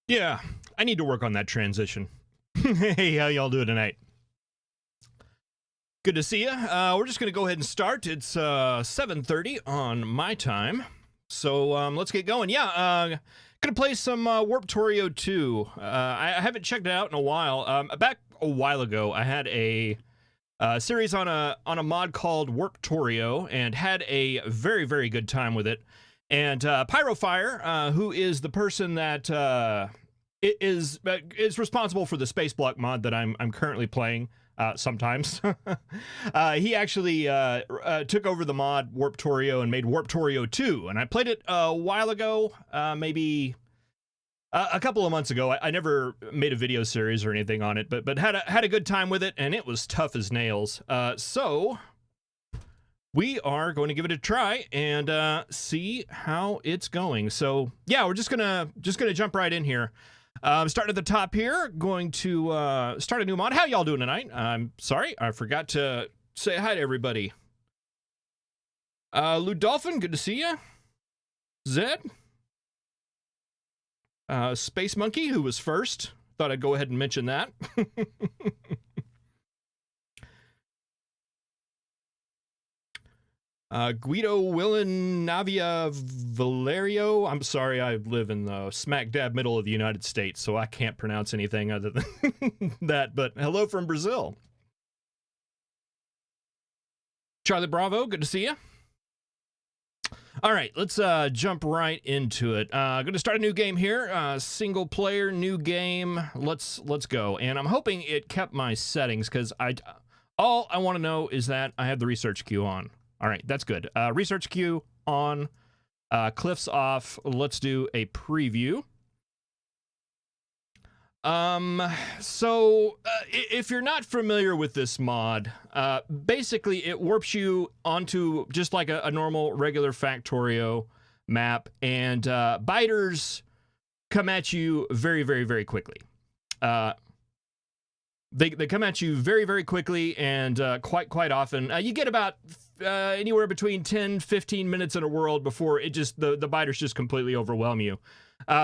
Yeah, I need to work on that transition. Hey, how y'all doing tonight? Good to see you. We're just going to go ahead and start. It's 7:30 on my time. So let's get going. Yeah, going to play some Warptorio 2. I haven't checked it out in a while. Back a while ago, I had a series on a mod called Warptorio and had a very, very good time with it. And Pyro-fire, who is the person that is responsible for the space block mod that I'm currently playing sometimes. He actually took over the mod Warptorio and made Warptorio 2, and I played it a while ago, maybe a couple of months ago. I never made a video series or anything on it, but had a good time with it, and it was tough as nails. So we are going to give it a try and see how it's going. So yeah, we're just gonna jump right in here. Starting at the top here, going to start a new mod. How y'all doing tonight? I'm sorry, I forgot to say hi to everybody. Ludolphin, good to see you. Zed. Space Monkey, who was first. Thought I'd go ahead and mention that. Guido Willinavia Valerio. I'm sorry, I live in the smack dab middle of the United States, so I can't pronounce anything other than that, but hello from Brazil. Charlie Bravo, good to see you. All right, let's jump right into it. Going to start a new game here, single player, new game. Let's go. And I'm hoping it kept my settings, because all I want to know is that I have the research queue on. All right, that's good. Research queue on, Cliffs off. Let's do a preview. So if you're not familiar with this mod, basically it warps you onto just like a normal regular Factorio map, and biters come at you very, very, very quickly. They come at you very, very quickly, and quite often. You get about anywhere between 10-15 minutes in a world before it just the biters just completely overwhelm you.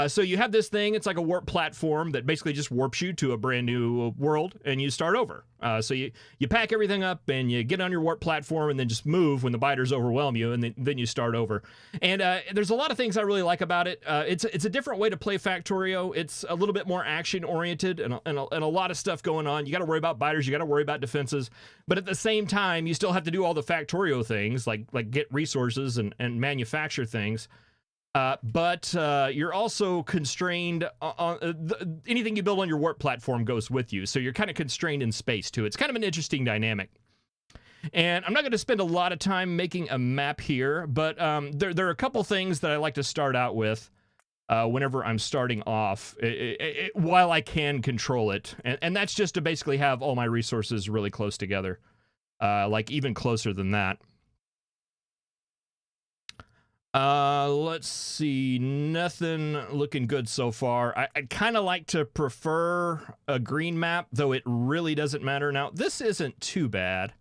So you have this thing, it's like a warp platform that basically just warps you to a brand new world, and you start over. So you pack everything up and you get on your warp platform and then just move when the biters overwhelm you, and then you start over. And there's a lot of things I really like about it. It's a different way to play Factorio. It's a little bit more action oriented and a lot of stuff going on. You got to worry about biters, you got to worry about defenses, but at the same time you still have to do all the Factorio things like get resources and manufacture things. But you're also constrained on anything you build on your warp platform goes with you, so you're kind of constrained in space too. It's kind of an interesting dynamic. And I'm not going to spend a lot of time making a map here, but there are a couple things that I like to start out with whenever I'm starting off, while I can control it, and that's just to basically have all my resources really close together, like even closer than that. Let's see, nothing looking good so far. I kind of like to prefer a green map, though it really doesn't matter. Now, this isn't too bad.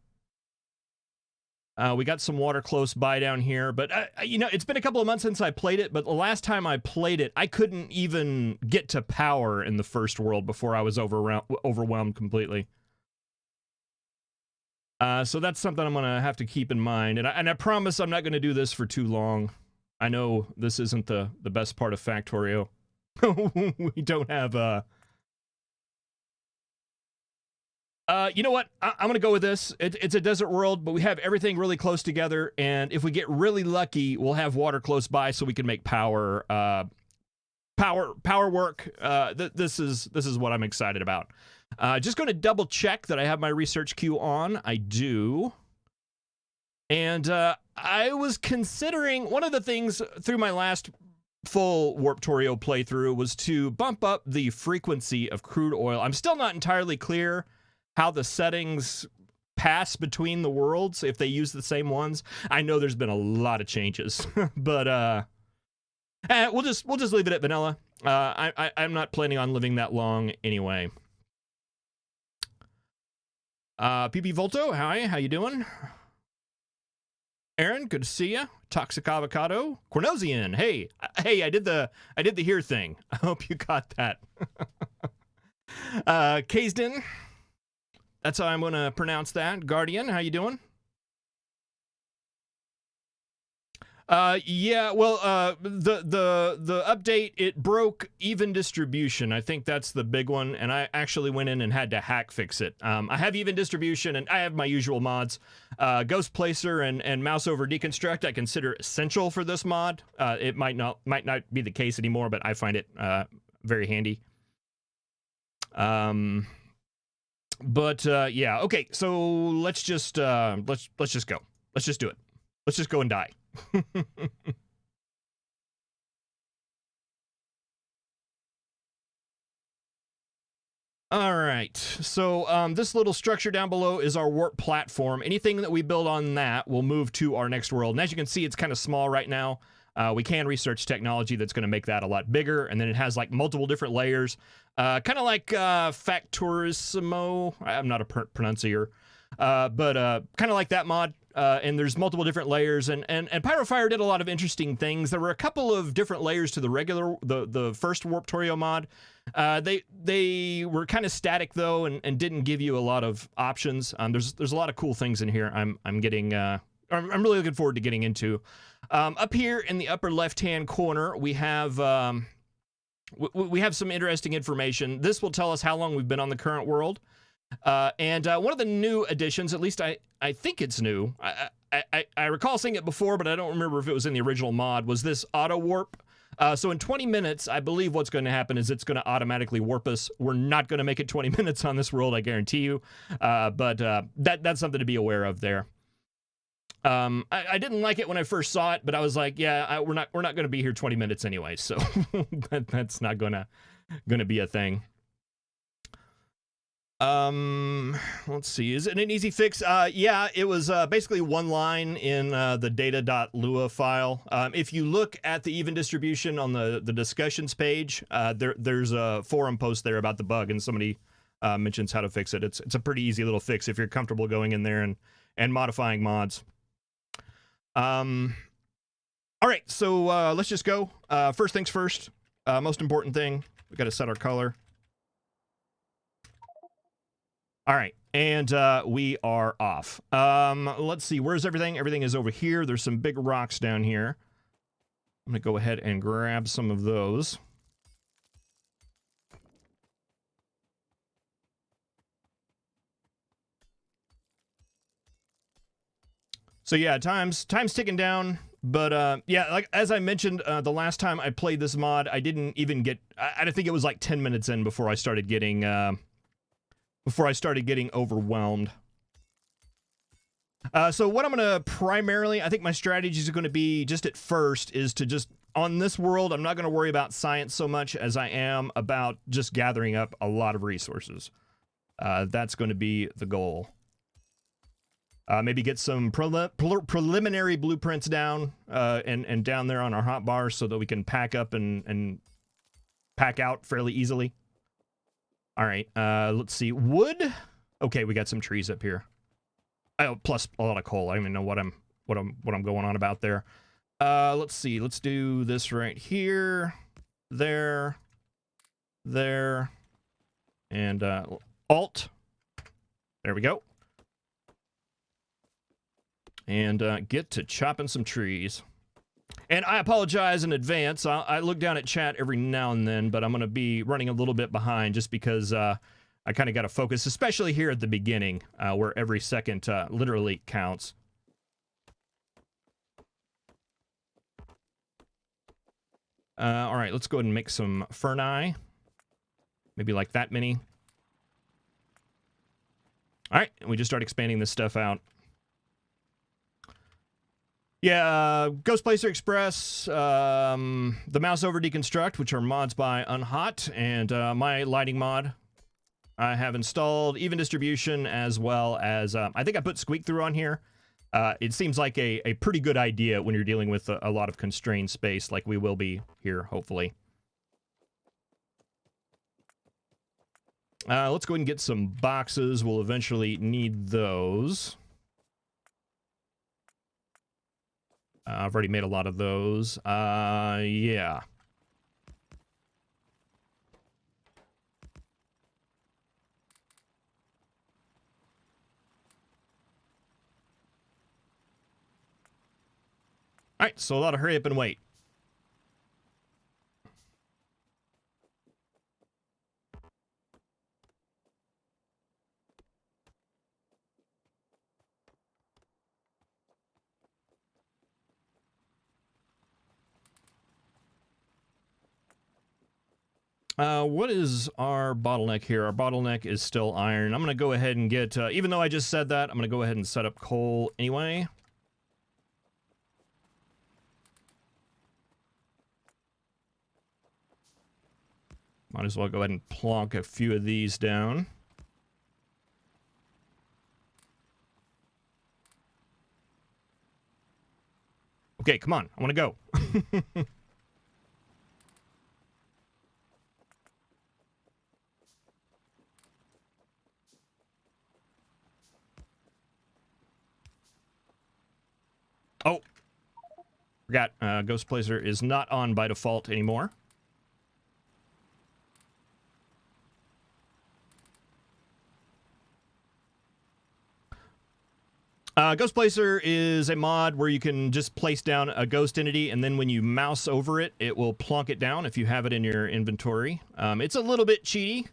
We got some water close by down here, but you know, it's been a couple of months since I played it, but the last time I played it, I couldn't even get to power in the first world before I was overwhelmed completely. So that's something I'm gonna have to keep in mind, and I promise I'm not gonna do this for too long. I know this isn't the best part of Factorio. We don't have you know what? I'm gonna go with this. It's a desert world, but we have everything really close together, and if we get really lucky, we'll have water close by so we can make power work. This is what I'm excited about. Just going to double check that I have my research queue on. I do. And I was considering, one of the things through my last full Warptorio playthrough was to bump up the frequency of crude oil. I'm still not entirely clear how the settings pass between the worlds, if they use the same ones. I know there's been a lot of changes, but we'll just leave it at vanilla. I'm not planning on living that long anyway. PP Volto, hi, how you doing? Aaron, good to see you. Toxic Avocado. Cornosian, hey, I did the here thing. I hope you got that. Kaysden, that's how I'm gonna pronounce that. Guardian, how you doing? Yeah, well, the update, it broke even distribution. I think that's the big one, and I actually went in and had to hack fix it. I have even distribution, and I have my usual mods. Ghost Placer and Mouse over Deconstruct I consider essential for this mod. It might not be the case anymore, but I find it very handy. But yeah, okay, so let's just go. Let's just do it. Let's just go and die. All right, so this little structure down below is our warp platform. Anything that we build on that will move to our next world. And as you can see, it's kind of small right now. We can research technology that's going to make that a lot bigger. And then it has like multiple different layers, kind of like Factorio. I'm not a pronunciator, but kind of like that mod. And there's multiple different layers, and Pyro-fire did a lot of interesting things. There were a couple of different layers to the regular, the first Warptorio mod. They were kind of static though, and didn't give you a lot of options. There's a lot of cool things in here. I'm really looking forward to getting into. Up here in the upper left-hand corner, we have some interesting information. This will tell us how long we've been on the current world. And one of the new additions, at least I think it's new. I recall seeing it before, but I don't remember if it was in the original mod, was this auto warp. So in 20 minutes, I believe what's going to happen is it's going to automatically warp us. We're not going to make it 20 minutes on this world, I guarantee you. But that's something to be aware of there. I didn't like it when I first saw it, but I was like, yeah, we're not going to be here 20 minutes anyway, so that's not gonna be a thing. Let's see, is it an easy fix? Yeah, it was basically one line in the data.lua file. If you look at the even distribution on the discussions page, there's a forum post there about the bug, and somebody mentions how to fix it. It's a pretty easy little fix if you're comfortable going in there and modifying mods. All right, so let's just go. First things first, most important thing, we got to set our color. All right, and we are off. Let's see, where's everything? Everything is over here. There's some big rocks down here. I'm gonna go ahead and grab some of those. So yeah, time's ticking down. But yeah, like as I mentioned, the last time I played this mod, I didn't even get. I think it was like 10 minutes in before I started getting overwhelmed. So what I'm gonna primarily, I think my strategies are gonna be just at first is to just on this world, I'm not gonna worry about science so much as I am about just gathering up a lot of resources. That's going to be the goal. Maybe get some preliminary blueprints down and down there on our hotbar so that we can pack up and pack out fairly easily. All right, let's see. Wood. Okay, we got some trees up here. Oh, plus a lot of coal. I don't even know what I'm going on about there. Let's see. Let's do this right here, there, and Alt. There we go. And get to chopping some trees. And I apologize in advance. I look down at chat every now and then, but I'm going to be running a little bit behind just because I kind of got to focus, especially here at the beginning, where every second literally counts. All right, let's go ahead and make some ferni. Maybe like that many. All right, we just start expanding this stuff out. Yeah, Ghost Placer Express, the Mouse Over Deconstruct, which are mods by Unhot, and my lighting mod. I have installed Even Distribution as well as, I think I put Squeak Through on here. It seems like a pretty good idea when you're dealing with a lot of constrained space like we will be here, hopefully. Let's go ahead and get some boxes. We'll eventually need those. I've already made a lot of those. Yeah. All right, so a lot of hurry up and wait. What is our bottleneck here? Our bottleneck is still iron. I'm going to go ahead and get, even though I just said that, I'm going to go ahead and set up coal anyway. Might as well go ahead and plonk a few of these down. Okay, come on. I want to go. Oh, forgot. Ghost Placer is not on by default anymore. Ghost Placer is a mod where you can just place down a ghost entity, and then when you mouse over it, it will plonk it down if you have it in your inventory. It's a little bit cheaty,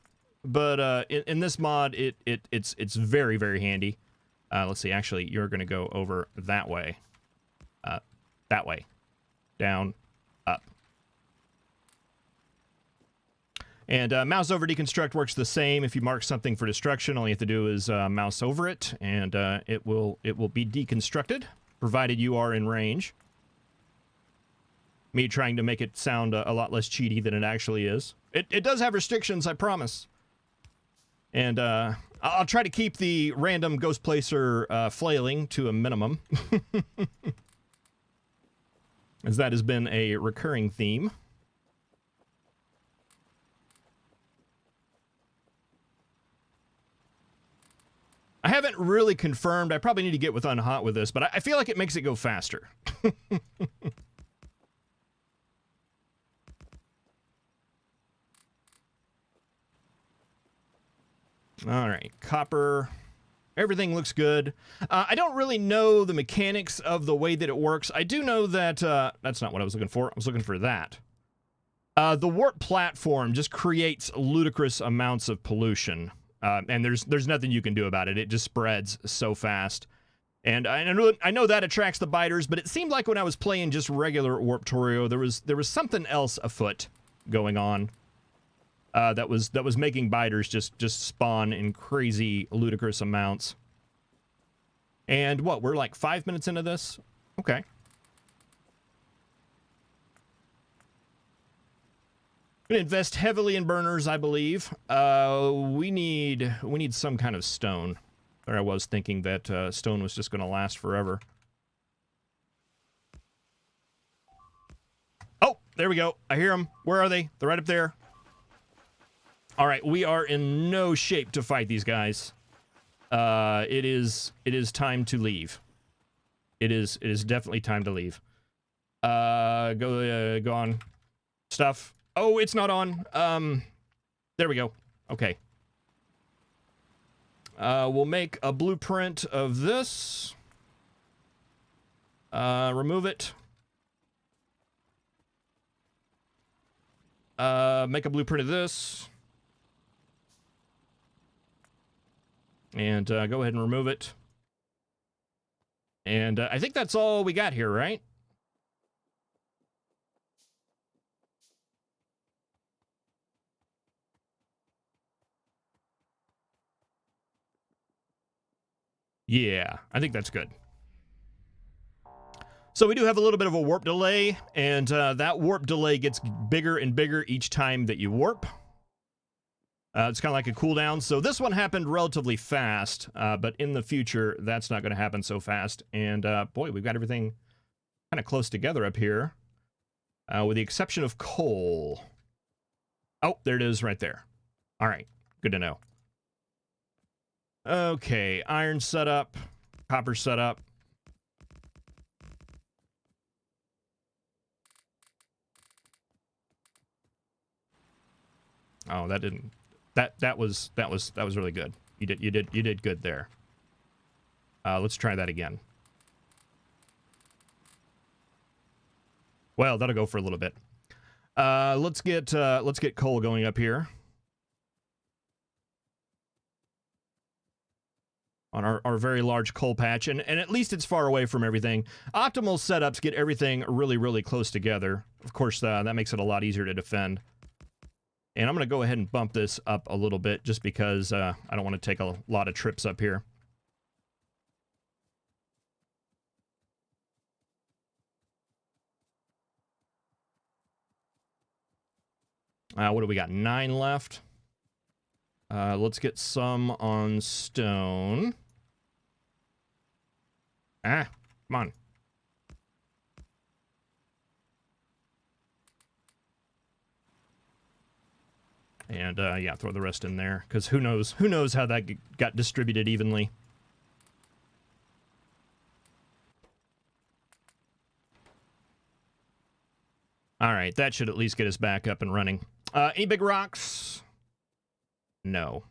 but in this mod, it's very, very handy. Let's see. Actually, you're going to go over that way. That way. Down. Up. And mouse over deconstruct works the same. If you mark something for destruction, all you have to do is mouse over it, and it will be deconstructed, provided you are in range. Me trying to make it sound a lot less cheaty than it actually is. It does have restrictions, I promise. And I'll try to keep the random Ghost Placer flailing to a minimum. As that has been a recurring theme. I haven't really confirmed. I probably need to get with Unhot with this, but I feel like it makes it go faster. All right, copper. Everything looks good. I don't really know the mechanics of the way that it works. I do know that that's not what I was looking for. I was looking for that. The warp platform just creates ludicrous amounts of pollution. And there's nothing you can do about it. It just spreads so fast. And I know that attracts the biters, but it seemed like when I was playing just regular Warptorio, there was something else afoot going on. That was making biters just spawn in crazy, ludicrous amounts. And what, we're like 5 minutes into this? Okay. Gonna invest heavily in burners, I believe. We need some kind of stone. Or I was thinking that stone was just gonna last forever. Oh, there we go. I hear them. Where are they? They're right up there. All right, we are in no shape to fight these guys. It is time to leave. It is definitely time to leave. Go on. Stuff. Oh, it's not on. There we go. Okay. We'll make a blueprint of this. Remove it. Make a blueprint of this. And go ahead and remove it. And I think that's all we got here, right? Yeah, I think that's good. So we do have a little bit of a warp delay, and that warp delay gets bigger and bigger each time that you warp. It's kind of like a cooldown. So this one happened relatively fast, but in the future, that's not going to happen so fast. And boy, we've got everything kind of close together up here, with the exception of coal. Oh, there it is right there. All right, good to know. Okay, iron setup, copper setup. Oh, that didn't. That was really good. You did good there. Let's try that again. Well, that'll go for a little bit. Let's get coal going up here on our very large coal patch, and at least it's far away from everything. Optimal setups get everything really close together. Of course, that makes it a lot easier to defend. And I'm going to go ahead and bump this up a little bit just because I don't want to take a lot of trips up here. What do we got? 9 left. Let's get some on stone. Ah, come on. And yeah, throw the rest in there, because who knows how that got distributed evenly. All right, that should at least get us back up and running. Any big rocks? No.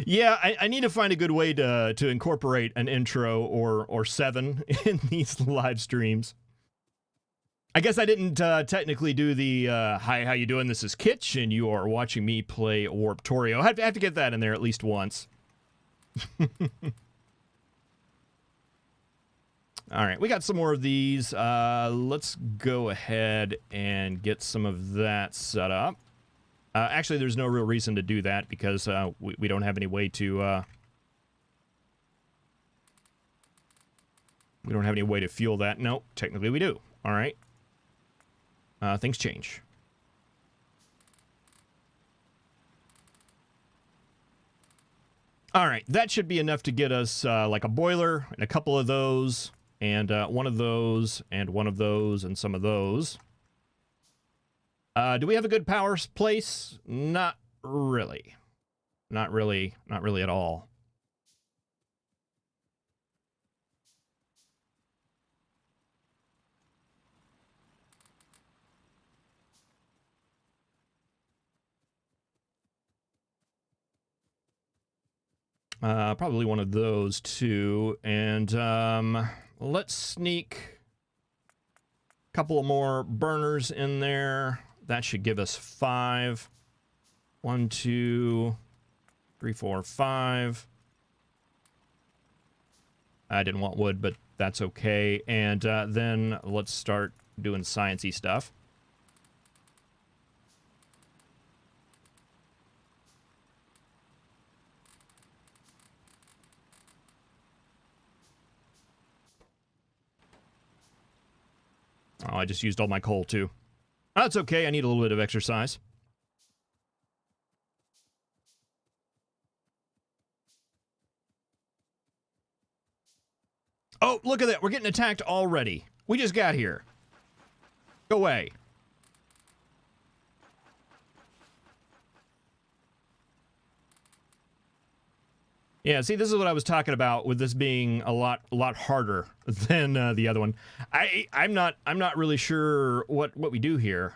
Yeah, I need to find a good way to incorporate an intro or 7 in these live streams. I guess I didn't technically do the hi, how you doing? This is Kitch, and you are watching me play Warptorio. I have to get that in there at least once. All right, we got some more of these. Let's go ahead and get some of that set up. Actually, there's no real reason to do that because we don't have any way to... we don't have any way to fuel that. No, technically we do. All right. Things change. All right, that should be enough to get us like a boiler and a couple of those, and one of those, and one of those, and some of those. Do we have a good power place? Not really. Not really at all. Probably one of those two, and let's sneak a couple more burners in there. That should give us 5. 1, 2, 3, 4, 5. I didn't want wood, but that's okay. And then let's start doing sciencey stuff. Oh, I just used all my coal, too. That's okay. I need a little bit of exercise. Oh, look at that. We're getting attacked already. We just got here. Go away. Yeah, see, this is what I was talking about with this being a lot harder than the other one. I'm not really sure what we do here.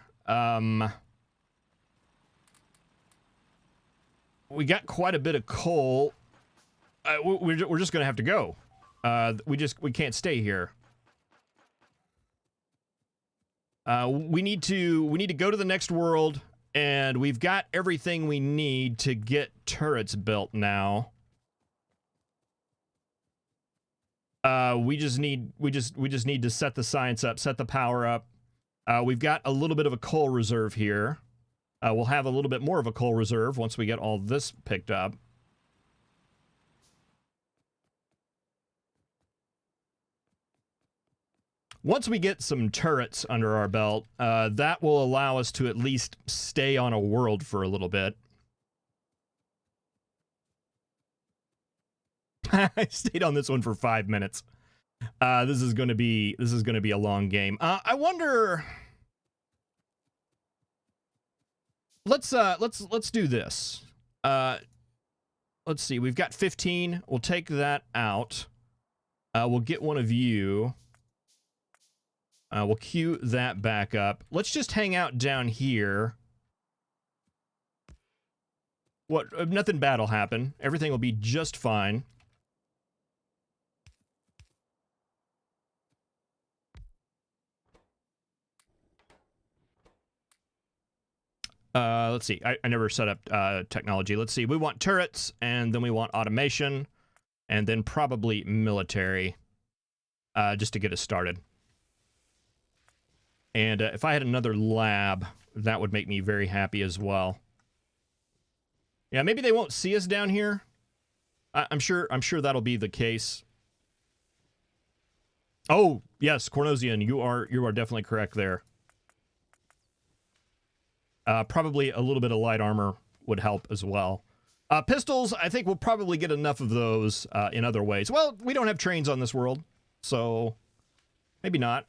We got quite a bit of coal. We're just gonna have to go. We can't stay here. We need to go to the next world, and we've got everything we need to get turrets built now. We just need to set the science up, set the power up. We've got a little bit of a coal reserve here. We'll have a little bit more of a coal reserve once we get all this picked up. Once we get some turrets under our belt, that will allow us to at least stay on a world for a little bit. I stayed on this one for 5 minutes. This is going to be a long game. I wonder. Let's do this. Let's see. We've got 15. We'll take that out. We'll get one of you. We'll queue that back up. Let's just hang out down here. What? Nothing bad will happen. Everything will be just fine. Let's see. I never set up technology. Let's see. We want turrets, and then we want automation, and then probably military, just to get us started. And if I had another lab, that would make me very happy as well. Yeah, maybe they won't see us down here. I'm sure that'll be the case. Oh yes, Cornosian, you are definitely correct there. Probably a little bit of light armor would help as well. Pistols, I think we'll probably get enough of those in other ways. Well, we don't have trains on this world, so maybe not.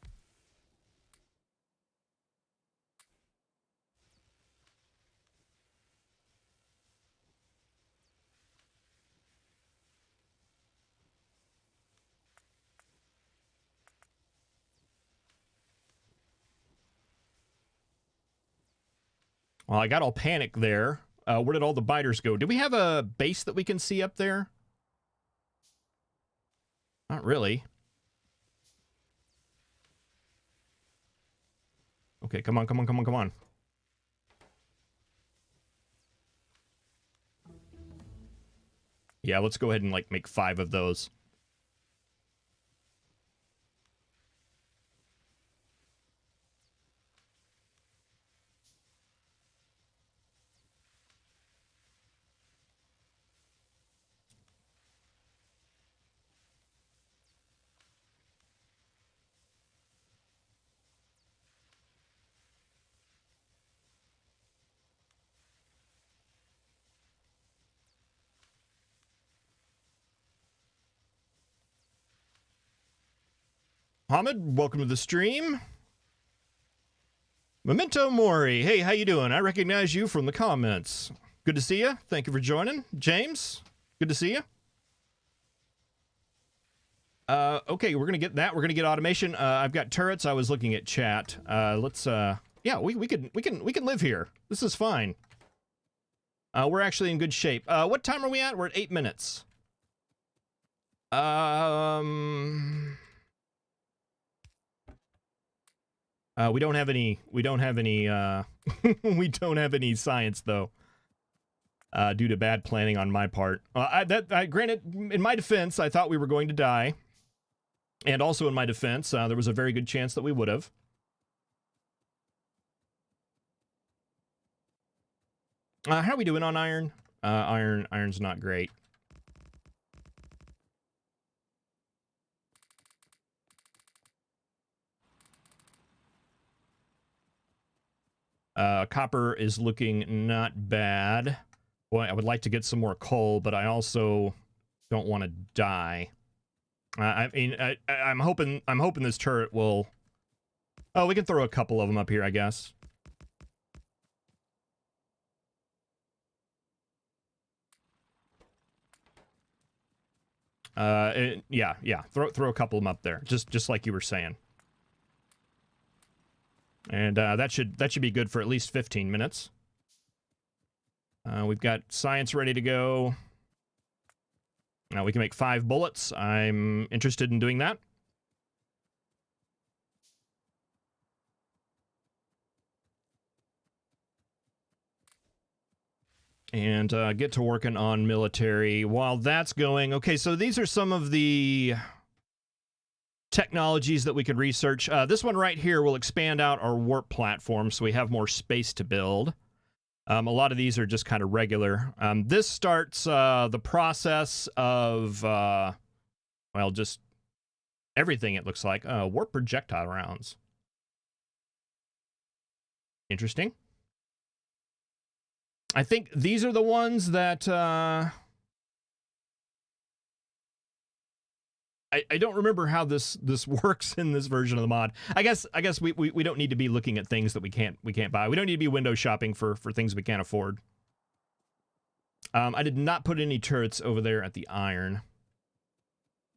Well, I got all panicked there. Where did all the biters go? Do we have a base that we can see up there? Not really. Okay, come on, come on, come on, come on. Yeah, let's go ahead and, like, make 5 of those. Hamid, welcome to the stream. Memento Mori, hey, how you doing? I recognize you from the comments. Good to see you. Thank you for joining. James, good to see you. Okay, we're gonna get that. We're gonna get automation. I've got turrets. I was looking at chat. Let's. Yeah, we can live here. This is fine. We're actually in good shape. What time are we at? We're at 8 minutes. We don't have any. We don't have any. We don't have any science though. Due to bad planning on my part. Granted, in my defense, I thought we were going to die. And also in my defense, there was a very good chance that we would have. How are we doing on iron? Iron's not great. Copper is looking not bad. Boy, I would like to get some more coal, but I also don't want to die. I mean, I'm hoping this turret will. Oh, we can throw a couple of them up here, I guess. Yeah. Throw a couple of them up there, just like you were saying. And that should be good for at least 15 minutes. We've got science ready to go. Now we can make 5 bullets. I'm interested in doing that. And get to working on military. While that's going, okay, so these are some of the technologies that we could research. This one right here will expand out our warp platform so we have more space to build. A lot of these are just kind of regular. This starts the process of, well, just everything, it looks like. Warp projectile rounds. Interesting. I think these are the ones that... I don't remember how this works in this version of the mod. I guess we don't need to be looking at things that we can't buy. We don't need to be window shopping for things we can't afford. I did not put any turrets over there at the iron.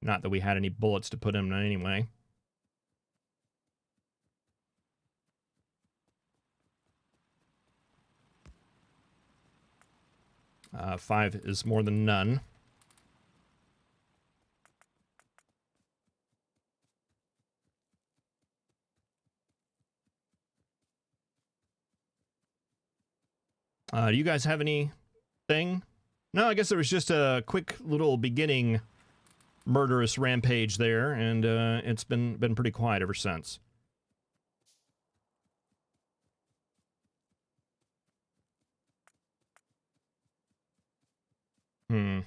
Not that we had any bullets to put in anyway. Five is more than none. Do you guys have anything? No, I guess there was just a quick little beginning murderous rampage there, and it's been pretty quiet ever since. Hmm.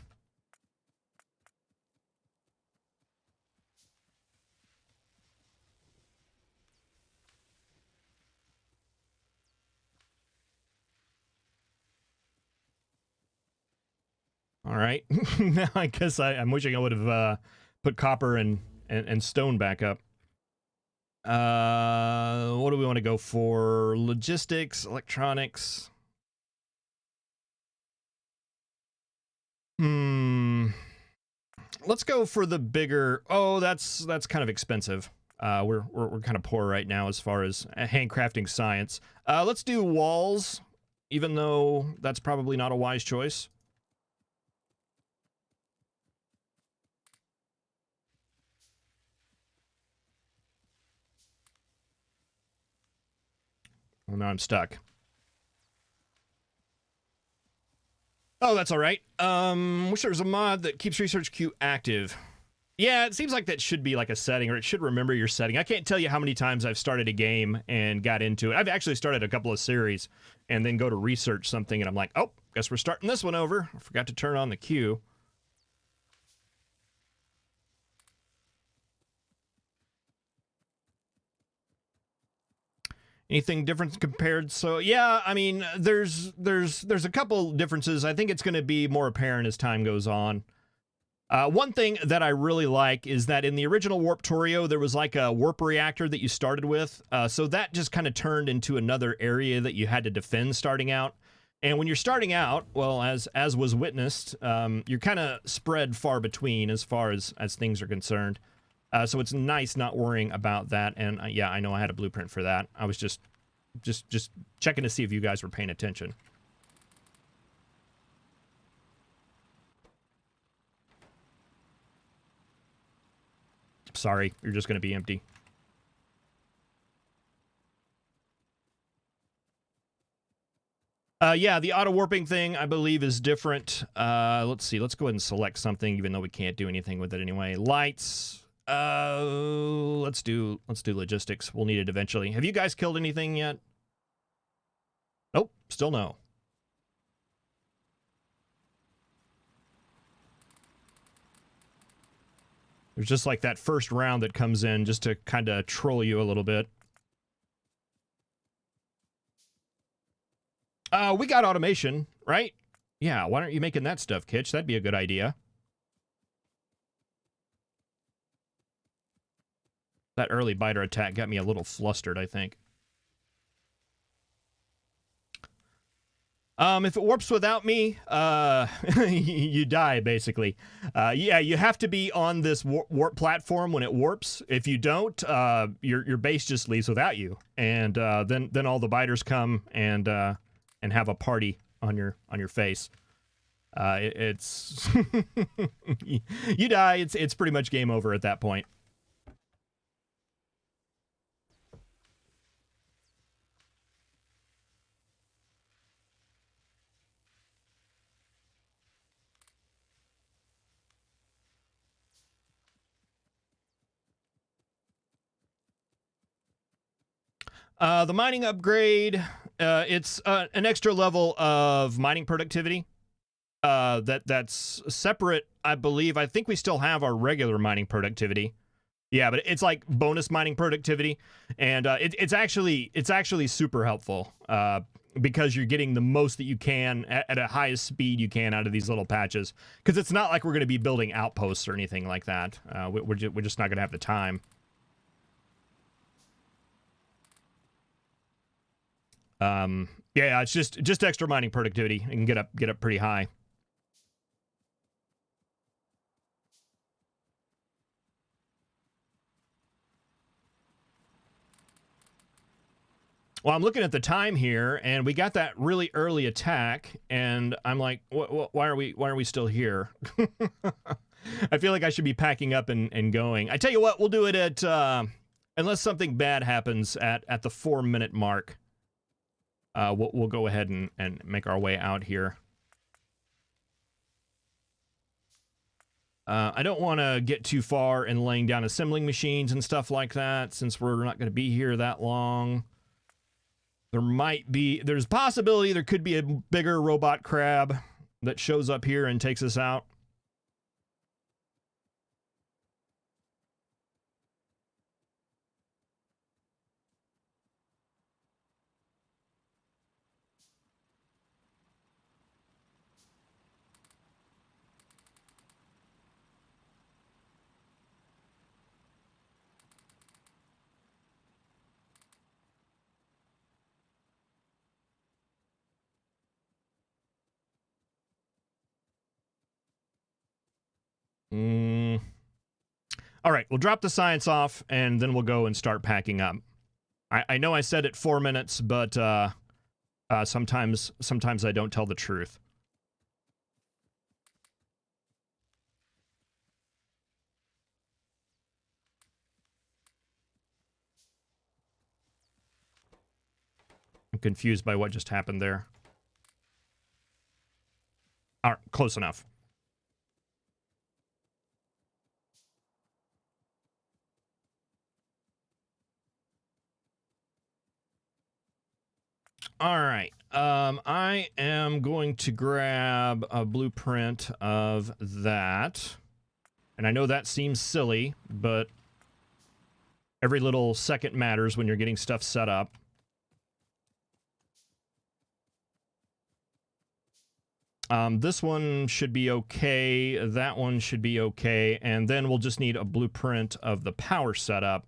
All right. Now I guess I'm wishing I would have put copper and stone back up. What do we want to go for? Logistics, electronics. Let's go for the bigger. Oh, that's kind of expensive. We're kind of poor right now as far as handcrafting science. Let's do walls, even though that's probably not a wise choice. Well, now I'm stuck. Oh, that's all right. Wish there was a mod that keeps research queue active. Yeah, it seems like that should be like a setting, or it should remember your setting. I can't tell you how many times I've started a game and got into it. I've actually started a couple of series and then go to research something and I'm like, oh, guess we're starting this one over. I forgot to turn on the queue. Anything different compared? So yeah, I mean, there's a couple differences. I think it's going to be more apparent as time goes on. One thing that I really like is that in the original Warptorio, there was like a warp reactor that you started with. So that just kind of turned into another area that you had to defend starting out. And when you're starting out, well, as was witnessed, you're kind of spread far between as far as things are concerned. So it's nice not worrying about that. And yeah, I know I had a blueprint for that. I was just checking to see if you guys were paying attention. Sorry, you're just going to be empty. Yeah, the auto warping thing I believe is different. Let's see. Let's go ahead and select something, even though we can't do anything with it anyway. Lights. Let's do logistics. We'll need it eventually. Have you guys killed anything yet? Nope, still no. There's just like that first round that comes in just to kind of troll you a little bit. We got automation, right? Yeah, why aren't you making that stuff, Kitch? That'd be a good idea. That early biter attack got me a little flustered, I think. If it warps without me, you die, basically. Yeah, you have to be on this warp platform when it warps. If you don't, your base just leaves without you. And then all the biters come and have a party on your face. It's you die. It's pretty much game over at that point. The mining upgrade, it's an extra level of mining productivity. That's separate, I believe. I think we still have our regular mining productivity. Yeah, but it's like bonus mining productivity, and it's actually super helpful because you're getting the most that you can at a highest speed you can out of these little patches. Because it's not like we're going to be building outposts or anything like that. We're just not going to have the time. Yeah, it's just extra mining productivity. You can get up pretty high. Well, I'm looking at the time here, and we got that really early attack, and I'm like, why are we still here? I feel like I should be packing up and going. I tell you what, we'll do it at unless something bad happens at the 4-minute mark. We'll go ahead and make our way out here. I don't want to get too far in laying down assembling machines and stuff like that, since we're not going to be here that long. There's possibility there could be a bigger robot crab that shows up here and takes us out. All right, we'll drop the science off, and then we'll go and start packing up. I know I said it 4 minutes, but sometimes I don't tell the truth. I'm confused by what just happened there. All right, close enough. All right. I am going to grab a blueprint of that. And I know that seems silly, but every little second matters when you're getting stuff set up. This one should be okay. That one should be okay. And then we'll just need a blueprint of the power setup.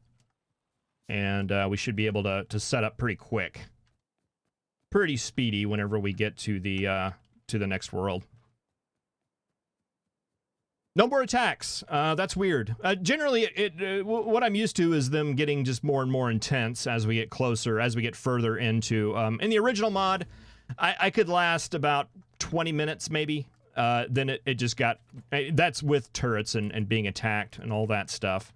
And we should be able to set up pretty quick. Pretty speedy whenever we get to the next world. No more attacks. That's weird. Generally, what I'm used to is them getting just more and more intense as we get closer, as we get further into. In the original mod, I could last about 20 minutes maybe. Then it just got... That's with turrets and being attacked and all that stuff.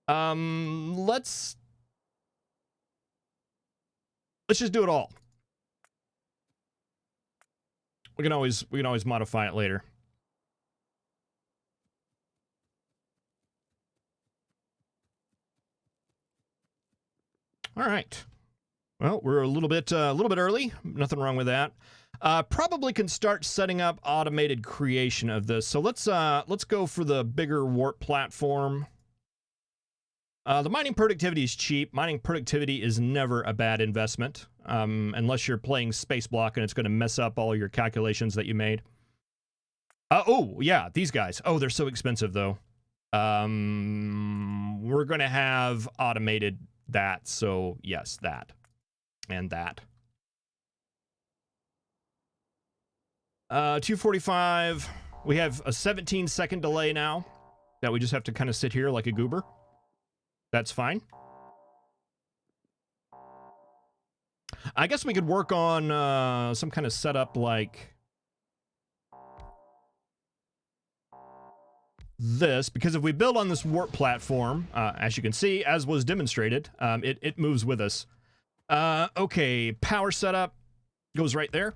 Let's just do it all. We can always modify it later. All right. Well, we're a little bit early. Nothing wrong with that. Probably can start setting up automated creation of this. So let's go for the bigger warp platform. The mining productivity is cheap. Mining productivity is never a bad investment, unless you're playing Space Block and it's going to mess up all your calculations that you made. Oh, yeah, these guys. Oh, they're so expensive, though. We're going to have automated that, so yes, that. And that. 245. We have a 17-second delay now that we just have to kind of sit here like a goober. That's fine. I guess we could work on some kind of setup like this, because if we build on this warp platform, as you can see, as was demonstrated, it moves with us. Okay, power setup goes right there.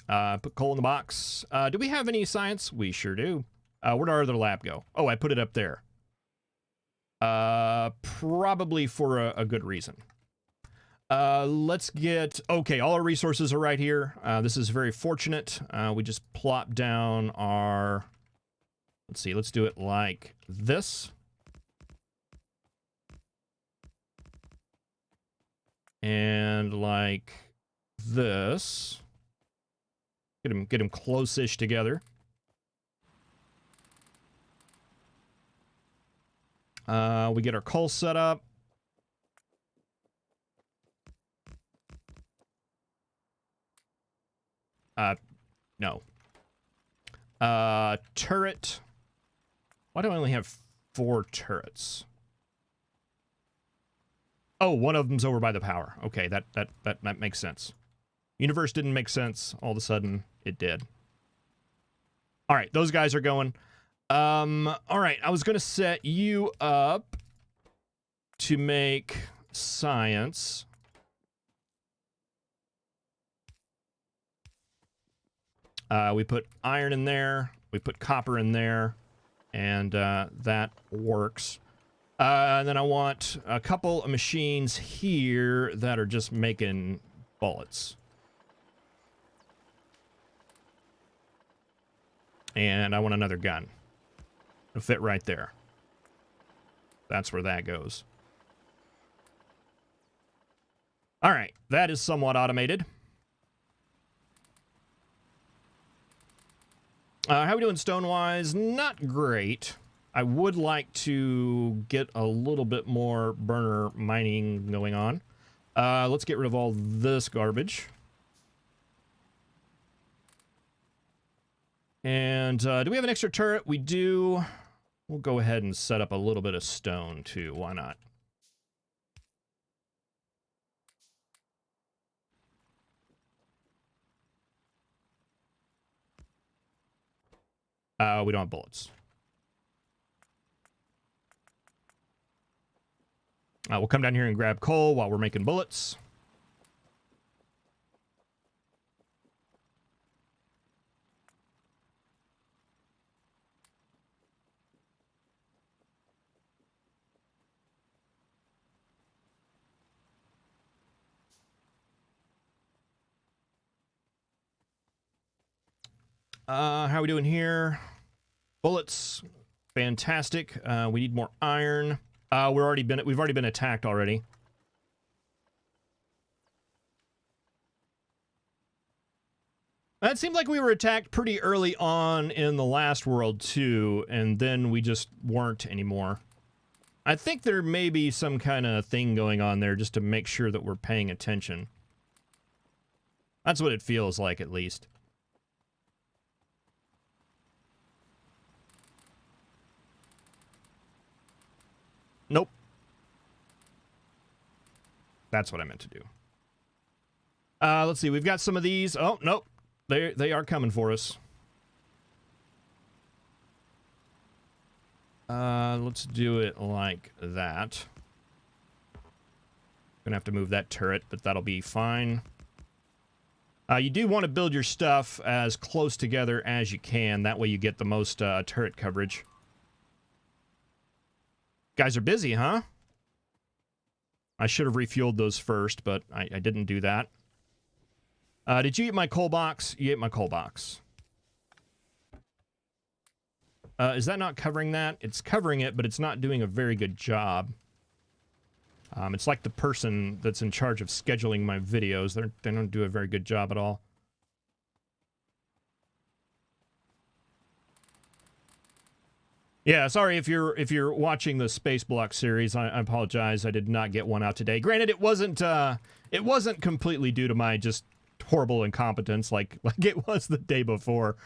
Put coal in the box. Do we have any science? We sure do. Where'd our other lab go? Oh, I put it up there. Probably for a good reason. Let's get... Okay, all our resources are right here. This is very fortunate. We just plop down our... Let's see, let's do it like this. And like this. Get them close-ish together. We get our coal set up. No. Turret. Why do I only have 4 turrets. Oh, one of them's over by the power. Okay, that makes sense. Universe didn't make sense. All of a sudden, it did. All right, those guys are going. All right, I was going to set you up to make science. We put iron in there. We put copper in there. And that works. And then I want a couple of machines here that are just making bullets. And I want another gun. It'll fit right there. That's where that goes. All right, that is somewhat automated. How are we doing stone-wise? Not great. I would like to get a little bit more burner mining going on. Let's get rid of all this garbage. And do we have an extra turret? We do. We'll go ahead and set up a little bit of stone, too. Why not? We don't have bullets. We'll come down here and grab coal while we're making bullets. How are we doing here? Bullets. Fantastic. We need more iron. We've already been attacked already. It seemed like we were attacked pretty early on in the last world too, and then we just weren't anymore. I think there may be some kind of thing going on there just to make sure that we're paying attention. That's what it feels like, at least. Nope. That's what I meant to do. Let's see. We've got some of these. Oh, nope. They are coming for us. Let's do it like that. Gonna have to move that turret, but that'll be fine. You do want to build your stuff as close together as you can. That way you get the most turret coverage. Guys are busy, huh? I should have refueled those first, but I didn't do that. Did you eat my coal box? You ate my coal box. Is that not covering that? It's covering it, but it's not doing a very good job. It's like the person that's in charge of scheduling my videos. They don't do a very good job at all. Yeah, sorry if you're watching the Space Block series. I apologize. I did not get one out today. Granted, it wasn't completely due to my just horrible incompetence like it was the day before.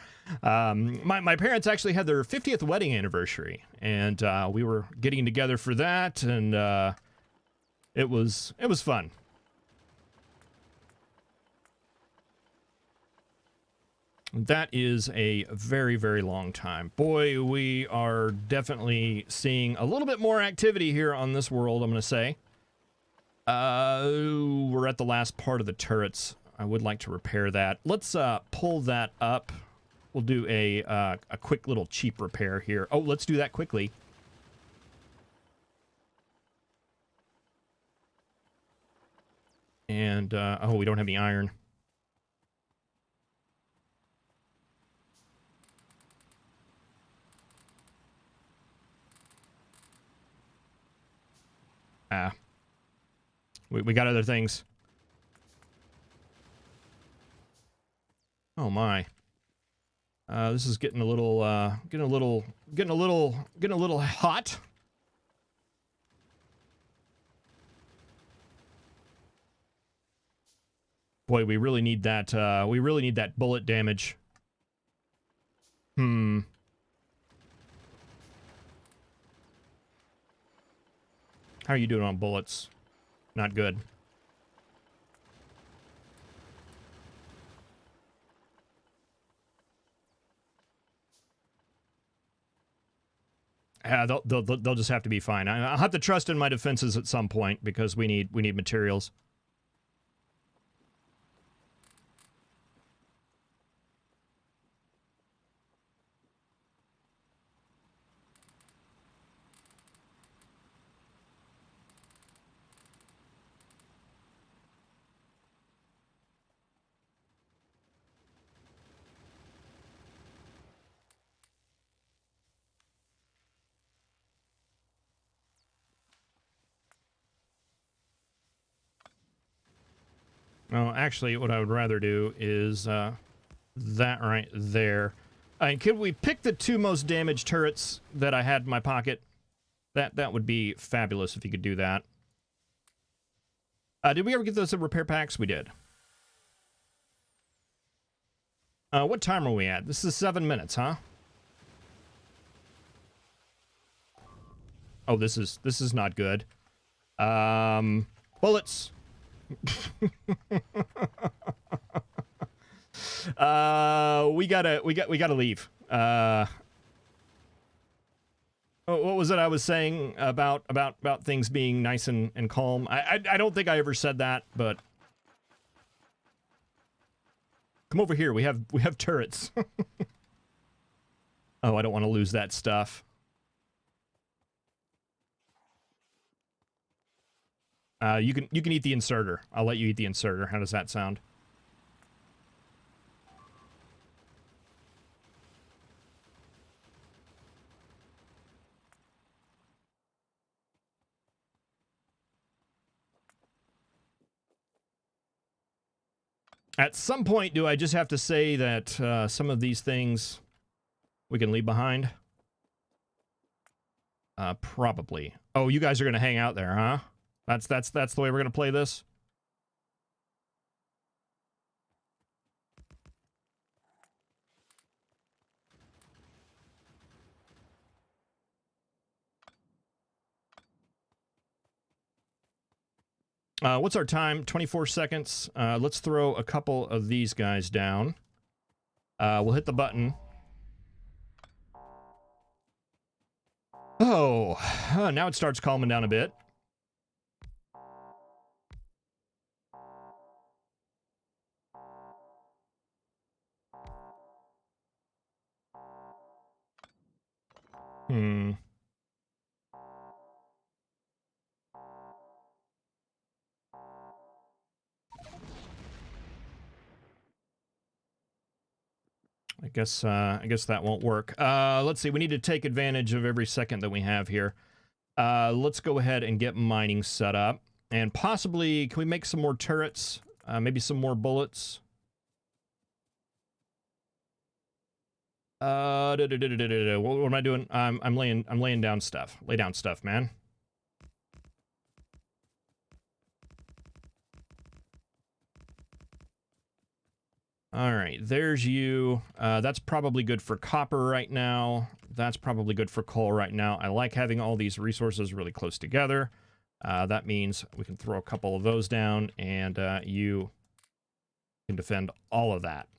My parents actually had their 50th wedding anniversary, and we were getting together for that, and it was fun. That is a very, very long time. Boy, we are definitely seeing a little bit more activity here on this world, I'm going to say. We're at the last part of the turrets. I would like to repair that. Let's pull that up. We'll do a quick little cheap repair here. Oh, let's do that quickly. And, oh, we don't have any iron. We got other things. Oh my. This is getting a little hot. Boy, we really need that bullet damage. How are you doing on bullets? Not good. They'll just have to be fine. I'll have to trust in my defenses at some point because we need materials. Oh, actually, what I would rather do is that right there. Could we pick the 2 most damaged turrets that I had in my pocket? That would be fabulous if you could do that. Did we ever get those repair packs? We did. What time are we at? This is 7 minutes, huh? Oh, this is not good. Bullets. We gotta leave. What was it I was saying about things being nice and calm? I don't think I ever said that, but come over here. We have turrets. Oh, I don't want to lose that stuff. You can eat the inserter. I'll let you eat the inserter. How does that sound? At some point, do I just have to say that some of these things we can leave behind? Probably. Oh, you guys are gonna hang out there, huh? That's the way we're gonna play this. What's our time? 24 seconds. Let's throw a couple of these guys down. We'll hit the button. Oh, now it starts calming down a bit. I guess that won't work. Let's see. We need to take advantage of every second that we have here. Let's go ahead and get mining set up. And possibly, can we make some more turrets? Maybe some more bullets? What am I doing? I'm laying down stuff. Lay down stuff, man. All right, there's you. That's probably good for copper right now. That's probably good for coal right now. I like having all these resources really close together. That means we can throw a couple of those down, and you can defend all of that.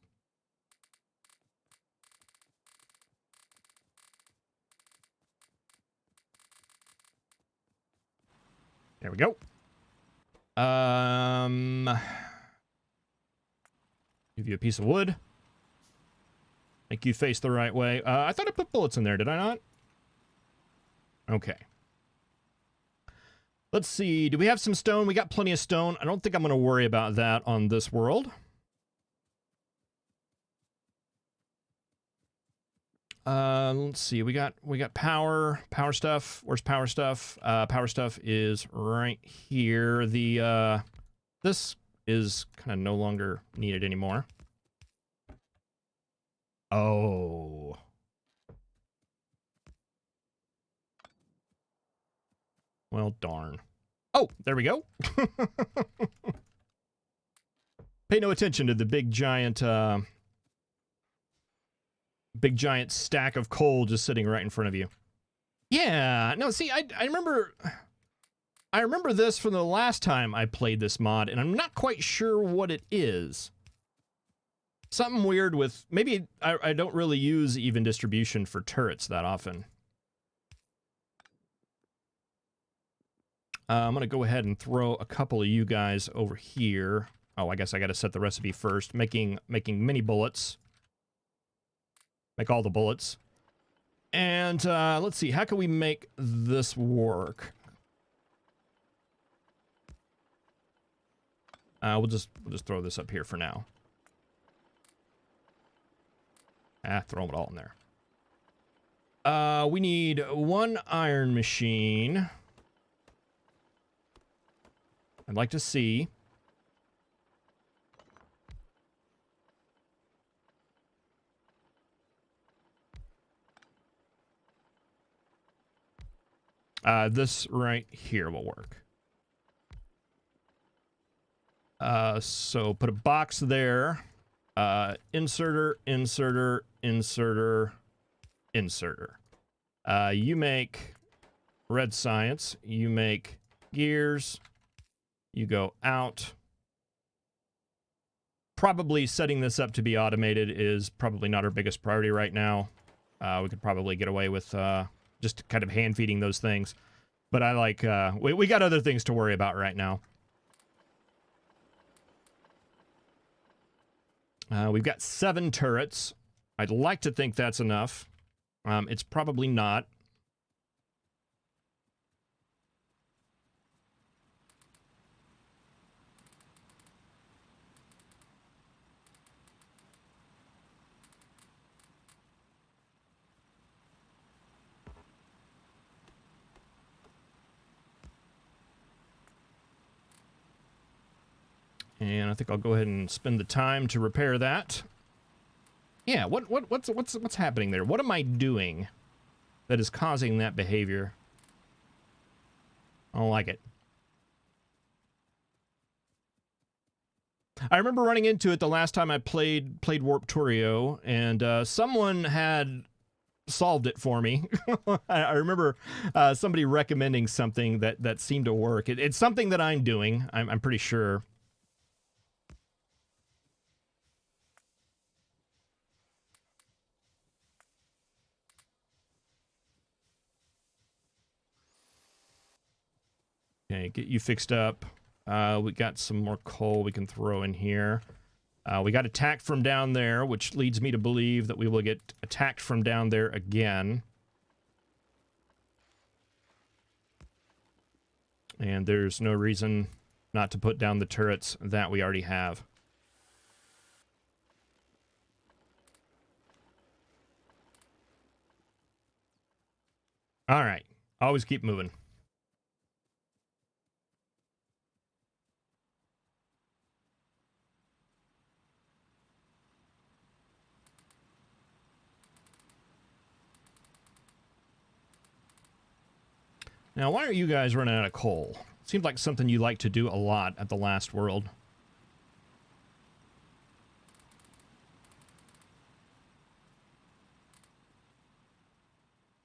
There we go. Give you a piece of wood. Make you face the right way. I thought I put bullets in there, did I not? Okay. Let's see. Do we have some stone? We got plenty of stone. I don't think I'm going to worry about that on this world. Let's see. We got power stuff. Where's power stuff? Power stuff is right here. This is kind of no longer needed anymore. Oh. Well, darn. Oh, there we go. Pay no attention to the big giant stack of coal just sitting right in front of you. Yeah, no, see, I remember I remember this from the last time I played this mod, and I'm not quite sure what it is. Something weird with... Maybe I don't really use even distribution for turrets that often. I'm going to go ahead and throw a couple of you guys over here. Oh, I guess I got to set the recipe first. Making mini bullets. Make all the bullets. And let's see, how can we make this work? We'll just throw this up here for now. Throw it all in there. We need one iron machine. I'd like to see. This right here will work. So put a box there. Inserter, inserter, inserter, inserter. You make red science. You make gears. You go out. Probably setting this up to be automated is probably not our biggest priority right now. We could probably get away with just kind of hand feeding those things. But I like, we got other things to worry about right now. We've got 7 turrets. I'd like to think that's enough. It's probably not. And I think I'll go ahead and spend the time to repair that. Yeah, what's happening there? What am I doing that is causing that behavior? I don't like it. I remember running into it the last time I played Warptorio, and someone had solved it for me. I remember somebody recommending something that seemed to work. It's something that I'm doing, I'm pretty sure. Okay, get you fixed up. We got some more coal we can throw in here. We got attacked from down there, which leads me to believe that we will get attacked from down there again. And there's no reason not to put down the turrets that we already have. All right, always keep moving. Now, why are you guys running out of coal? Seems like something you like to do a lot at the last world.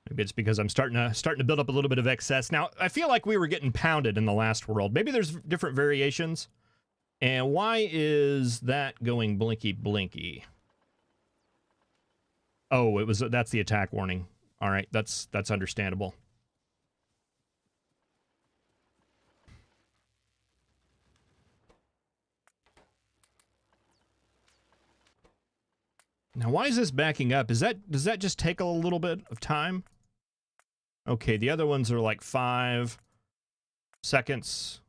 Maybe it's because I'm starting to build up a little bit of excess. Now, I feel like we were getting pounded in the last world. Maybe there's different variations. And why is that going blinky blinky? Oh, that's the attack warning. All right, that's understandable. Now, why is this backing up? Does that just take a little bit of time? Okay, the other ones are like 5 seconds.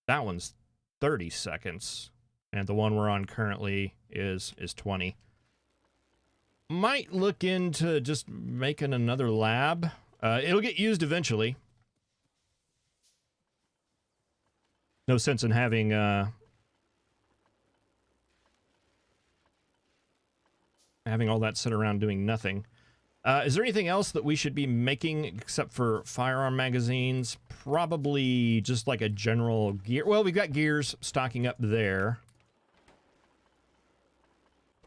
That one's 30 seconds. And the one we're on currently is 20. Might look into just making another lab. It'll get used eventually. No sense in having all that sit around doing nothing. Is there anything else that we should be making except for firearm magazines? Probably just like a general gear. Well, we've got gears stocking up there.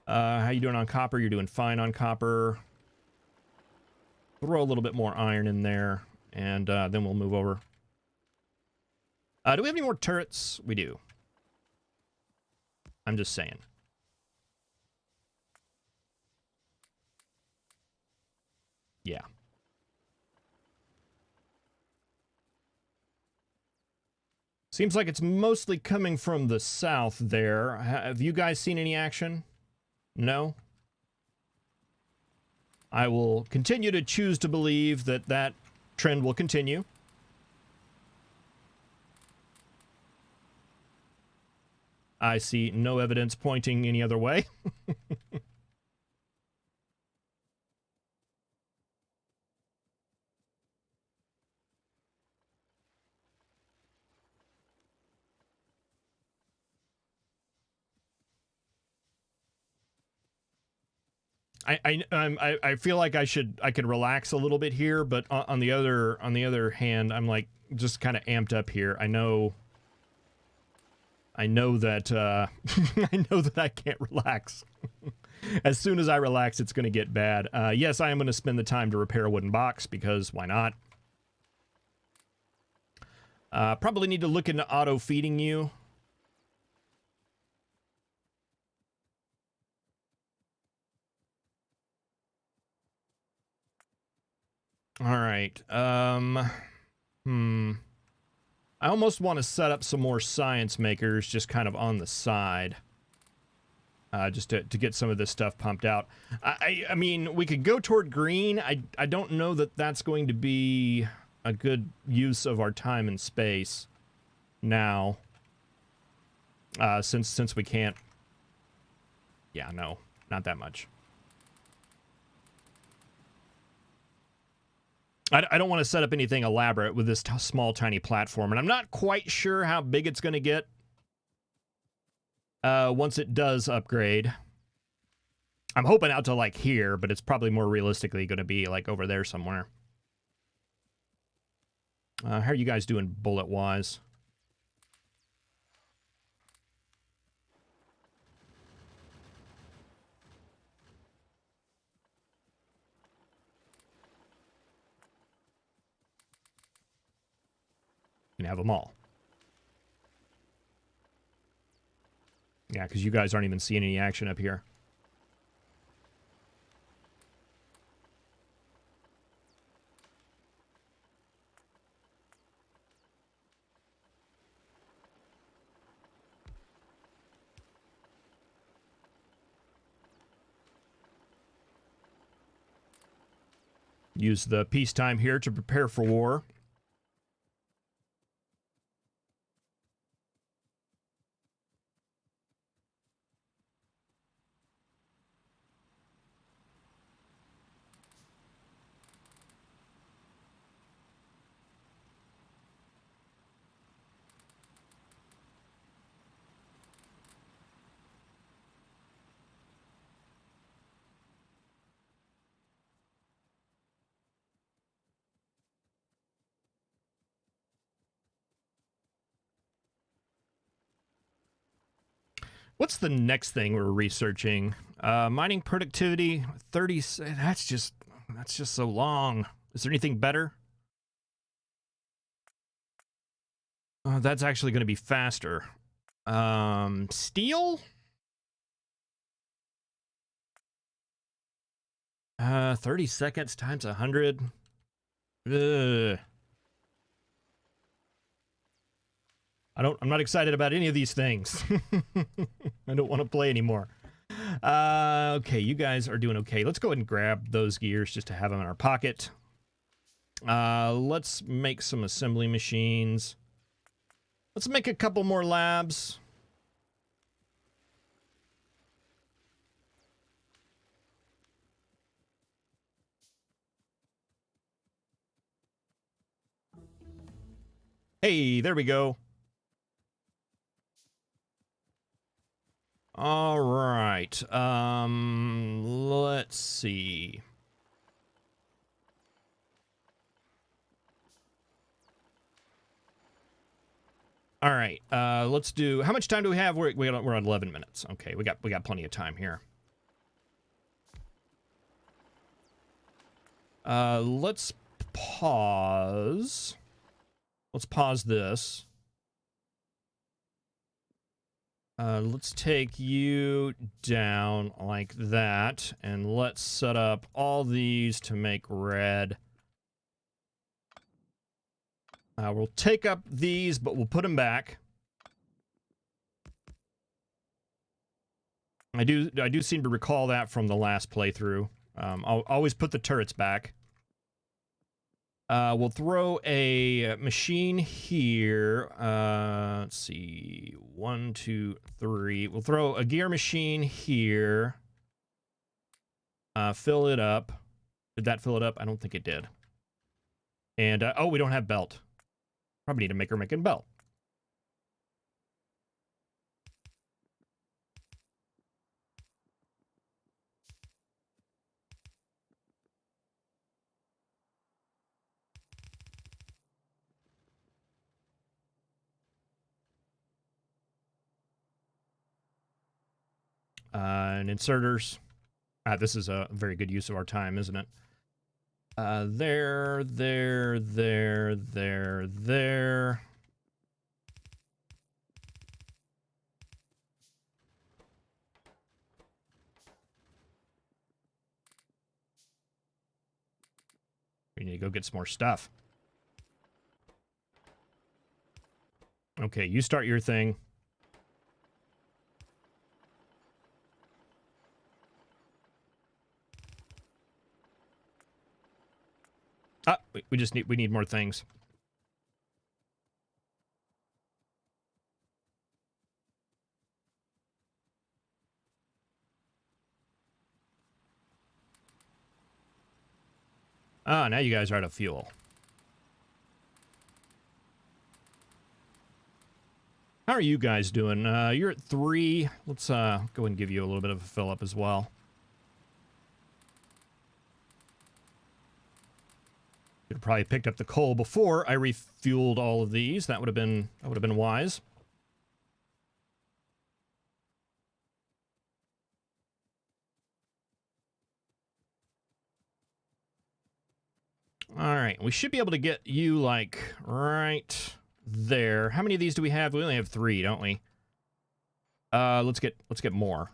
How you doing on copper? You're doing fine on copper. Throw a little bit more iron in there, and then we'll move over. Do we have any more turrets? We do. I'm just saying. Yeah. Seems like it's mostly coming from the south there. Have you guys seen any action? No? I will continue to choose to believe that that trend will continue. I see no evidence pointing any other way. I feel like I could relax a little bit here, but on the other hand, I'm like just kind of amped up here. I know that I know that I can't relax. As soon as I relax, it's going to get bad. Yes, I am going to spend the time to repair a wooden box because why not? Probably need to look into auto feeding you. All right. I almost want to set up some more science makers just kind of on the side. Just to get some of this stuff pumped out. I mean, we could go toward green. I don't know that that's going to be a good use of our time and space now. Since we can't. Yeah, no, not that much. I don't want to set up anything elaborate with this small, tiny platform, and I'm not quite sure how big it's going to get once it does upgrade. I'm hoping out to like here, but it's probably more realistically going to be like over there somewhere. How are you guys doing bullet-wise? You can have them all. Yeah, because you guys aren't even seeing any action up here. Use the peacetime here to prepare for war. What's the next thing we're researching? Mining productivity 30. That's just so long. Is there anything better? That's actually going to be faster. Steel? 30 seconds times 100. Ugh. I'm not excited about any of these things. I don't want to play anymore. Okay, you guys are doing okay. Let's go ahead and grab those gears just to have them in our pocket. Let's make some assembly machines. Let's make a couple more labs. Hey, there we go. All right. Let's see. All right. Let's do. How much time do we have? We're on 11 minutes. Okay, we got plenty of time here. Let's pause. Let's pause this. Let's take you down like that, and let's set up all these to make red. We'll take up these, but we'll put them back. I do seem to recall that from the last playthrough. I'll always put the turrets back. We'll throw a machine here. Let's see. 1, 2, 3. We'll throw a gear machine here. Fill it up. Did that fill it up? I don't think it did. And, oh, we don't have belt. Probably need a maker making belt. And inserters. This is a very good use of our time, isn't it? There. We need to go get some more stuff. Okay, you start your thing. We need more things. Now you guys are out of fuel. How are you guys doing? You're at 3. Let's go and give you a little bit of a fill up as well. Could have probably picked up the coal before I refueled all of these. That would have been wise. All right, we should be able to get you like right there. How many of these do we have? We only have 3, don't we? Let's get more.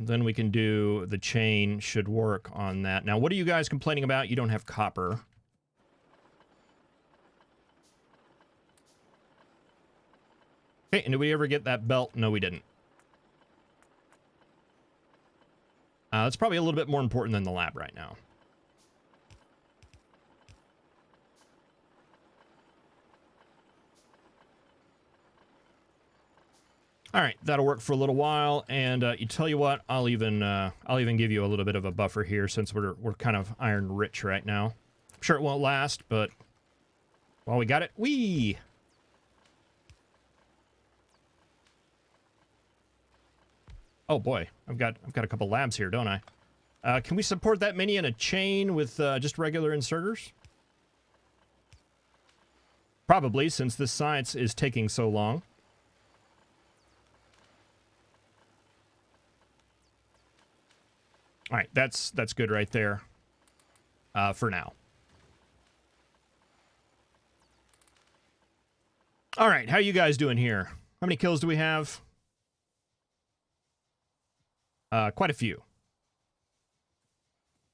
Then we can do the chain should work on that. Now, what are you guys complaining about? You don't have copper. Okay, and did we ever get that belt? No, we didn't. That's probably a little bit more important than the lab right now. All right, that'll work for a little while, and you tell you what, I'll even give you a little bit of a buffer here since we're kind of iron rich right now. I'm sure it won't last, but while we got it, whee! Oh boy, I've got a couple labs here, don't I? Can we support that many in a chain with just regular inserters? Probably, since this science is taking so long. All right, that's good right there for now. All right, how you guys doing here? How many kills do we have? Quite a few.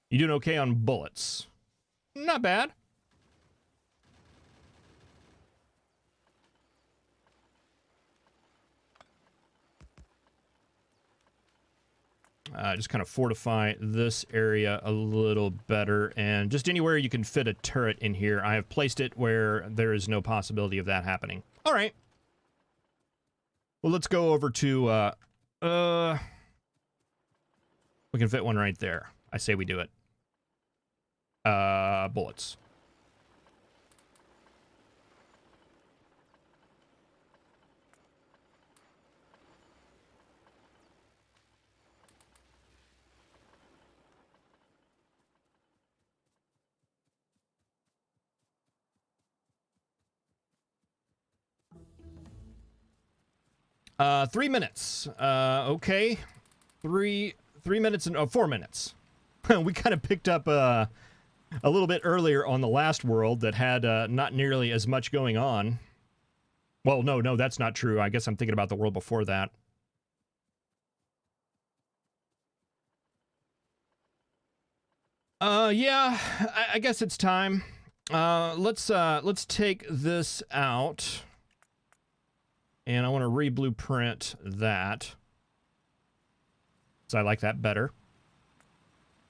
You doing okay on bullets? Not bad. Just kind of fortify this area a little better, and just anywhere you can fit a turret in here, I have placed it where there is no possibility of that happening. All right. Well, let's go over to, we can fit one right there. I say we do it. Bullets. Three minutes. Okay. Three minutes and 4 minutes. We kind of picked up a little bit earlier on the last world that had not nearly as much going on. Well, no, that's not true. I guess I'm thinking about the world before that. Yeah, I guess it's time. Let's take this out. And I want to re-blueprint that. So I like that better.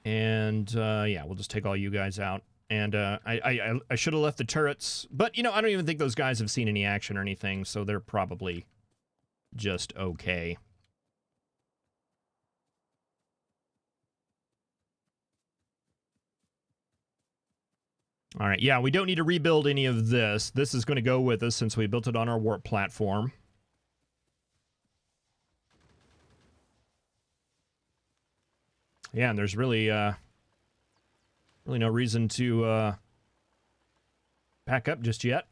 And, yeah, we'll just take all you guys out. And, I should have left the turrets. But, you know, I don't even think those guys have seen any action or anything. So they're probably just okay. All right, yeah, we don't need to rebuild any of this. This is going to go with us since we built it on our warp platform. Yeah, and there's really no reason to pack up just yet.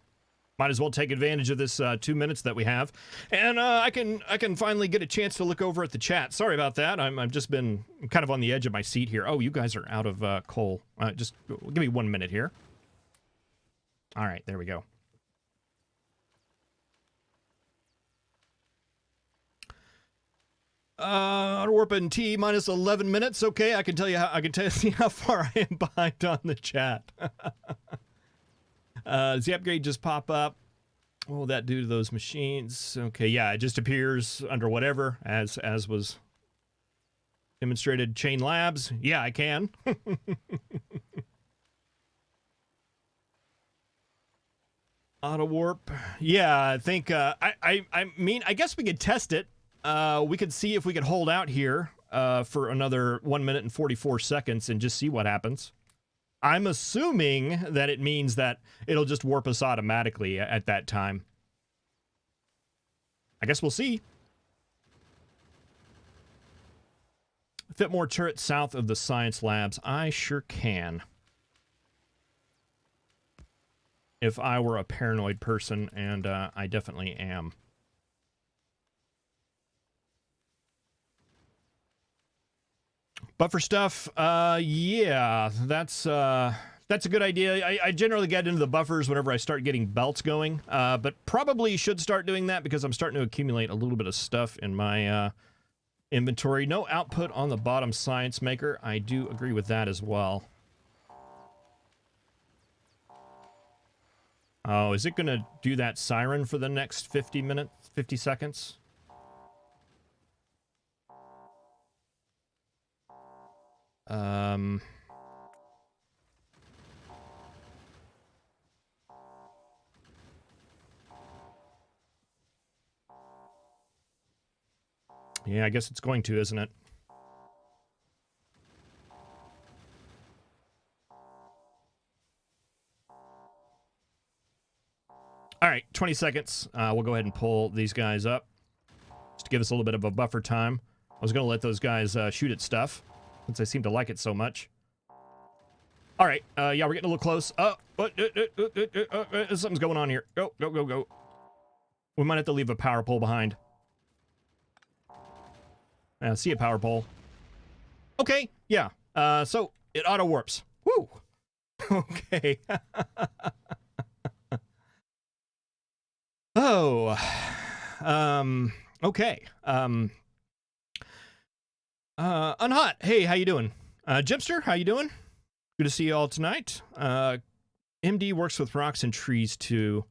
Might as well take advantage of this 2 minutes that we have, and I can finally get a chance to look over at the chat. Sorry about that. I've just been kind of on the edge of my seat here. Oh, you guys are out of coal. Just give me 1 minute here. All right, there we go. Warp and T minus 11 minutes. Okay, I can tell you see how far I am behind on the chat. Does the upgrade just pop up? What will that do to those machines? Okay, yeah, it just appears under whatever as was demonstrated. Chain Labs. Yeah, I can. Auto warp. Yeah, I think I mean, I guess we could test it. We could see if we could hold out here for another 1 minute and 44 seconds and just see what happens. I'm assuming that it means that it'll just warp us automatically at that time. I guess we'll see. Fit more turrets south of the science labs. I sure can. If I were a paranoid person, and I definitely am. But for stuff, yeah, that's a good idea. I generally get into the buffers whenever I start getting belts going, but probably should start doing that because I'm starting to accumulate a little bit of stuff in my inventory. No output on the bottom science maker. I do agree with that as well. Oh, is it going to do that siren for the next 50 seconds? Yeah, I guess it's going to, isn't it? All right, 20 seconds. We'll go ahead and pull these guys up just to give us a little bit of a buffer time. I was going to let those guys shoot at stuff since they seem to like it so much. All right, yeah, we're getting a little close. Something's going on here. Go, go, go, go. We might have to leave a power pole behind. See a power pole. Okay, yeah. So it auto warps. Woo. Okay. Oh. Okay. Unhot. Hey, how you doing? Jipster, how you doing? Good to see you all tonight. MD works with rocks and trees too.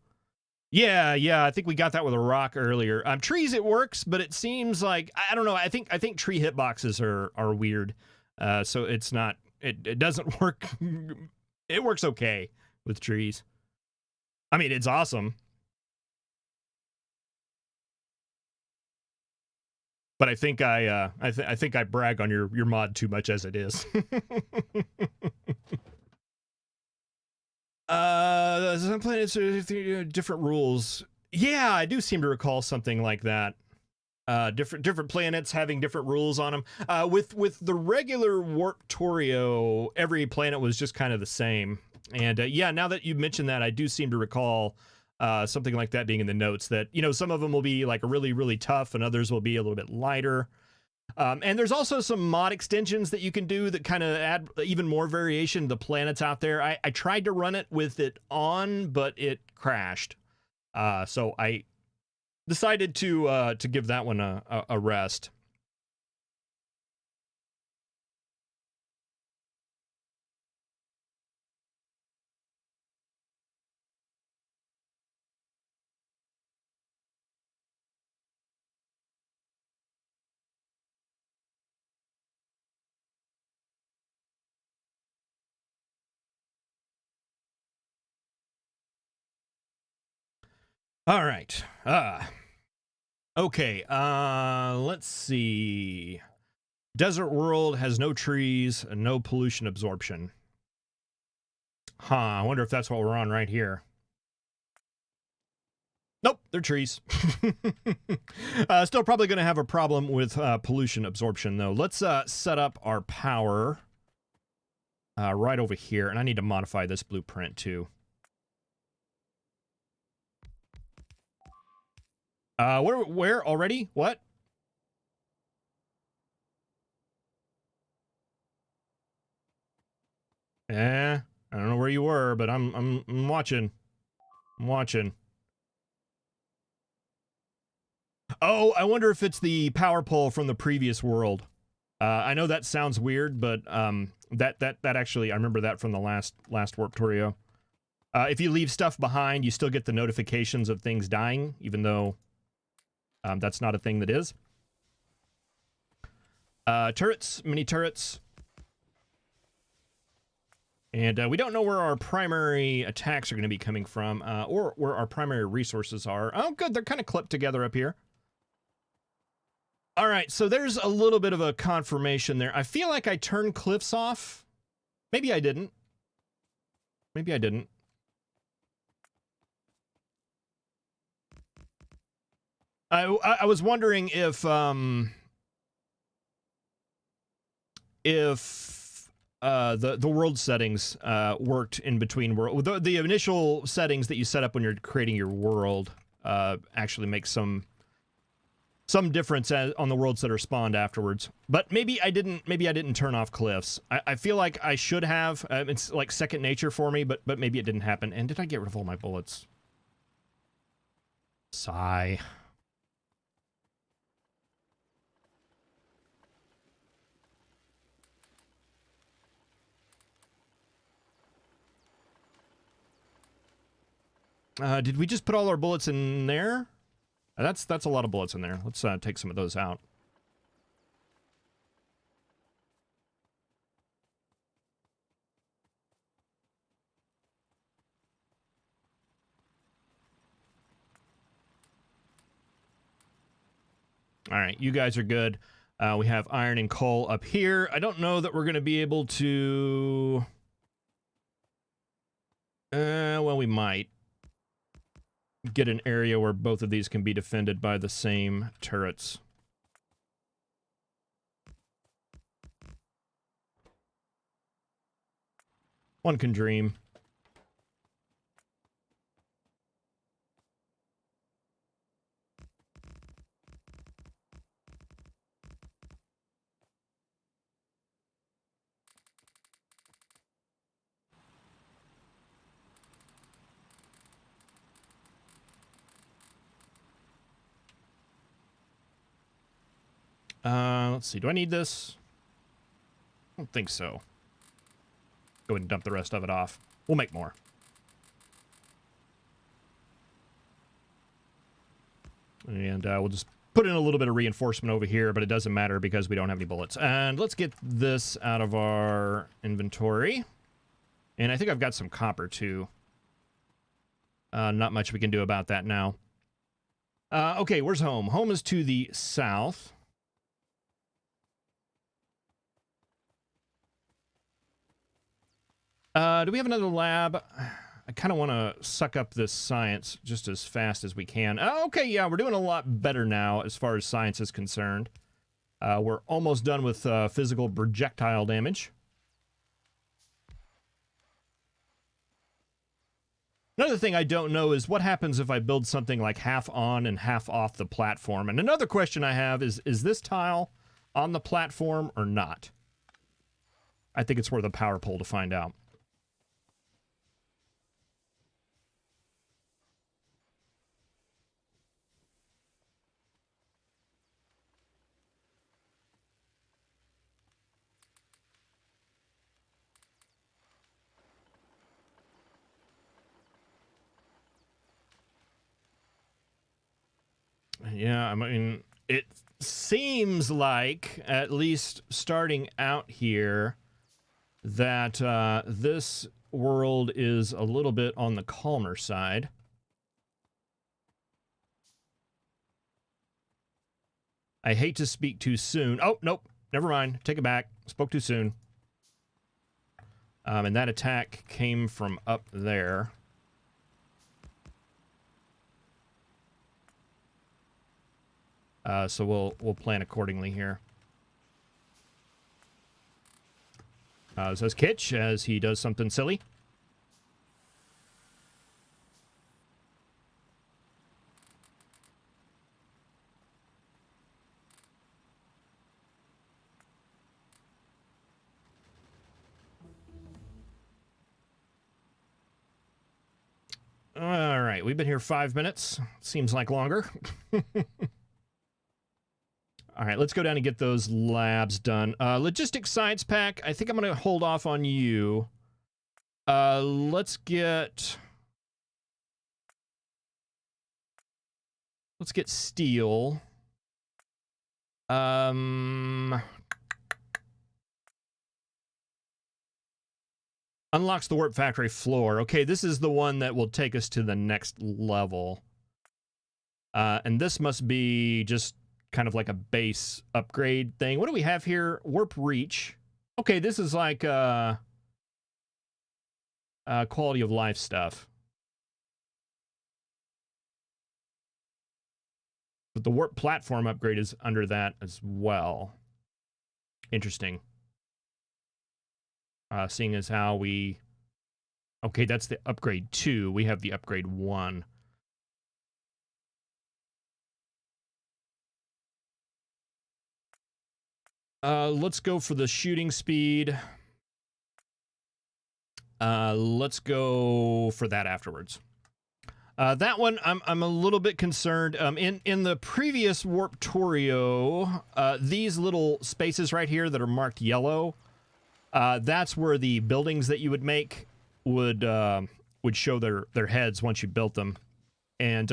Yeah, I think we got that with a rock earlier. Trees it works, but it seems like I don't know. I think tree hitboxes are weird. So it's not. It doesn't work. It works okay with trees. I mean, it's awesome. But I think I think I brag on your mod too much as it is. Some planets are different rules. Yeah, I do seem to recall something like that. Different planets having different rules on them. With the regular Warptorio, every planet was just kind of the same. And yeah, now that you mentioned that, I do seem to recall something like that being in the notes, that, you know, some of them will be like really, really tough and others will be a little bit lighter. And there's also some mod extensions that you can do that kind of add even more variation to the planets out there. I tried to run it with it on, but it crashed. So I decided to give that one a rest. All right. Okay. Let's see. Desert world has no trees and no pollution absorption. Huh. I wonder if that's what we're on right here. Nope, they're trees. Still probably going to have a problem with pollution absorption, though. Let's set up our power right over here. And I need to modify this blueprint, too. Where already? What? I don't know where you were, but I'm watching. I'm watching. Oh, I wonder if it's the power pole from the previous world. I know that sounds weird, but that actually, I remember that from the last Warptorio. If you leave stuff behind, you still get the notifications of things dying, even though that's not a thing that is. Turrets, mini turrets. And we don't know where our primary attacks are going to be coming from, or where our primary resources are. Oh, good, they're kind of clipped together up here. All right, so there's a little bit of a confirmation there. I feel like I turned cliffs off. Maybe I didn't. Maybe I didn't. I was wondering if the world settings worked in between world. The initial settings that you set up when you're creating your world actually make some difference on the worlds that are spawned afterwards. But maybe I didn't turn off cliffs. I feel like I should have. It's like second nature for me, but maybe it didn't happen. And did I get rid of all my bullets? Sigh. Did we just put all our bullets in there? That's a lot of bullets in there. Let's take some of those out. All right, you guys are good. We have iron and coal up here. I don't know that we're going to be able to... well, we might get an area where both of these can be defended by the same turrets. One can dream. Let's see. Do I need this? I don't think so. Go ahead and dump the rest of it off. We'll make more. And we'll just put in a little bit of reinforcement over here, but it doesn't matter because we don't have any bullets. And let's get this out of our inventory. And I think I've got some copper, too. Not much we can do about that now. Okay, where's home? Home is to the south. Do we have another lab? I kind of want to suck up this science just as fast as we can. Oh, okay, yeah, we're doing a lot better now as far as science is concerned. We're almost done with physical projectile damage. Another thing I don't know is what happens if I build something like half on and half off the platform. And another question I have is this tile on the platform or not? I think it's worth a power pole to find out. Yeah, I mean, it seems like, at least starting out here, that this world is a little bit on the calmer side. I hate to speak too soon. Oh, nope. Never mind. Take it back. Spoke too soon. And that attack came from up there. So we'll plan accordingly here. Says Kitch as he does something silly. All right, we've been here 5 minutes. Seems like longer. All right, let's go down and get those labs done. Logistics science pack. I think I'm going to hold off on you. Let's get steel. Unlocks the warp factory floor. Okay, this is the one that will take us to the next level. And this must be just kind of like a base upgrade thing. What do we have here? Warp reach. Okay, this is like quality of life stuff. But the warp platform upgrade is under that as well. Interesting. Seeing as how we... Okay, that's the upgrade 2. We have the upgrade 1. Let's go for the shooting speed. Let's go for that afterwards. That one, I'm a little bit concerned. In the previous Warptorio, these little spaces right here that are marked yellow, that's where the buildings that you would make would show their heads once you built them. And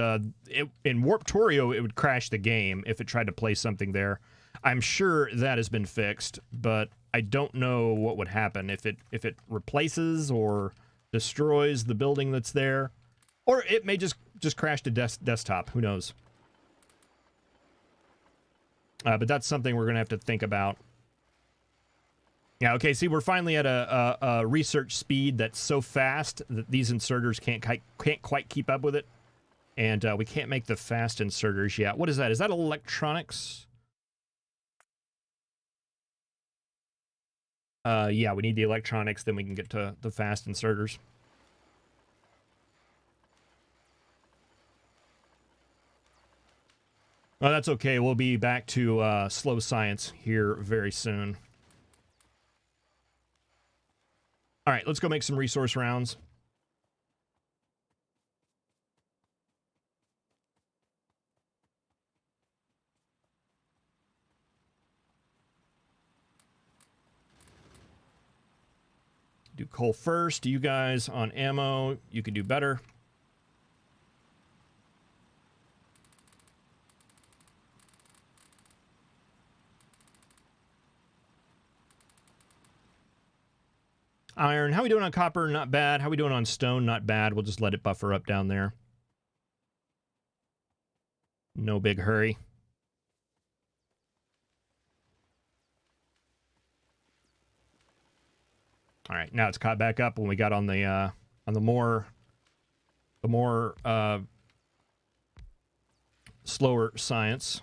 in Warptorio, it would crash the game if it tried to place something there. I'm sure that has been fixed, but I don't know what would happen if it replaces or destroys the building that's there, or it may just crash to desktop. Who knows? But that's something we're gonna have to think about. Yeah. Okay. See, we're finally at a research speed that's so fast that these inserters can't quite keep up with it, and we can't make the fast inserters yet. What is that? Is that electronics? Yeah, we need the electronics, then we can get to the fast inserters. Well, that's okay. We'll be back to slow science here very soon. All right, let's go make some resource rounds. Do coal first. You guys on ammo, you can do better. Iron, how we doing on copper? Not bad. How we doing on stone? Not bad. We'll just let it buffer up down there. No big hurry. All right, now it's caught back up when we got on the more slower science.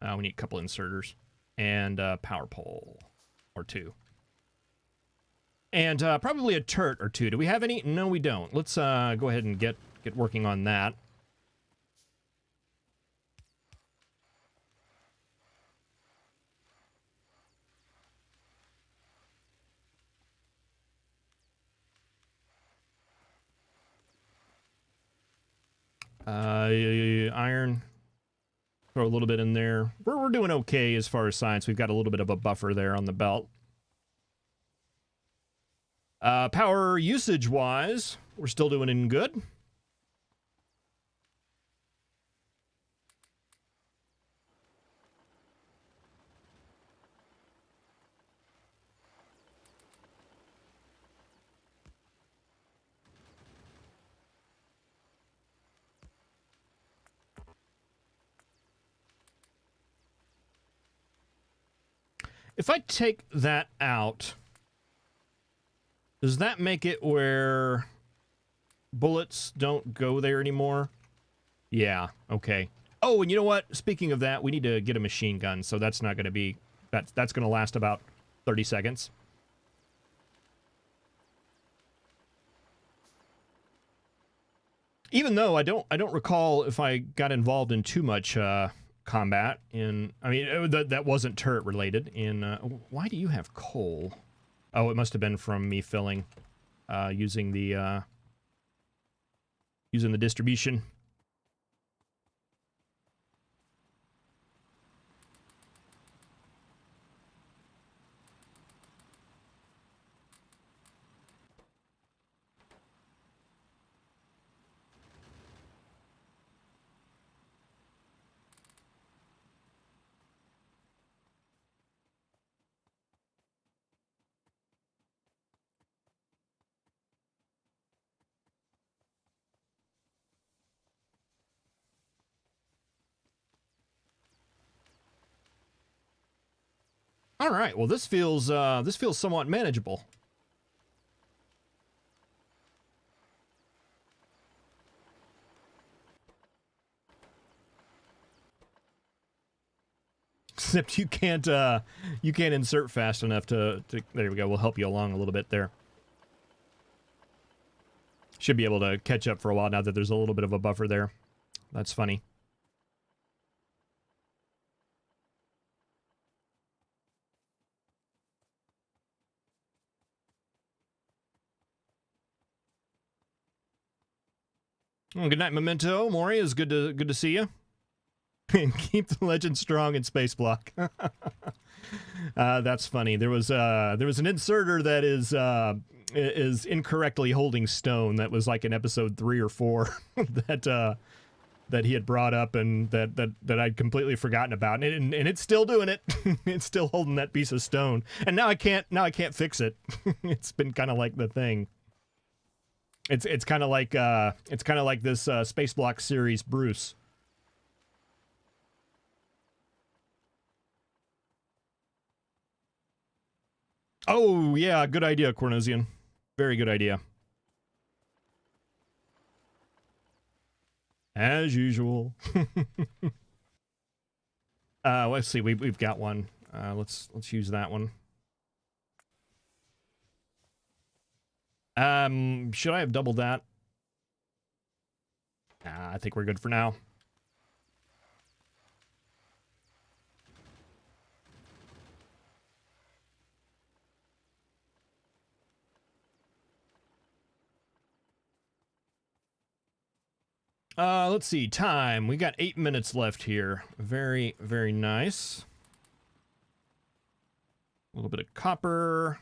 We need a couple inserters and a power pole or 2. And probably a turret or 2. Do we have any? No, we don't. Let's go ahead and get working on that. Iron. Throw a little bit in there. We're doing okay as far as science. We've got a little bit of a buffer there on the belt. Power usage-wise, we're still doing good. If I take that out, does that make it where bullets don't go there anymore? Yeah, okay. Oh, and you know what? Speaking of that, we need to get a machine gun, so that's not going to be... That's going to last about 30 seconds. Even though I don't recall if I got involved in too much combat in... I mean, that wasn't turret related. In why do you have coal? Oh, it must have been from me filling, using the distribution. All right. Well, this feels somewhat manageable. Except you can't insert fast enough to there we go. We'll help you along a little bit there. Should be able to catch up for a while now that there's a little bit of a buffer there. That's funny. Well, good night, Memento. Maury, it's good to see you. And keep the legend strong in space block. That's funny. There was an inserter that is incorrectly holding stone. That was like in episode 3 or 4 that he had brought up and that I'd completely forgotten about. And it's still doing it. It's still holding that piece of stone. And now I can't fix it. It's been kind of like the thing. It's kind of like this space block series Bruce. Oh, yeah, good idea, Cornosian. Very good idea. As usual. Let's see, we've got one. Let's use that one. Should I have doubled that? I think we're good for now. Let's see, time. We got 8 minutes left here. Very, very nice. A little bit of copper.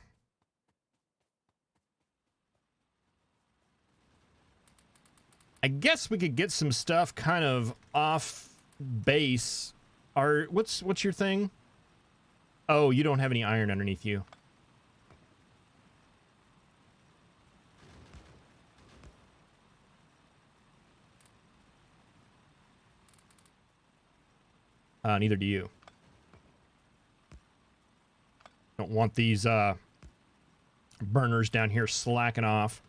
I guess we could get some stuff kind of off base. What's your thing? Oh, you don't have any iron underneath you. Neither do you. Don't want these burners down here slacking off.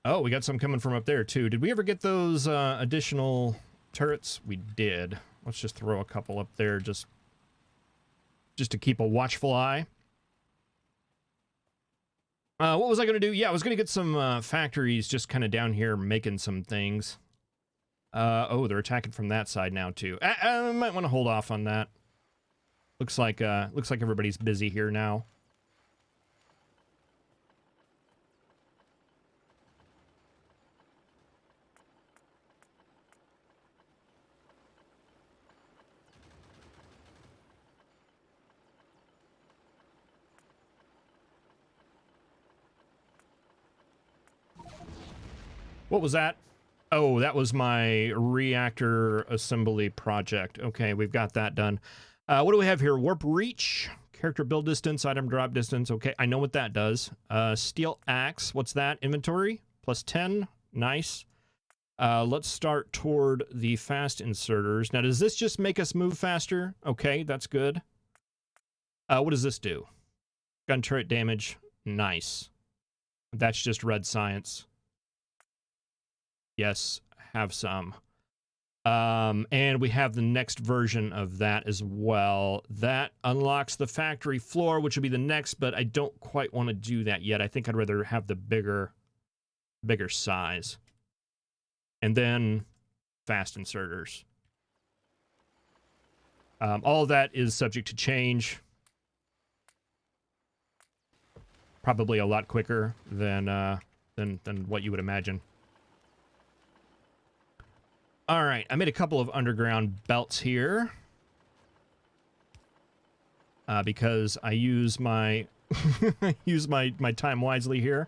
Oh, we got some coming from up there too. Did we ever get those additional turrets? We did. Let's just throw a couple up there just to keep a watchful eye. What was I going to do? Yeah, I was going to get some factories just kind of down here making some things. Oh, they're attacking from that side now too. I might want to hold off on that. Looks like everybody's busy here now. What was that? Oh, that was my reactor assembly project. Okay, we've got that done. What do we have here? Warp reach, character build distance, item drop distance. Okay, I know what that does. Steel axe, what's that? Inventory, plus 10. Nice. Let's start toward the fast inserters. Now, does this just make us move faster? Okay, that's good. What does this do? Gun turret damage. Nice. That's just red science. Yes, have some. And we have the next version of that as well. That unlocks the factory floor, which will be the next, but I don't quite want to do that yet. I think I'd rather have the bigger size. And then fast inserters. All of that is subject to change. Probably a lot quicker than what you would imagine. All right, I made a couple of underground belts here because I use my my time wisely here.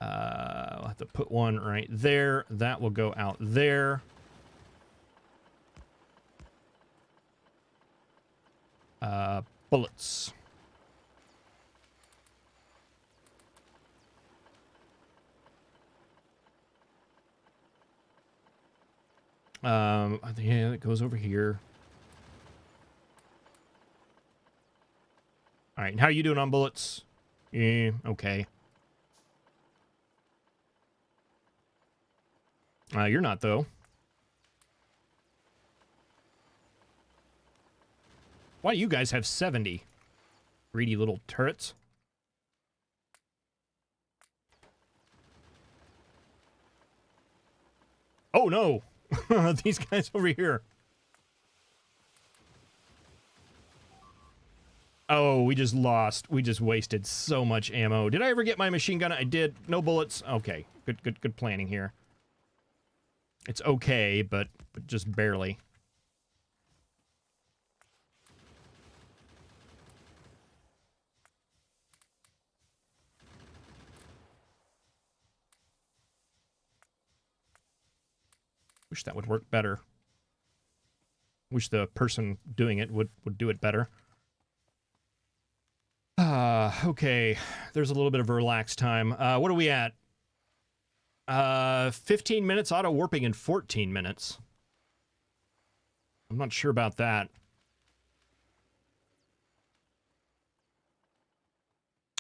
I'll have to put one right there. That will go out there. Bullets. I think, yeah, it goes over here. All right, how you doing on bullets? Yeah, okay. You're not, though. Why do you guys have 70? Greedy little turrets. Oh, no! These guys over here. Oh, we just lost. We just wasted so much ammo. Did I ever get my machine gun? I did. No bullets. Okay. Good planning here. It's okay, but just barely. Wish that would work better. Wish the person doing it would do it better. Okay. There's a little bit of relaxed time. What are we at? 15 minutes auto warping in 14 minutes. I'm not sure about that.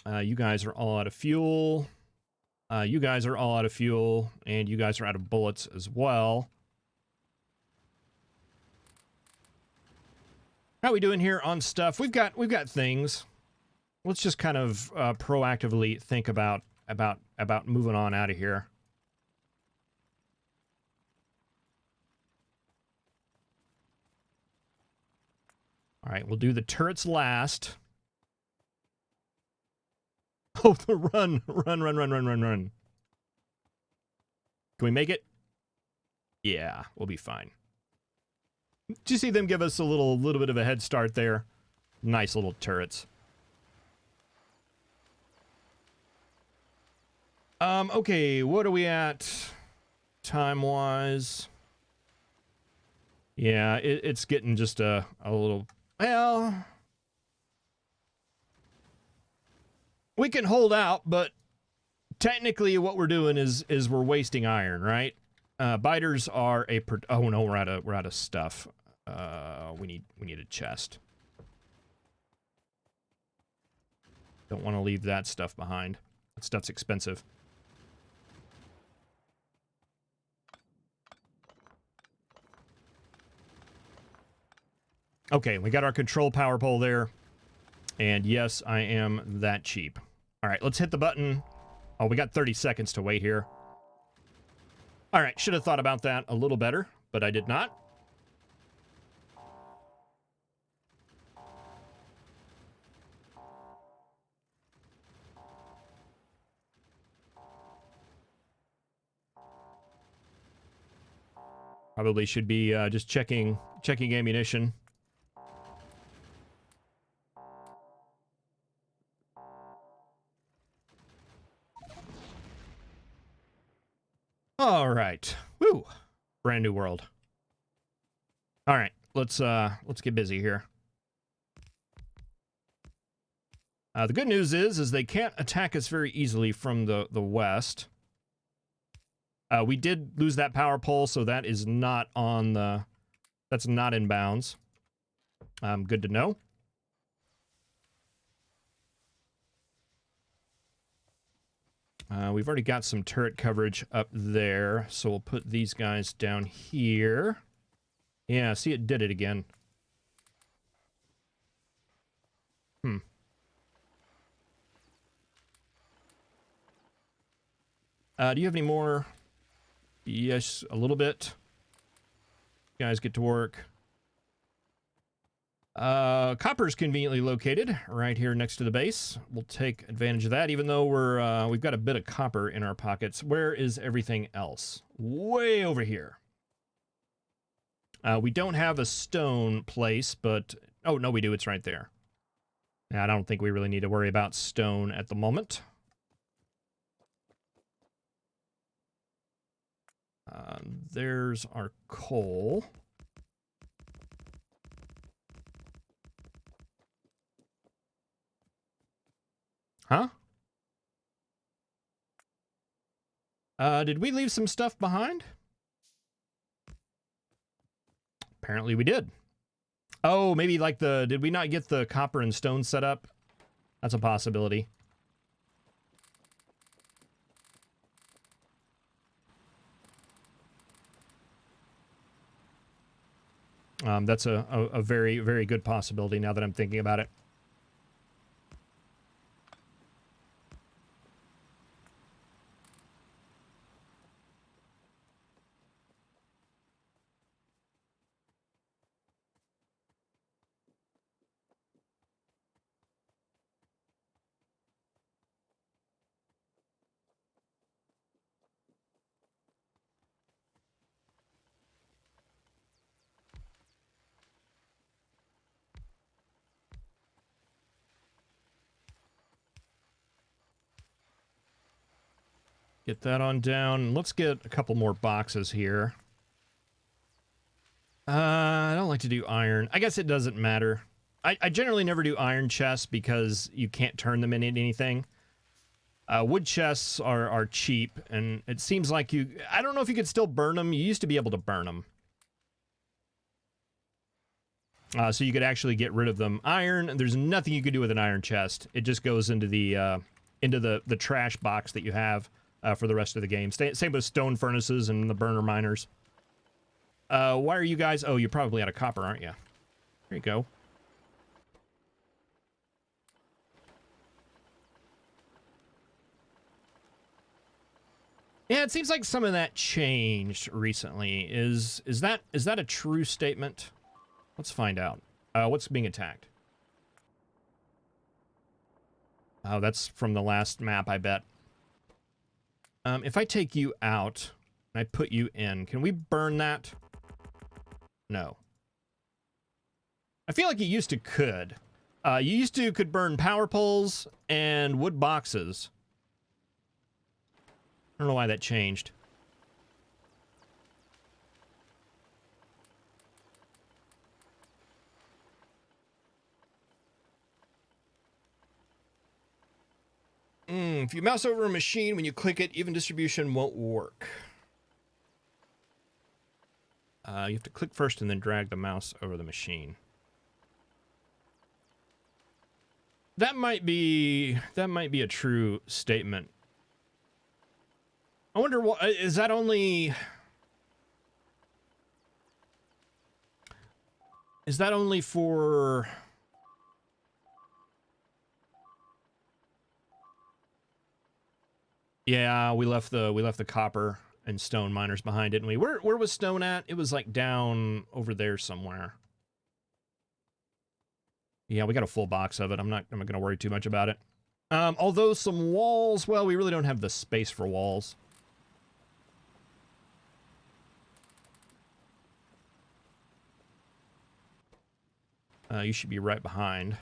You guys are all out of fuel. You guys are all out of fuel, and you guys are out of bullets as well. How are we doing here on stuff? We've got things. Let's just kind of proactively think about moving on out of here. All right, we'll do the turrets last. Oh, the run. Can we make it? Yeah, we'll be fine. Did you see them give us a little bit of a head start there? Nice little turrets. Okay, what are we at time-wise? Yeah, it's getting just a little... Well... We can hold out, but technically what we're doing is we're wasting iron, right? Biters are a... Oh no, we're out of stuff. We need a chest. Don't want to leave that stuff behind. That stuff's expensive. Okay, we got our control power pole there. And yes, I am that cheap. All right, let's hit the button. Oh, we got 30 seconds to wait here. All right, should have thought about that a little better, but I did not. Probably should be just checking ammunition. All right. Woo. Brand new world. All right. Let's get busy here. The good news is they can't attack us very easily from the west. We did lose that power pole, so that is not on the... That's not in bounds. Good to know. We've already got some turret coverage up there, so we'll put these guys down here. Yeah, see, it did it again. Do you have any more? Yes, a little bit. You guys get to work. Copper's conveniently located right here next to the base. We'll take advantage of that, even though we've got a bit of copper in our pockets. Where is everything else? Way over here. We don't have a stone place, but... Oh, no, we do. It's right there. I don't think we really need to worry about stone at the moment. There's our coal. Huh? Did we leave some stuff behind? Apparently we did. Oh, maybe like did we not get the copper and stone set up? That's a possibility. That's a very, very good possibility now that I'm thinking about it. Get that on down. Let's get a couple more boxes here. I don't like to do iron. I guess it doesn't matter. I generally never do iron chests because you can't turn them into anything. Wood chests are cheap, and it seems like you... I don't know if you could still burn them. You used to be able to burn them. So you could actually get rid of them. Iron, there's nothing you could do with an iron chest. It just goes into the trash box that you have for the rest of the game. Same with stone furnaces and the burner miners. Why are you guys... Oh, you're probably out of copper, aren't you? There you go. Yeah, it seems like some of that changed recently. Is that a true statement? Let's find out. What's being attacked? Oh, that's from the last map, I bet. If I take you out and I put you in, can we burn that? No. I feel like you used to could. You used to could burn power poles and wood boxes. I don't know why that changed. If you mouse over a machine, when you click it, even distribution won't work. You have to click first and then drag the mouse over the machine. That might be a true statement. I wonder what is that only... Is that only for... Yeah, we left the copper and stone miners behind, didn't we? Where was stone at? It was like down over there somewhere. Yeah, we got a full box of it. I'm not going to worry too much about it. Although some walls, well, we really don't have the space for walls. You should be right behind.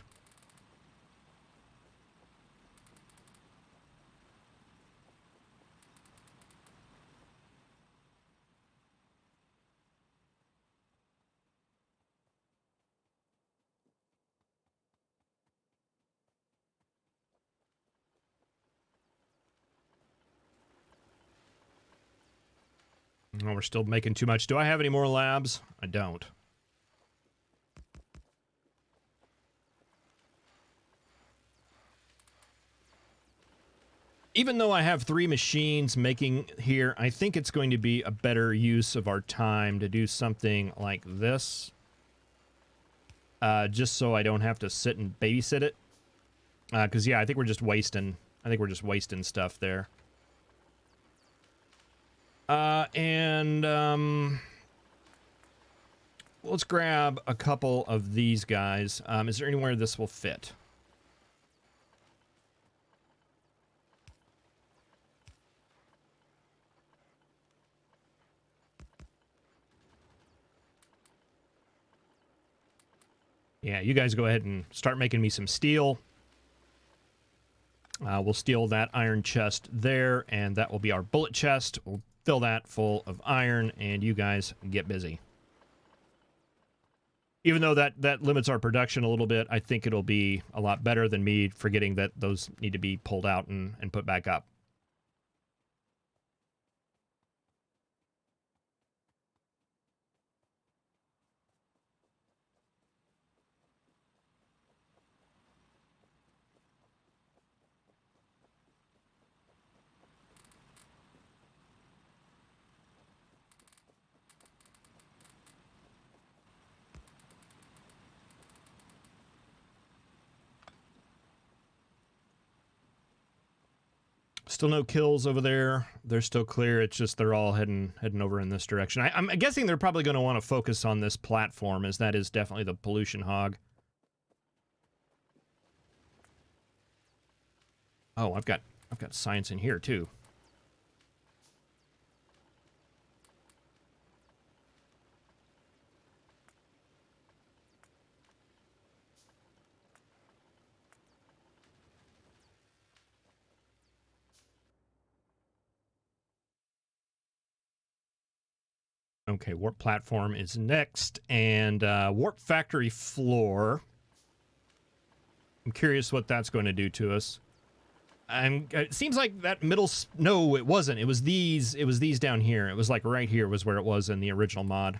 Oh, we're still making too much. Do I have any more labs? I don't. Even though I have 3 machines making here, I think it's going to be a better use of our time to do something like this. Just so I don't have to sit and babysit it. Because, yeah, I think we're just wasting stuff there. Let's grab a couple of these guys. Is there anywhere this will fit? Yeah, you guys go ahead and start making me some steel. We'll steal that iron chest there, and that will be our bullet chest. We'll fill that full of iron, and you guys get busy. Even though that limits our production a little bit, I think it'll be a lot better than me forgetting that those need to be pulled out and put back up. Still no kills over there. They're still clear. It's just they're all heading over in this direction. I'm guessing they're probably going to want to focus on this platform, as that is definitely the pollution hog. Oh, I've got science in here too. Okay, warp platform is next, and warp factory floor. I'm curious what that's going to do to us. It seems like that middle. No, it wasn't. It was these. It was these down here. It was like right here was where it was in the original mod.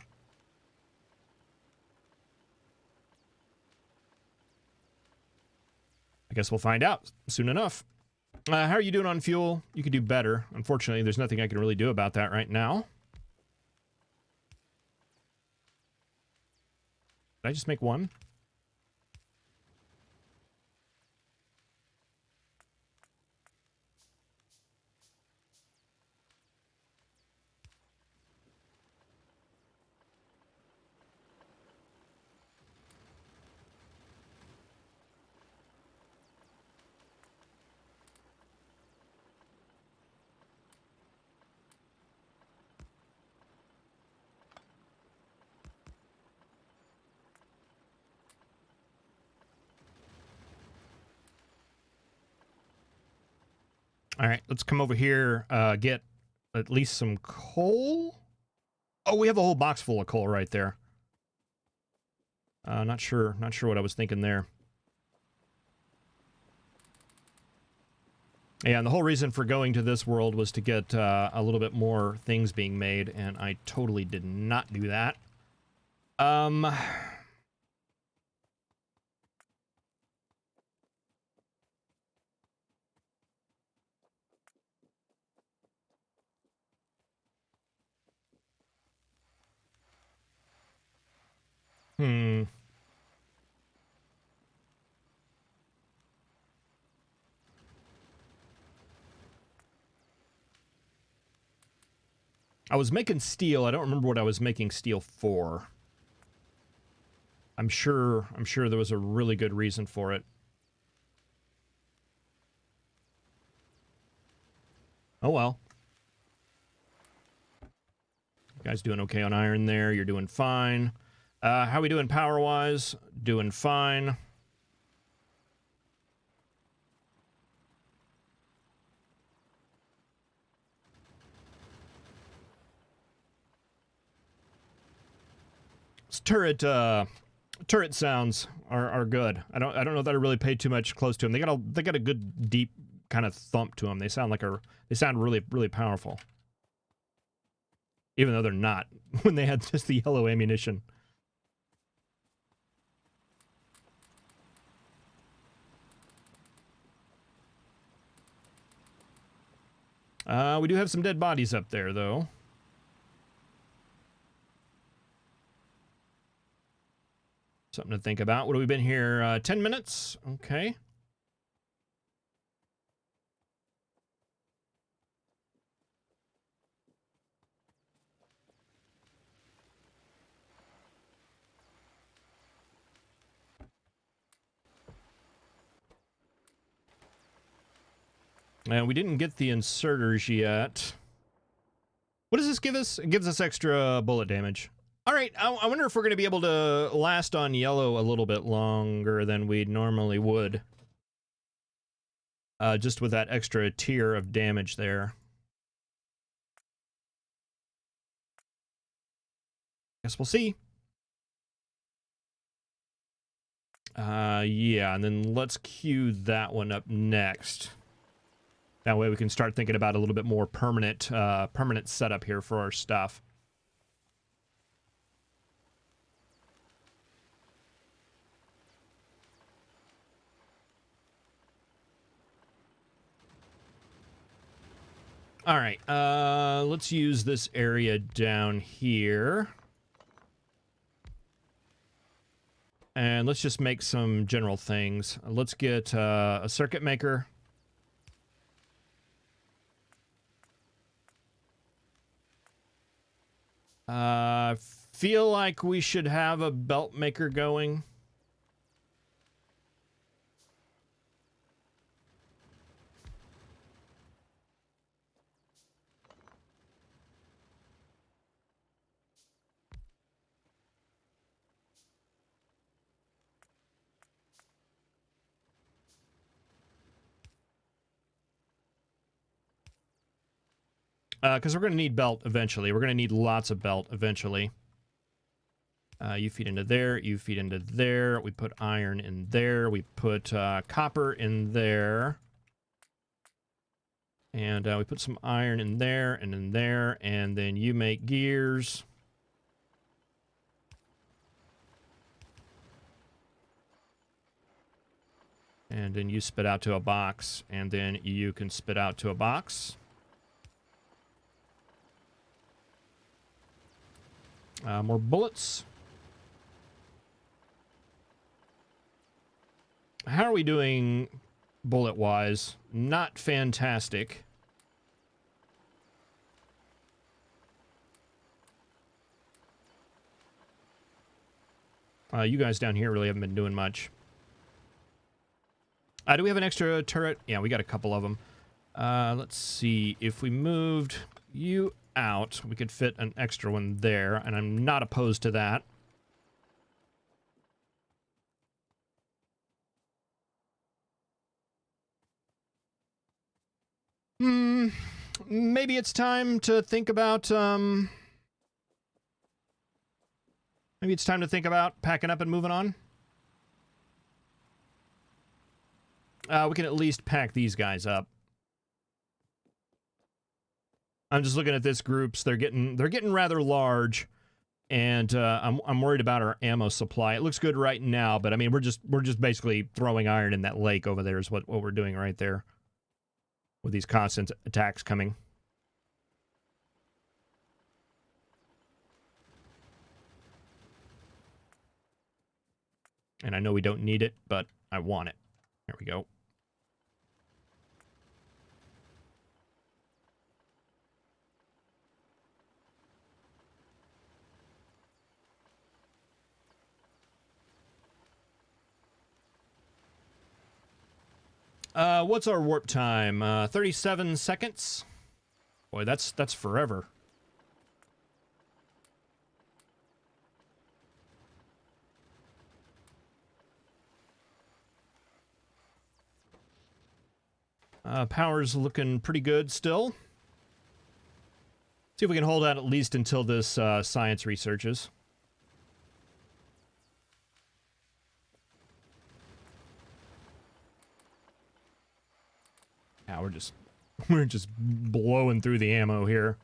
I guess we'll find out soon enough. How are you doing on fuel? You could do better. Unfortunately, there's nothing I can really do about that right now. Did I just make one? All right, let's come over here, get at least some coal. Oh, we have a whole box full of coal right there. Not sure what I was thinking there. Yeah, and the whole reason for going to this world was to get a little bit more things being made, and I totally did not do that. I was making steel. I don't remember what I was making steel for. I'm sure there was a really good reason for it. Oh well. You guys doing okay on iron there? You're doing fine. How we doing power-wise? Doing fine. Turret sounds are good. I don't know that I really paid too much close to them. They got a good deep kind of thump to them. They sound really powerful. even though they're not, when they had just the yellow ammunition. We do have some dead bodies up there, though. Something to think about. What have we been here? 10 minutes? Okay. And we didn't get the inserters yet. What does this give us? It gives us extra bullet damage. All right, I wonder if we're going to be able to last on yellow a little bit longer than we normally would. Just with that extra tier of damage there. Guess we'll see. Yeah, and then let's queue that one up next. That way we can start thinking about a little bit more permanent setup here for our stuff. All right, let's use this area down here. And let's just make some general things. Let's get a circuit maker. Feel like we should have a belt maker going. Because we're going to need belt eventually. We're going to need lots of belt eventually. You feed into there. You feed into there. We put iron in there. We put copper in there. And we put some iron in there and in there. And then you make gears. And then you spit out to a box. And then you can spit out to a box. More bullets. How are we doing bullet-wise? Not fantastic. You guys down here really haven't been doing much. Do we have an extra turret? Yeah, we got a couple of them. Let's see. If we moved you out, we could fit an extra one there, and I'm not opposed to that. Maybe it's time to think about, maybe it's time to think about packing up and moving on. We can at least pack these guys up. I'm just looking at this groups. They're getting rather large, and I'm worried about our ammo supply. It looks good right now, but I mean we're just basically throwing iron in that lake over there is what we're doing right there with these constant attacks coming. And I know we don't need it, but I want it. There we go. What's our warp time? 37 seconds? Boy, that's forever. Power's looking pretty good still. See if we can hold out at least until this science researches. Yeah, we're just blowing through the ammo here.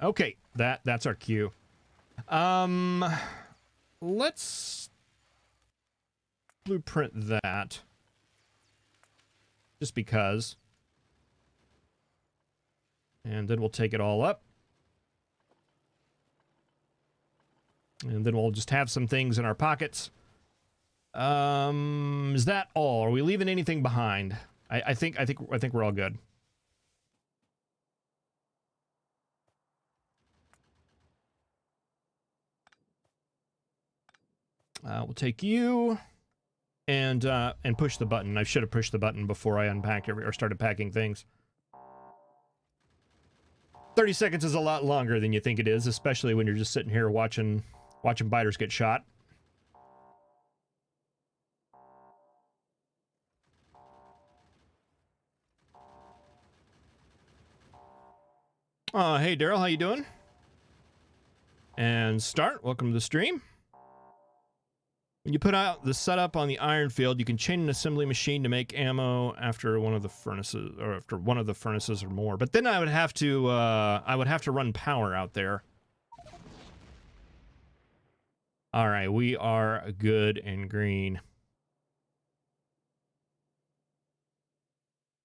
Okay, that's our cue. Let's blueprint that. Just because. And then we'll take it all up. And then we'll just have some things in our pockets. Is that all? Are we leaving anything behind? I think we're all good. We'll take you and push the button. I should have pushed the button before I unpacked or started packing things. 30 seconds is a lot longer than you think it is, especially when you're just sitting here watching biters get shot. Hey Daryl, how you doing? And start. Welcome to the stream. When you put out the setup on the iron field, you can chain an assembly machine to make ammo after one of the furnaces, or more. But then I would have to run power out there. All right, we are good and green.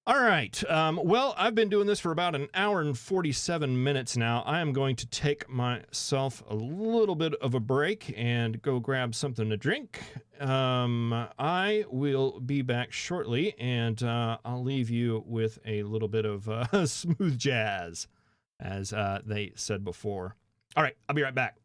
All right. Well, I've been doing this for about an hour and 47 minutes now. I am going to take myself a little bit of a break and go grab something to drink. I will be back shortly, and I'll leave you with a little bit of smooth jazz, as they said before. All right, I'll be right back.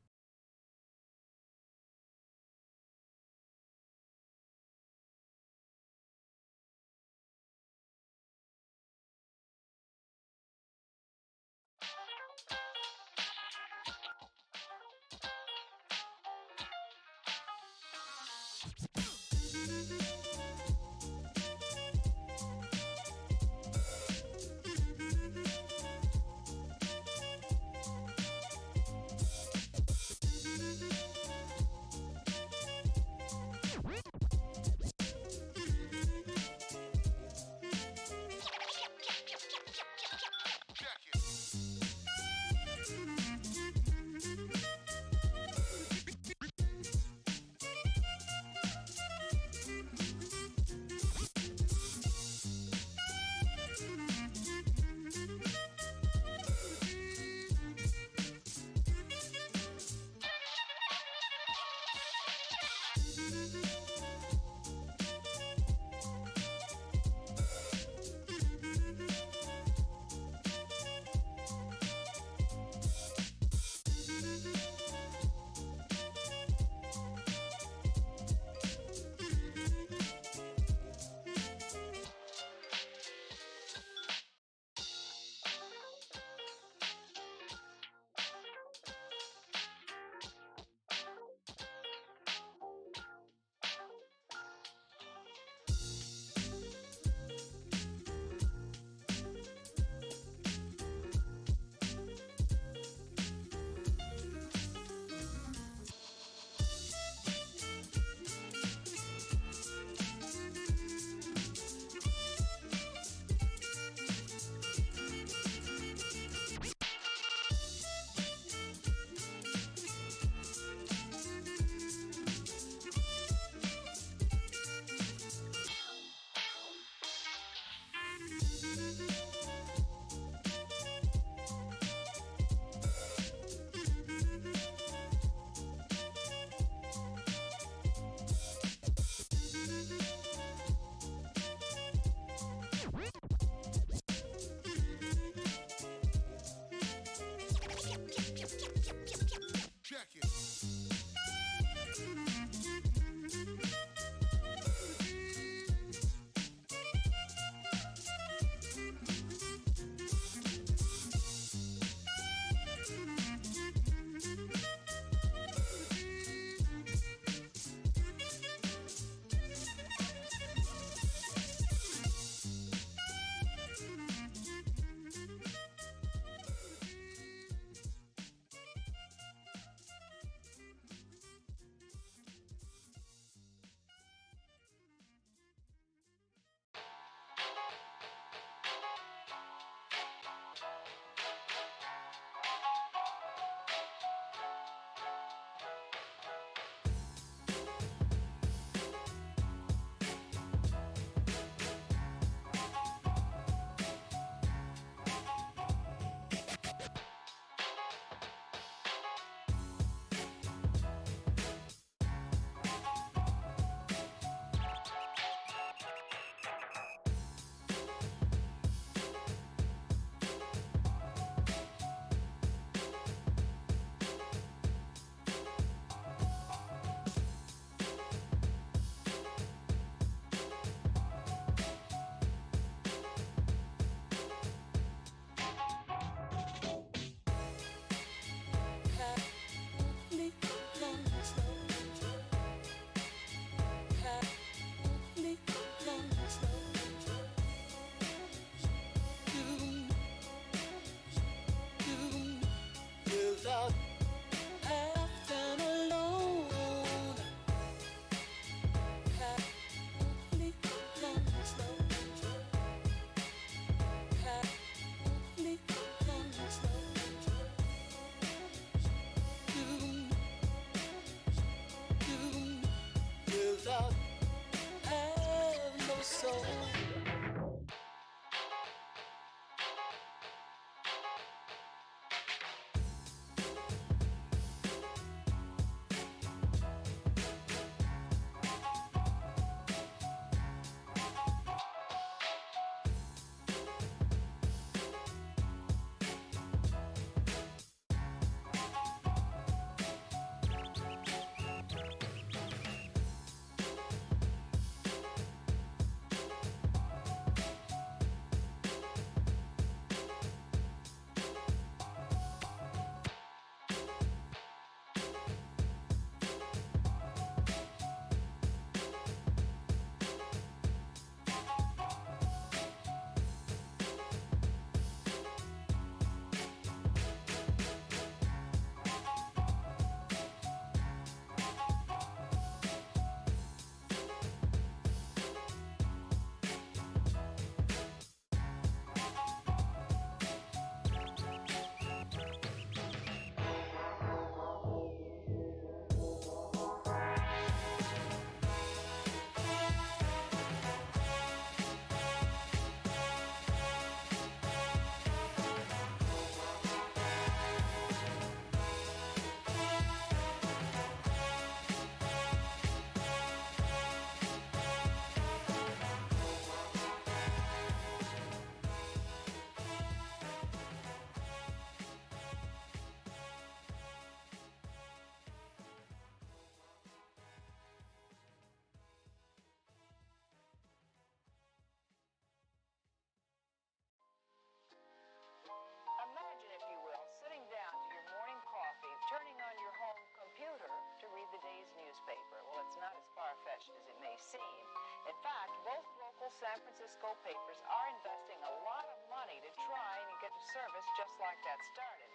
local San Francisco papers are investing a lot of money to try and get a service just like that started.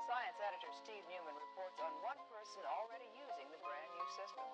Science editor Steve Newman reports on one person already using the brand new system.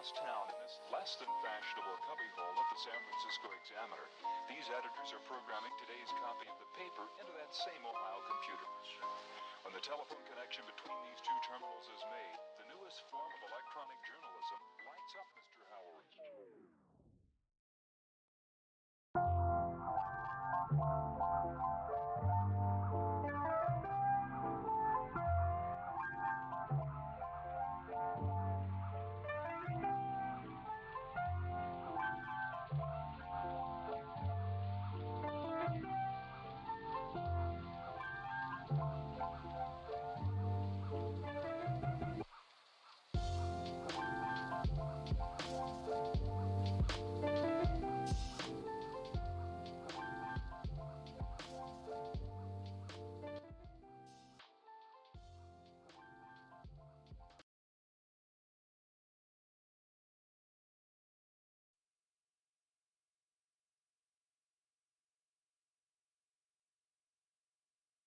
Town in this less than fashionable cubbyhole of the San Francisco Examiner, these editors are programming today's copy of the paper into that same Ohio computer. When the telephone connection between these two terminals is made, the newest form of electronic journalism lights up Mr. Howard.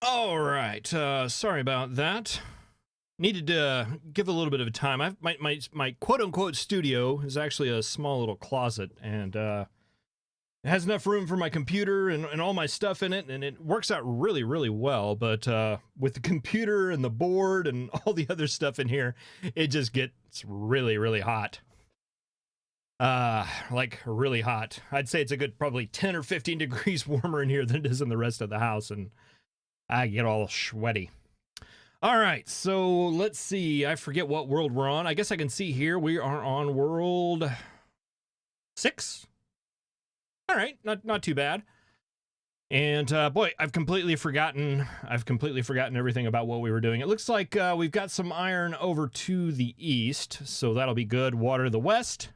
All right. Sorry about that. Needed to give a little bit of time. My quote unquote studio is actually a small little closet, and it has enough room for my computer and all my stuff in it, and it works out really, really well. But with the computer and the board and all the other stuff in here, it just gets really, really hot. Like really hot. I'd say it's a good probably 10 or 15 degrees warmer in here than it is in the rest of the house, and I get all sweaty. All right, so let's see. I forget what world we're on. I guess I can see here we are on world 6. All right, not too bad. And boy, I've completely forgotten everything about what we were doing. It looks like we've got some iron over to the east, so that'll be good. Water to the west.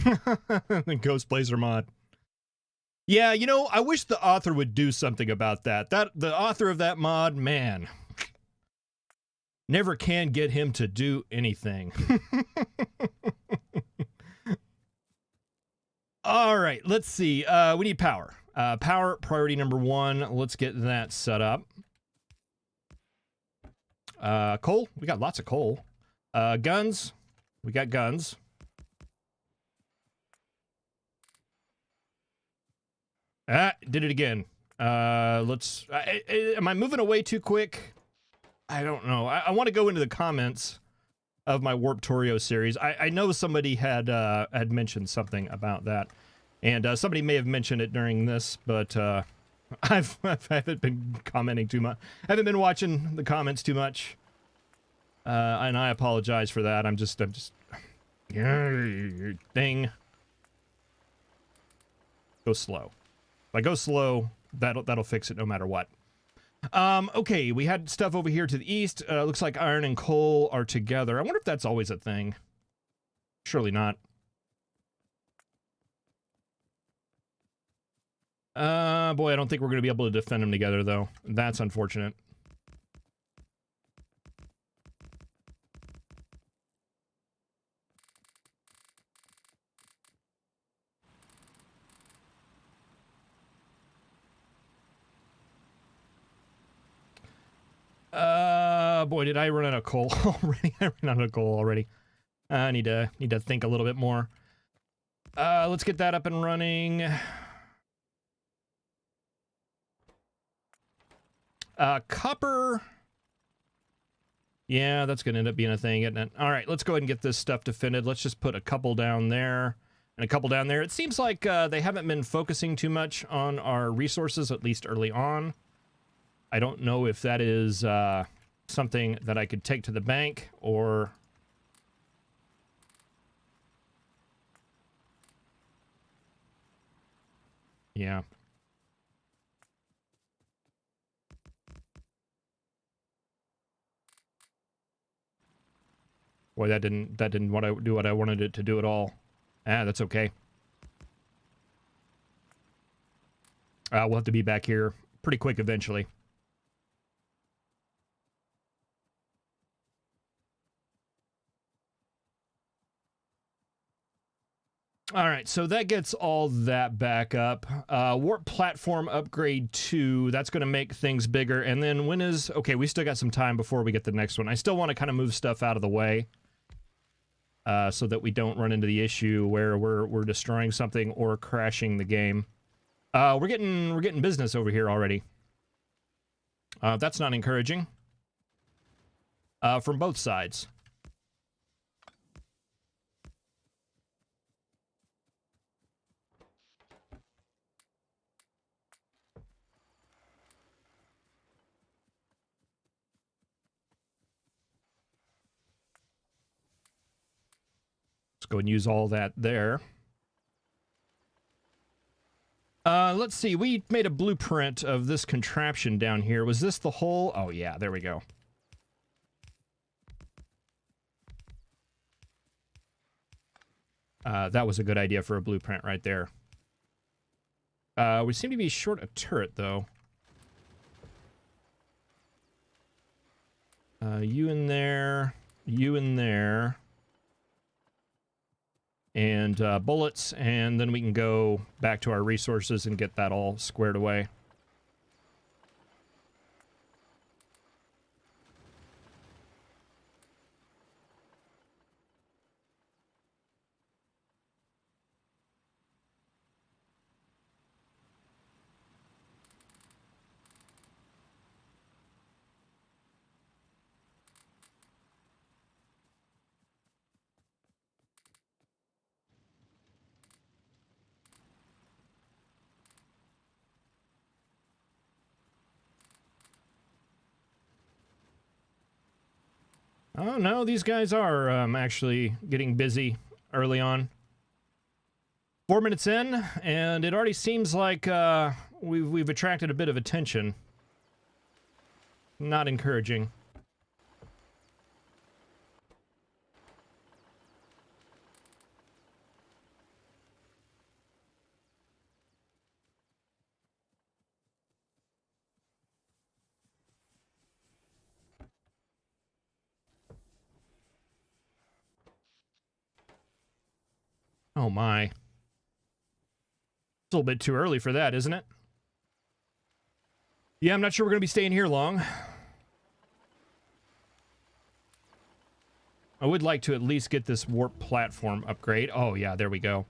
The Ghost Blazer mod. Yeah, you know, I wish the author would do something about that. The author of that mod, man, never can get him to do anything. All right, let's see. We need power. Power, priority number 1. Let's get that set up. Coal, we got lots of coal. Guns, we got guns. Did it again. Let's, am I moving away too quick? I don't know. I want to go into the comments of my Warptorio series. I know somebody had mentioned something about that, and somebody may have mentioned it during this, but I haven't been commenting too much. I haven't been watching the comments too much, and I apologize for that. I'm just thing. Go slow. If I go slow, that'll fix it no matter what. Okay, we had stuff over here to the east. Looks like iron and coal are together. I wonder if that's always a thing. Surely not. Boy, I don't think we're going to be able to defend them together, though. That's unfortunate. Boy, did I run out of coal already? I ran out of coal already. I need to think a little bit more. Let's get that up and running. Copper. Yeah, that's gonna end up being a thing, isn't it? All right, let's go ahead and get this stuff defended. Let's just put a couple down there and a couple down there. It seems like they haven't been focusing too much on our resources, at least early on. I don't know if that is something that I could take to the bank or... Yeah. Boy, that didn't do what I wanted it to do at all. That's okay. We'll have to be back here pretty quick eventually. All right, so that gets all that back up. Warp platform upgrade 2, that's going to make things bigger. And then when is... Okay, we still got some time before we get the next one. I still want to kind of move stuff out of the way so that we don't run into the issue where we're destroying something or crashing the game. We're getting business over here already. That's not encouraging. From both sides. Let's go and use all that there. Let's see. We made a blueprint of this contraption down here. Was this the hole? Oh, yeah. There we go. That was a good idea for a blueprint right there. We seem to be short a turret, though. You in there. You in there. And bullets, and then we can go back to our resources and get that all squared away. Oh, no, these guys are actually getting busy early on. 4 minutes in, and it already seems like we've attracted a bit of attention. Not encouraging. Oh my. a little bit too early for that, isn't it? Yeah, I'm not sure we're going to be staying here long. I would like to at least get this warp platform upgrade. Oh, yeah, there we go.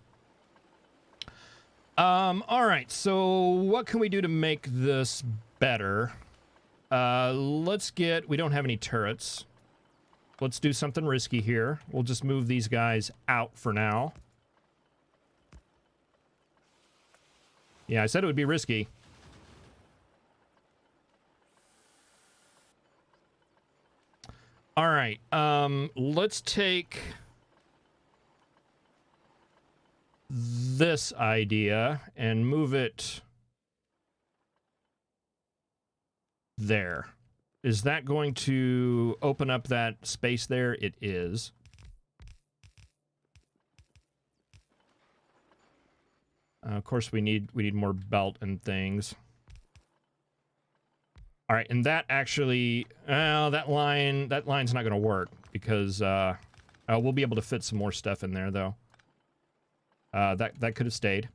All right, so what can we do to make this better? Let's get... We don't have any turrets. Let's do something risky here. We'll just move these guys out for now. Yeah, I said it would be risky. All right, let's take this idea and move it there. Is that going to open up that space there? It is. Of course, we need more belt and things. All right, and that actually, that line's not going to work because we'll be able to fit some more stuff in there though. That could have stayed.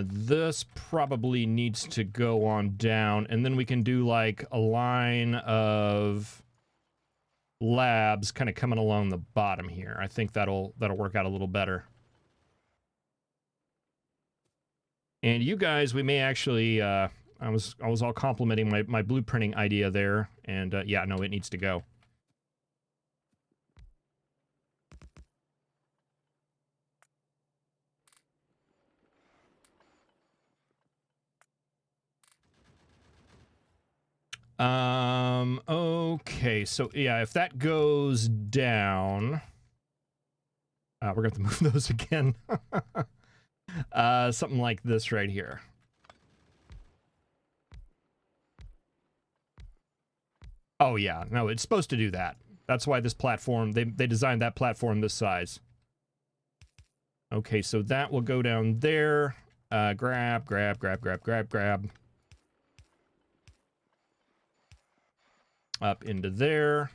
This probably needs to go on down, and then we can do like a line of labs kind of coming along the bottom here. I think that'll work out a little better. And you guys, we may actually, I was all complimenting my blueprinting idea there, and yeah, no, it needs to go. Okay, so yeah, if that goes down, we're gonna have to move those again. Something like this right here. Oh yeah, no, it's supposed to do that. That's why this platform, they designed that platform this size. Okay, so that will go down there. Grab. Up into there.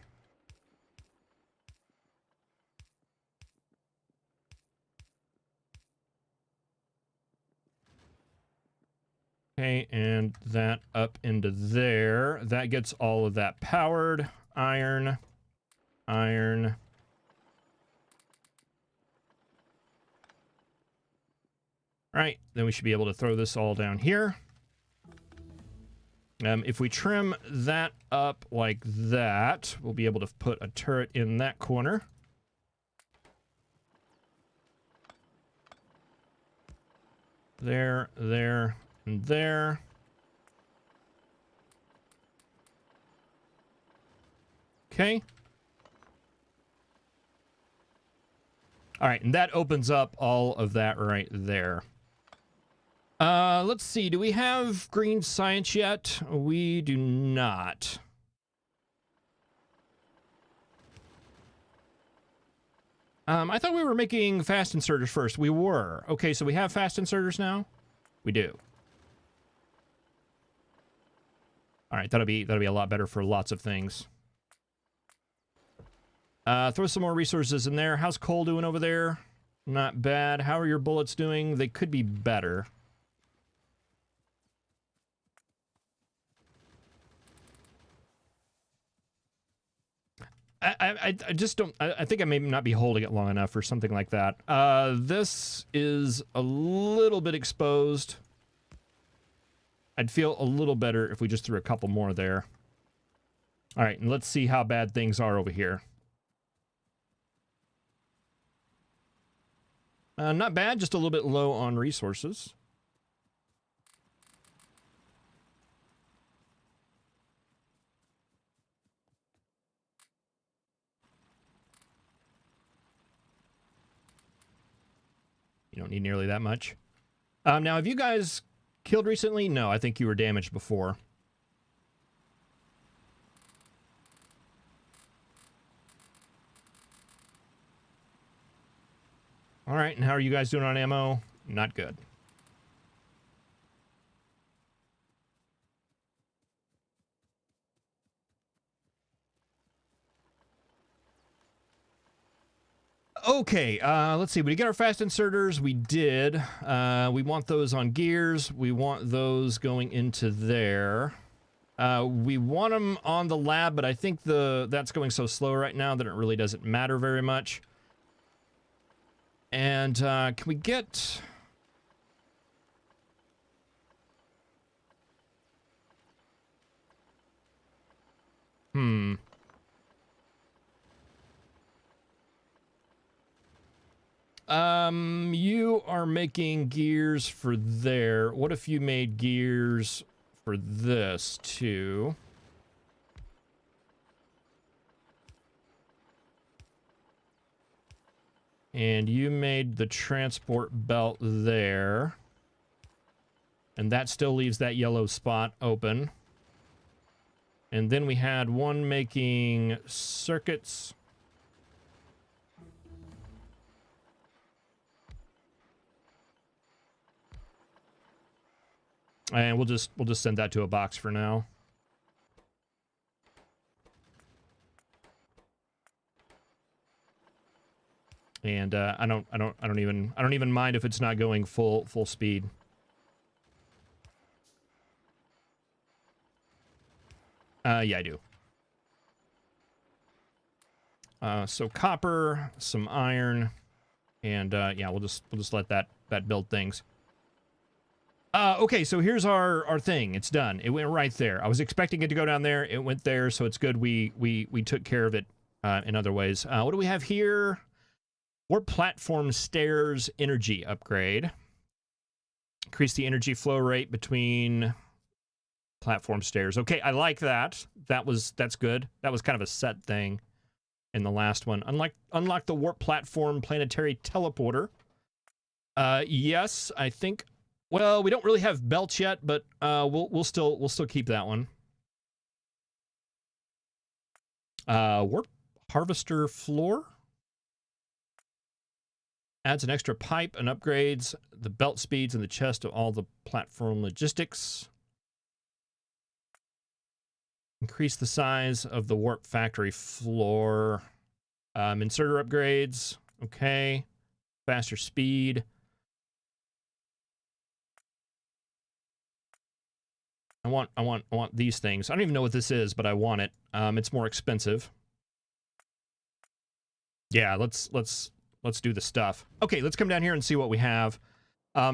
Okay, and that up into there. That gets all of that powered. Iron. All right, then we should be able to throw this all down here. If we trim that up like that, we'll be able to put a turret in that corner. There, and there. Okay. All right, and that opens up all of that right there. Let's see. Do we have green science yet? We do not. I thought we were making fast inserters first. We were. Okay, so we have fast inserters now? We do. All right, that'll be a lot better for lots of things. Throw some more resources in there. How's coal doing over there? Not bad. How are your bullets doing? They could be better. I just don't... I think I may not be holding it long enough or something like that. This is a little bit exposed. I'd feel a little better if we just threw a couple more there. All right, and let's see how bad things are over here. Not bad, just a little bit low on resources. You don't need nearly that much. Now, have you guys killed recently? No, I think you were damaged before. All right, and how are you guys doing on ammo? Not good. Okay, let's see. We get our fast inserters. We did. We want those on gears. We want those going into there. We want them on the lab, but I think that's going so slow right now that it really doesn't matter very much. And can we get... You are making gears for there. What if you made gears for this too? And you made the transport belt there. And that still leaves that yellow spot open. And then we had one making circuits. And we'll just send that to a box for now. And I don't even mind if it's not going full speed. Yeah, I do. So copper, some iron, and yeah, we'll just let that build things. Okay, so here's our thing. It's done. It went right there. I was expecting it to go down there. It went there, so it's good we took care of it in other ways. What do we have here? Warp platform stairs energy upgrade. Increase the energy flow rate between platform stairs. Okay, I like that. That's good. That was kind of a set thing in the last one. Unlock the warp platform planetary teleporter. Yes, I think. Well, we don't really have belts yet, but we'll still keep that one. Warp harvester floor adds an extra pipe and upgrades the belt speeds and the chest of all the platform logistics. Increase the size of the warp factory floor. Inserter upgrades. Okay. Faster speed. I want these things. I don't even know what this is, but I want it. It's more expensive. Yeah, let's do the stuff. Okay, let's come down here and see what we have.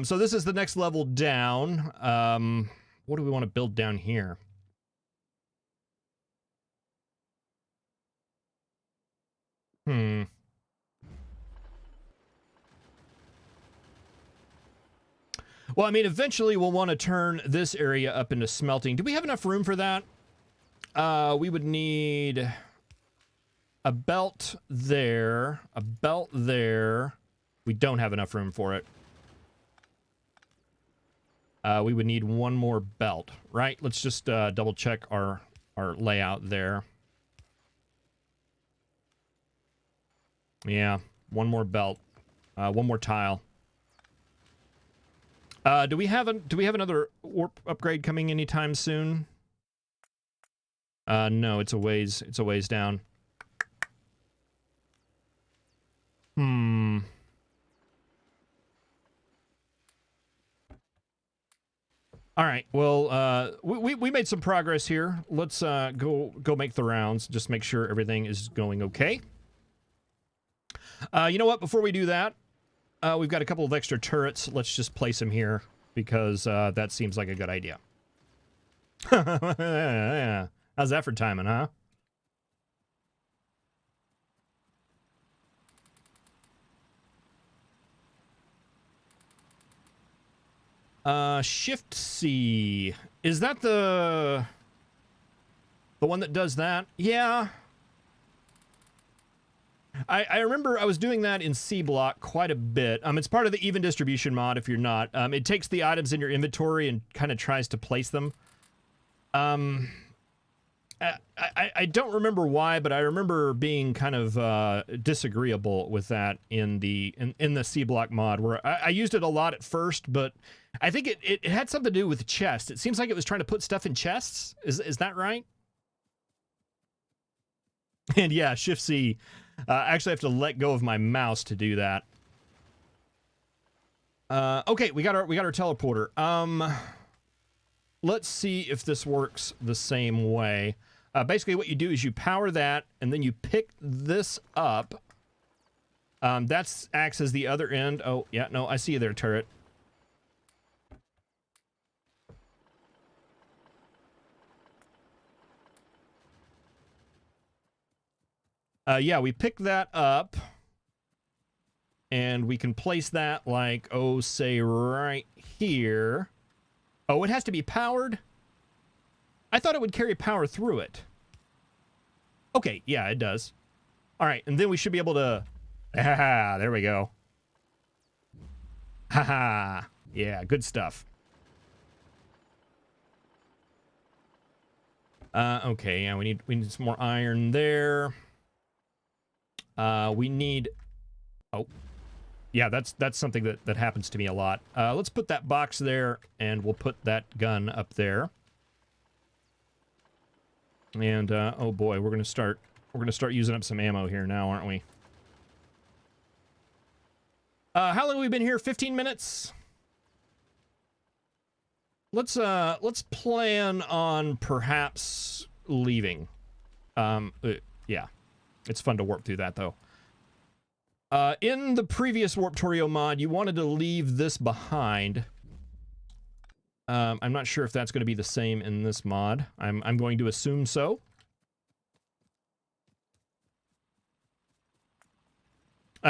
So this is the next level down. What do we want to build down here? Well, I mean, eventually we'll want to turn this area up into smelting. Do we have enough room for that? We would need a belt there, a belt there. We don't have enough room for it. We would need one more belt, right? Let's just double check our layout there. Yeah, one more belt, one more tile. Do we have another warp upgrade coming anytime soon? No, it's a ways down. All right. Well, we made some progress here. Let's go make the rounds. Just make sure everything is going okay. You know what? Before we do that, we've got a couple of extra turrets. Let's just place them here because that seems like a good idea. Yeah. How's that for timing, huh? Shift C. Is that the one that does that? Yeah. I remember I was doing that in C block quite a bit. It's part of the even distribution mod if you're not. It takes the items in your inventory and kind of tries to place them. I don't remember why, but I remember being kind of disagreeable with that in the C block mod, where I used it a lot at first, but I think it had something to do with the chest. It seems like it was trying to put stuff in chests. Is that right? And yeah, Shift C. I actually have to let go of my mouse to do that. Okay, we got our teleporter. Let's see if this works the same way. Basically, what you do is you power that, and then you pick this up. That acts as the other end. Oh, yeah, no, I see you there, turret. Yeah, we pick that up, and we can place that like, oh, say right here. Oh, it has to be powered? I thought it would carry power through it. Okay, yeah, it does. All right, and then we should be able to... Ah, there we go. Haha, yeah, good stuff. Okay, yeah, we need some more iron there. We need... Oh, yeah, that's something that happens to me a lot. Let's put that box there, and we'll put that gun up there. And oh boy, we're gonna start using up some ammo here now, aren't we? How long have we been here? 15 minutes. Let's plan on perhaps leaving. Yeah, it's fun to warp through that though. In the previous Warptorio mod, you wanted to leave this behind. I'm not sure if that's going to be the same in this mod. I'm going to assume so.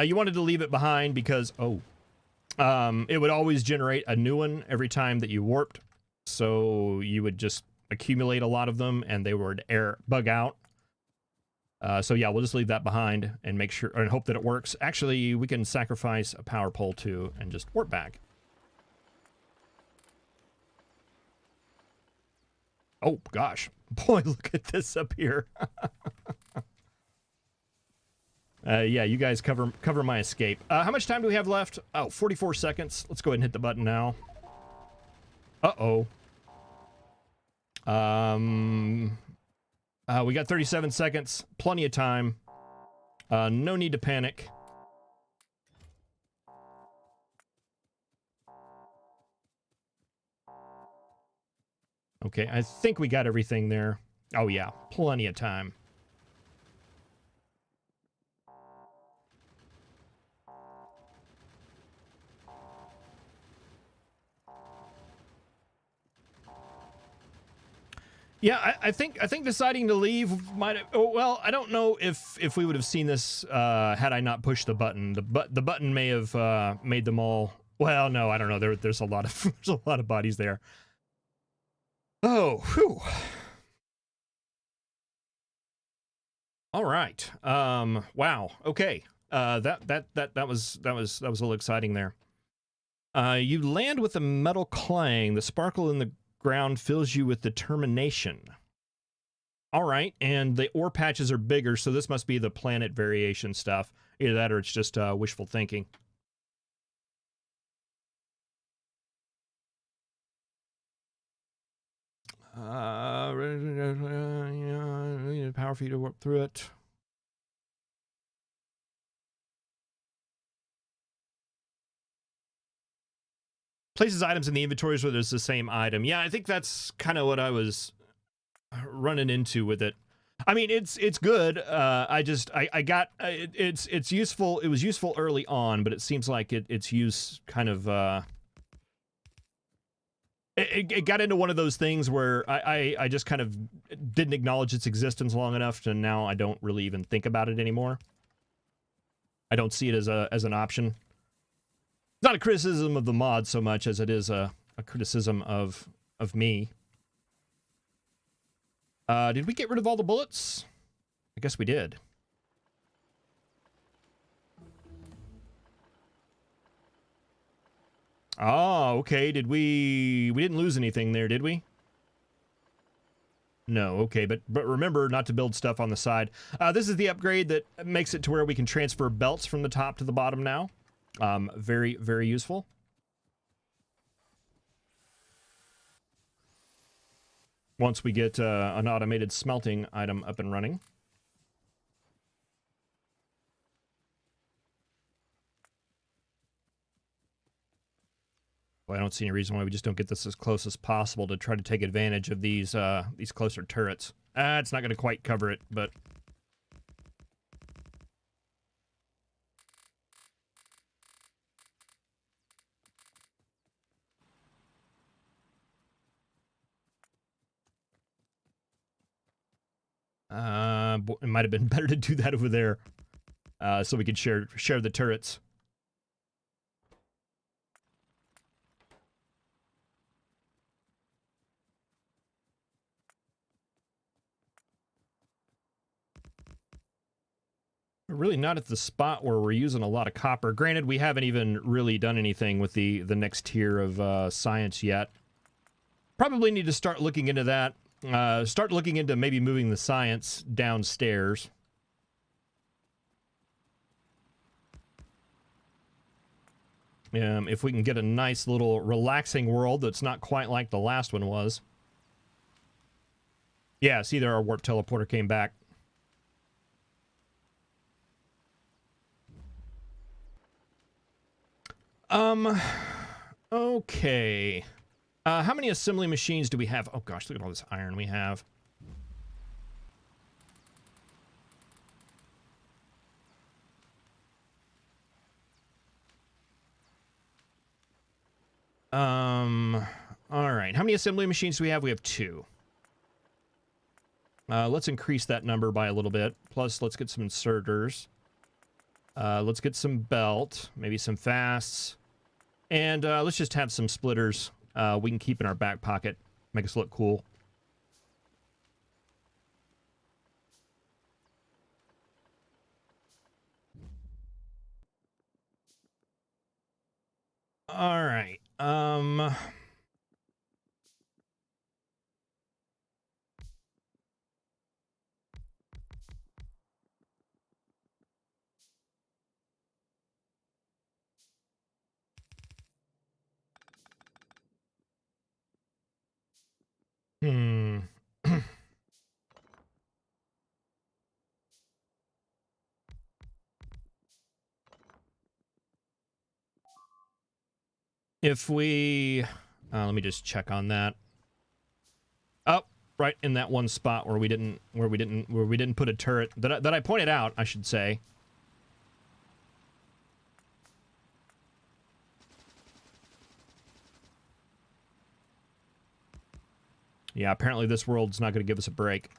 You wanted to leave it behind because, it would always generate a new one every time that you warped. So you would just accumulate a lot of them and they would bug out. So yeah, we'll just leave that behind and make sure and hope that it works. Actually, we can sacrifice a power pole too and just warp back. Oh gosh, boy, look at this up here. Yeah, you guys cover my escape. How much time do we have left? Oh, 44 seconds. Let's go ahead and hit the button now. Uh-oh. We got 37 seconds. Plenty of time. No need to panic. Okay, I think we got everything there. Oh yeah, plenty of time. Yeah, I think deciding to leave might have, oh, well, I don't know if we would have seen this had I not pushed the button. The button may have made them all. Well, no, I don't know. There's a lot of there's a lot of bodies there. Oh, whew. All right. Wow. Okay. That was a little exciting there. You land with a metal clang. The sparkle in the ground fills you with determination. All right, and the ore patches are bigger, so this must be the planet variation stuff. Either that or it's just wishful thinking. Power for you to work through it. Places items in the inventories where there's the same item. Yeah, I think that's kind of what I was running into with it. I mean, it's good. I got it's useful. It was useful early on, but it seems like its use kind of it got into one of those things where I just kind of didn't acknowledge its existence long enough, and now I don't really even think about it anymore. I don't see it as an option. It's not a criticism of the mod so much as it is a criticism of me. Did we get rid of all the bullets? I guess we did. Oh, okay. We didn't lose anything there, did we? No, okay, but remember not to build stuff on the side. This is the upgrade that makes it to where we can transfer belts from the top to the bottom now. Very, very useful. Once we get an automated smelting item up and running. Well, I don't see any reason why we just don't get this as close as possible to try to take advantage of these closer turrets. It's not going to quite cover it, but... it might have been better to do that over there, so we could share the turrets. We're really not at the spot where we're using a lot of copper. Granted, we haven't even really done anything with the next tier of science yet. Probably need to start looking into that. Start looking into maybe moving the science downstairs. If we can get a nice little relaxing world that's not quite like the last one was. Yeah, see there, our warp teleporter came back. Okay. How many assembly machines do we have? Oh gosh, look at all this iron we have. All right. How many assembly machines do we have? We have 2. Let's increase that number by a little bit. Plus, let's get some inserters. Let's get some belt, maybe some fasts. And let's just have some splitters we can keep in our back pocket. Make us look cool. All right. If we, let me just check on that. Oh, right in that one spot where we didn't put a turret that I pointed out, I should say. Yeah, apparently this world's not going to give us a break.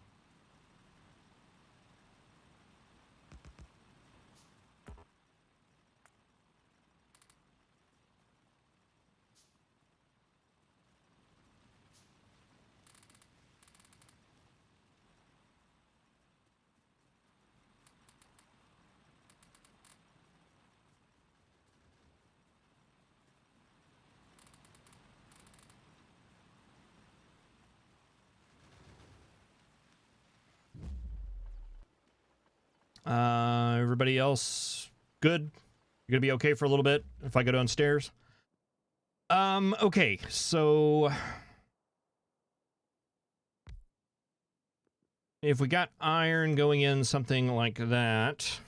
Everybody else good? You're gonna be okay for a little bit if I go downstairs? Okay, so if we got iron going in something like that.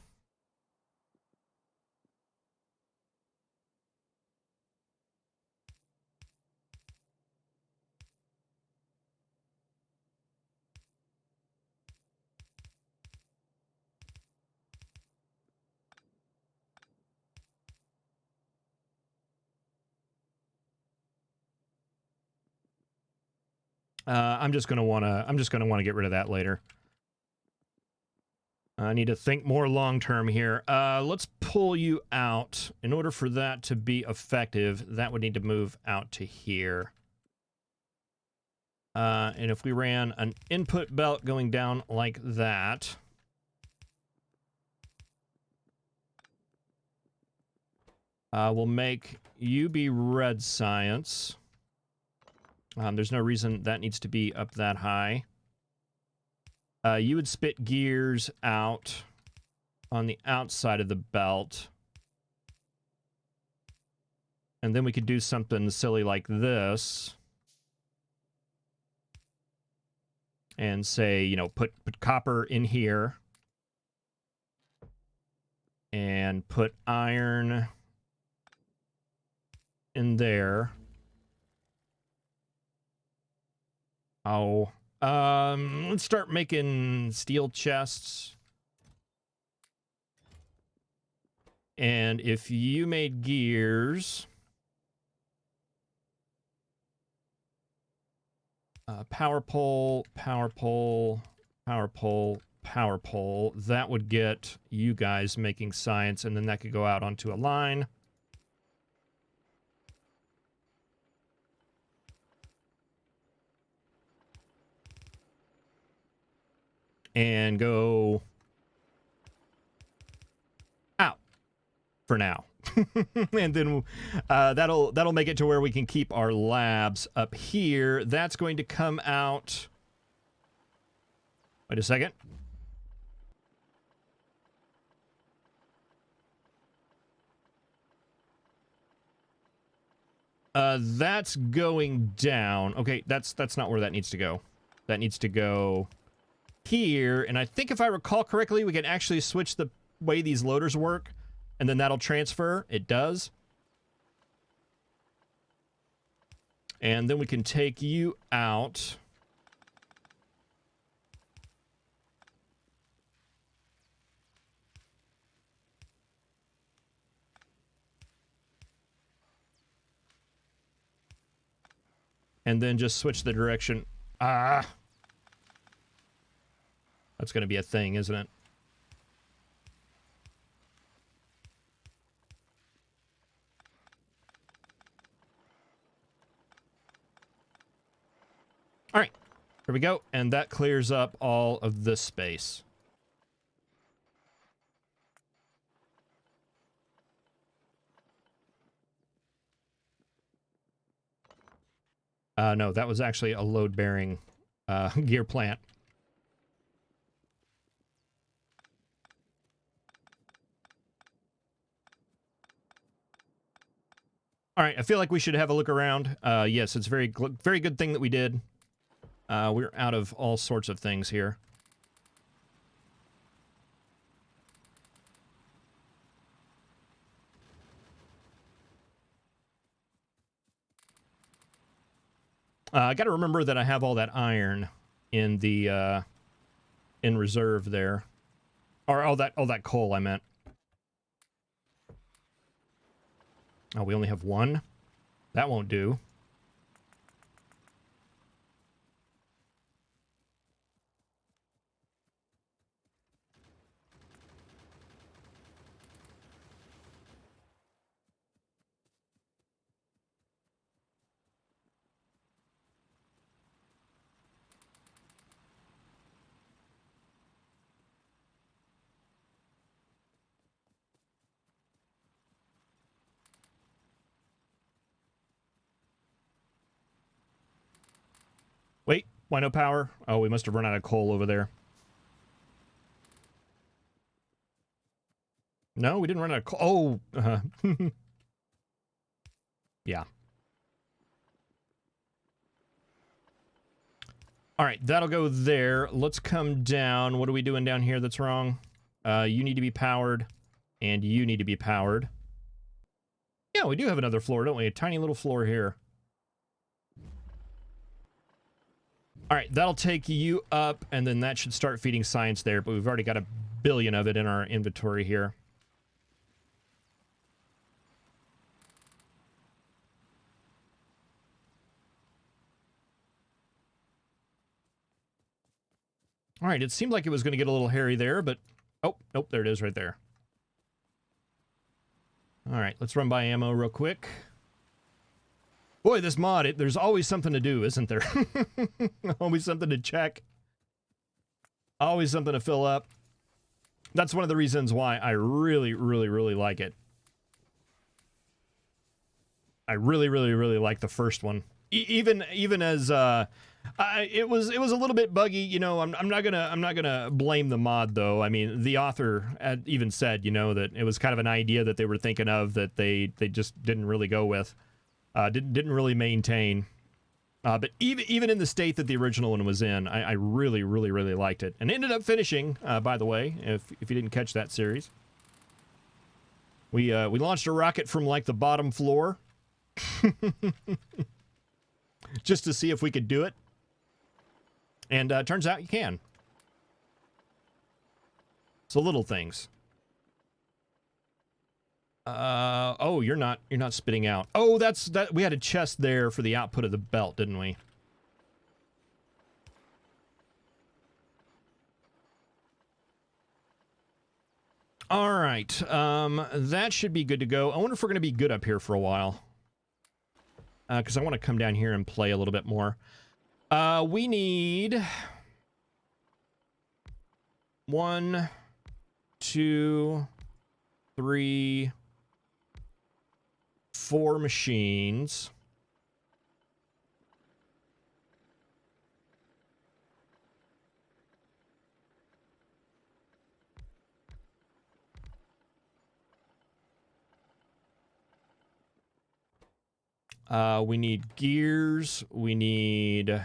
I'm just gonna wanna get rid of that later. I need to think more long-term here. Let's pull you out. In order for that to be effective, that would need to move out to here. And if we ran an input belt going down like that, we'll make you be red science. There's no reason that needs to be up that high. You would spit gears out on the outside of the belt. And then we could do something silly like this. And say, you know, put copper in here. And put iron in there. Oh. Let's start making steel chests. And if you made gears... power pole, power pole, power pole, power pole. That would get you guys making science, and then that could go out onto a line. And go out for now. And then that'll make it to where we can keep our labs up here. That's going to come out. Wait a second. That's going down. Okay, that's not where that needs to go. That needs to go here. And I think if I recall correctly, we can actually switch the way these loaders work, and then that'll transfer. It does. And then we can take you out. And then just switch the direction. Ah! That's going to be a thing, isn't it? All right. Here we go. And that clears up all of this space. No, that was actually a load-bearing gear plant. All right, I feel like we should have a look around. Yes, it's very good thing that we did. We're out of all sorts of things here. I got to remember that I have all that iron in the in reserve there, or all that coal I meant. Oh, we only have one? That won't do. Wait, why no power? Oh, we must have run out of coal over there. No, we didn't run out of coal. Oh, yeah. All right, that'll go there. Let's come down. What are we doing down here that's wrong? You need to be powered, and you need to be powered. Yeah, we do have another floor, don't we? A tiny little floor here. All right, that'll take you up, and then that should start feeding science there, but we've already got 1 billion of it in our inventory here. All right, it seemed like it was going to get a little hairy there, but... Oh, nope, there it is right there. All right, let's run by ammo real quick. Boy, this mod, there's always something to do, isn't there? Always something to check. Always something to fill up. That's one of the reasons why I really, really, really like it. I really, really, really like the first one. Even as it was a little bit buggy, you know. I'm not gonna blame the mod though. I mean, the author had even said, you know, that it was kind of an idea that they were thinking of that they just didn't really go with, didn't really maintain. But even in the state that the original one was in, I really, really, really liked it, and ended up finishing. By the way, if you didn't catch that series, we launched a rocket from like the bottom floor. Just to see if we could do it. And turns out you can. So little things. Oh, you're not spitting out. Oh, that we had a chest there for the output of the belt, didn't we? All right. That should be good to go. I wonder if we're going to be good up here for a while. Because I want to come down here and play a little bit more. We need 1, 2, 3, 4 machines. We need gears. We need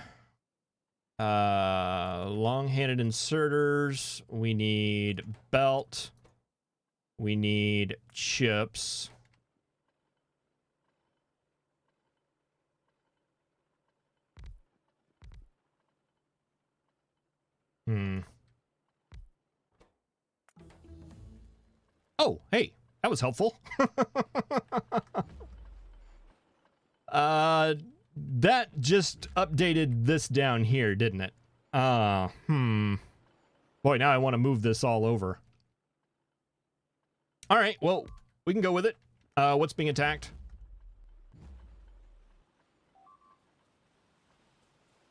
long-handed inserters. We need belt. We need chips. Oh, hey, that was helpful. That just updated this down here, didn't it? Boy, now I want to move this all over. All right, well, we can go with it. What's being attacked?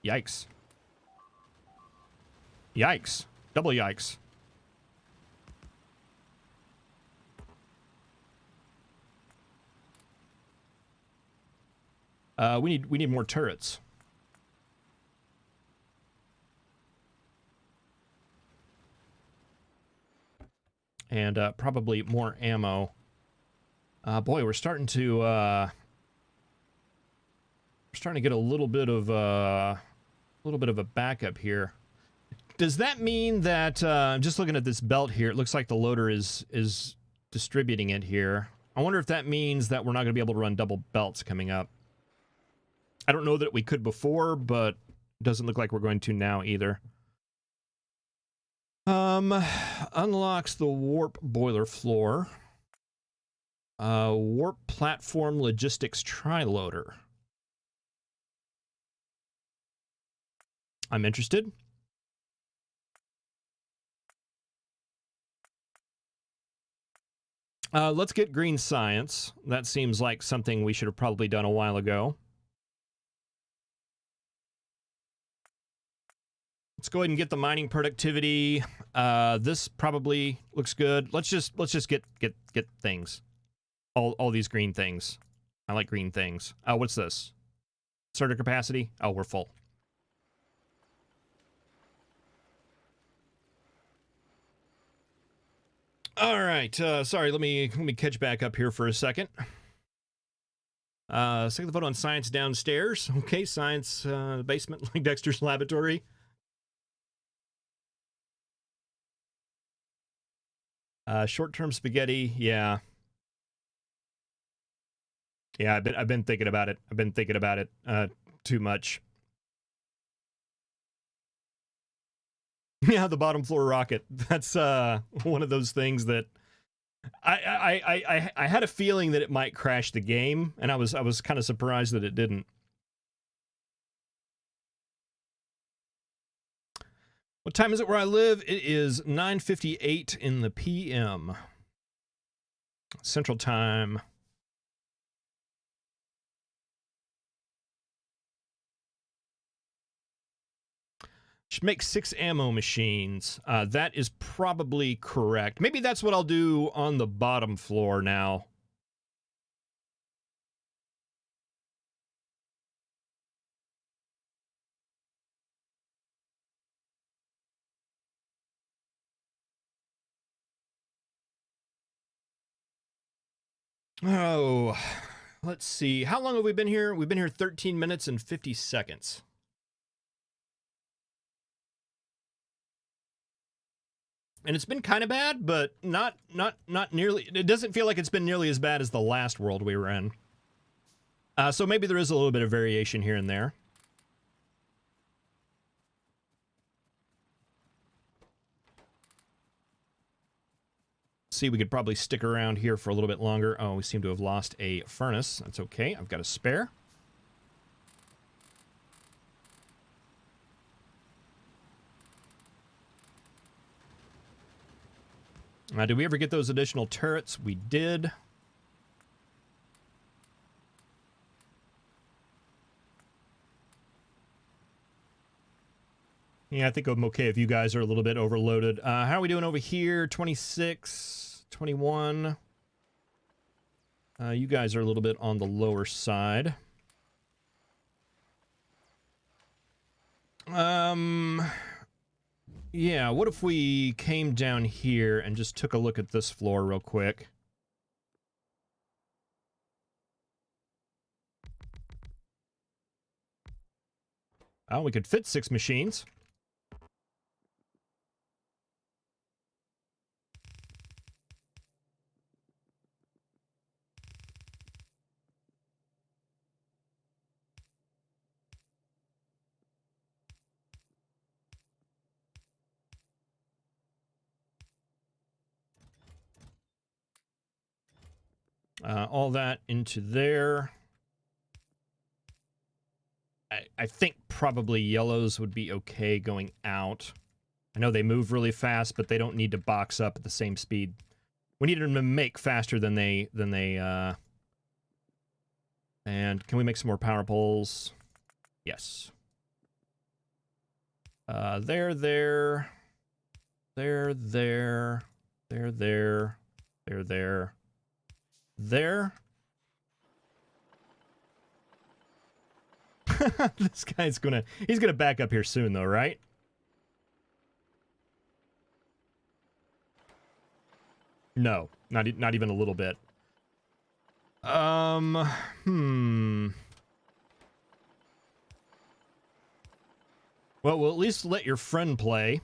Yikes. Yikes. Double yikes. We need more turrets. And probably more ammo. Boy, we're starting to get a little bit of a backup here. Does that mean that I'm just looking at this belt here? It looks like the loader is distributing it here. I wonder if that means that we're not going to be able to run double belts coming up. I don't know that we could before, but it doesn't look like we're going to now either. Unlocks the warp boiler floor. Warp platform logistics tri-loader. I'm interested. Let's get green science. That seems like something we should have probably done a while ago. Let's go ahead and get the mining productivity. This probably looks good. Let's just get things. All these green things. I like green things. What's this? Starter capacity? Oh, we're full. All right. Sorry, let me catch back up here for a second. Second vote on science downstairs. Okay, science basement like Dexter's laboratory. Short-term spaghetti, yeah. Yeah, I've been thinking about it. I've been thinking about it too much. Yeah, the bottom floor rocket. That's one of those things that I had a feeling that it might crash the game, and I was kind of surprised that it didn't. What time is it where I live? It is 9:58 in the PM. Central Time. Should make 6 ammo machines. That is probably correct. Maybe that's what I'll do on the bottom floor now. Oh, let's see. How long have we been here? We've been here 13 minutes and 50 seconds. And it's been kind of bad, but not nearly. It doesn't feel like it's been nearly as bad as the last world we were in. So maybe there is a little bit of variation here and there. See, we could probably stick around here for a little bit longer. Oh, we seem to have lost a furnace. That's okay. I've got a spare. Did we ever get those additional turrets? We did. Yeah, I think I'm okay if you guys are a little bit overloaded. How are we doing over here? 26, 21. You guys are a little bit on the lower side. Yeah, what if we came down here and just took a look at this floor real quick? Oh, we could fit 6 machines. All that into there. I think probably yellows would be okay going out. I know they move really fast, but they don't need to box up at the same speed. We need them to make faster than they and can we make some more power poles? Yes. There. This guy's he's gonna back up here soon though, right? No, not even a little bit. Well, we'll at least let your friend play.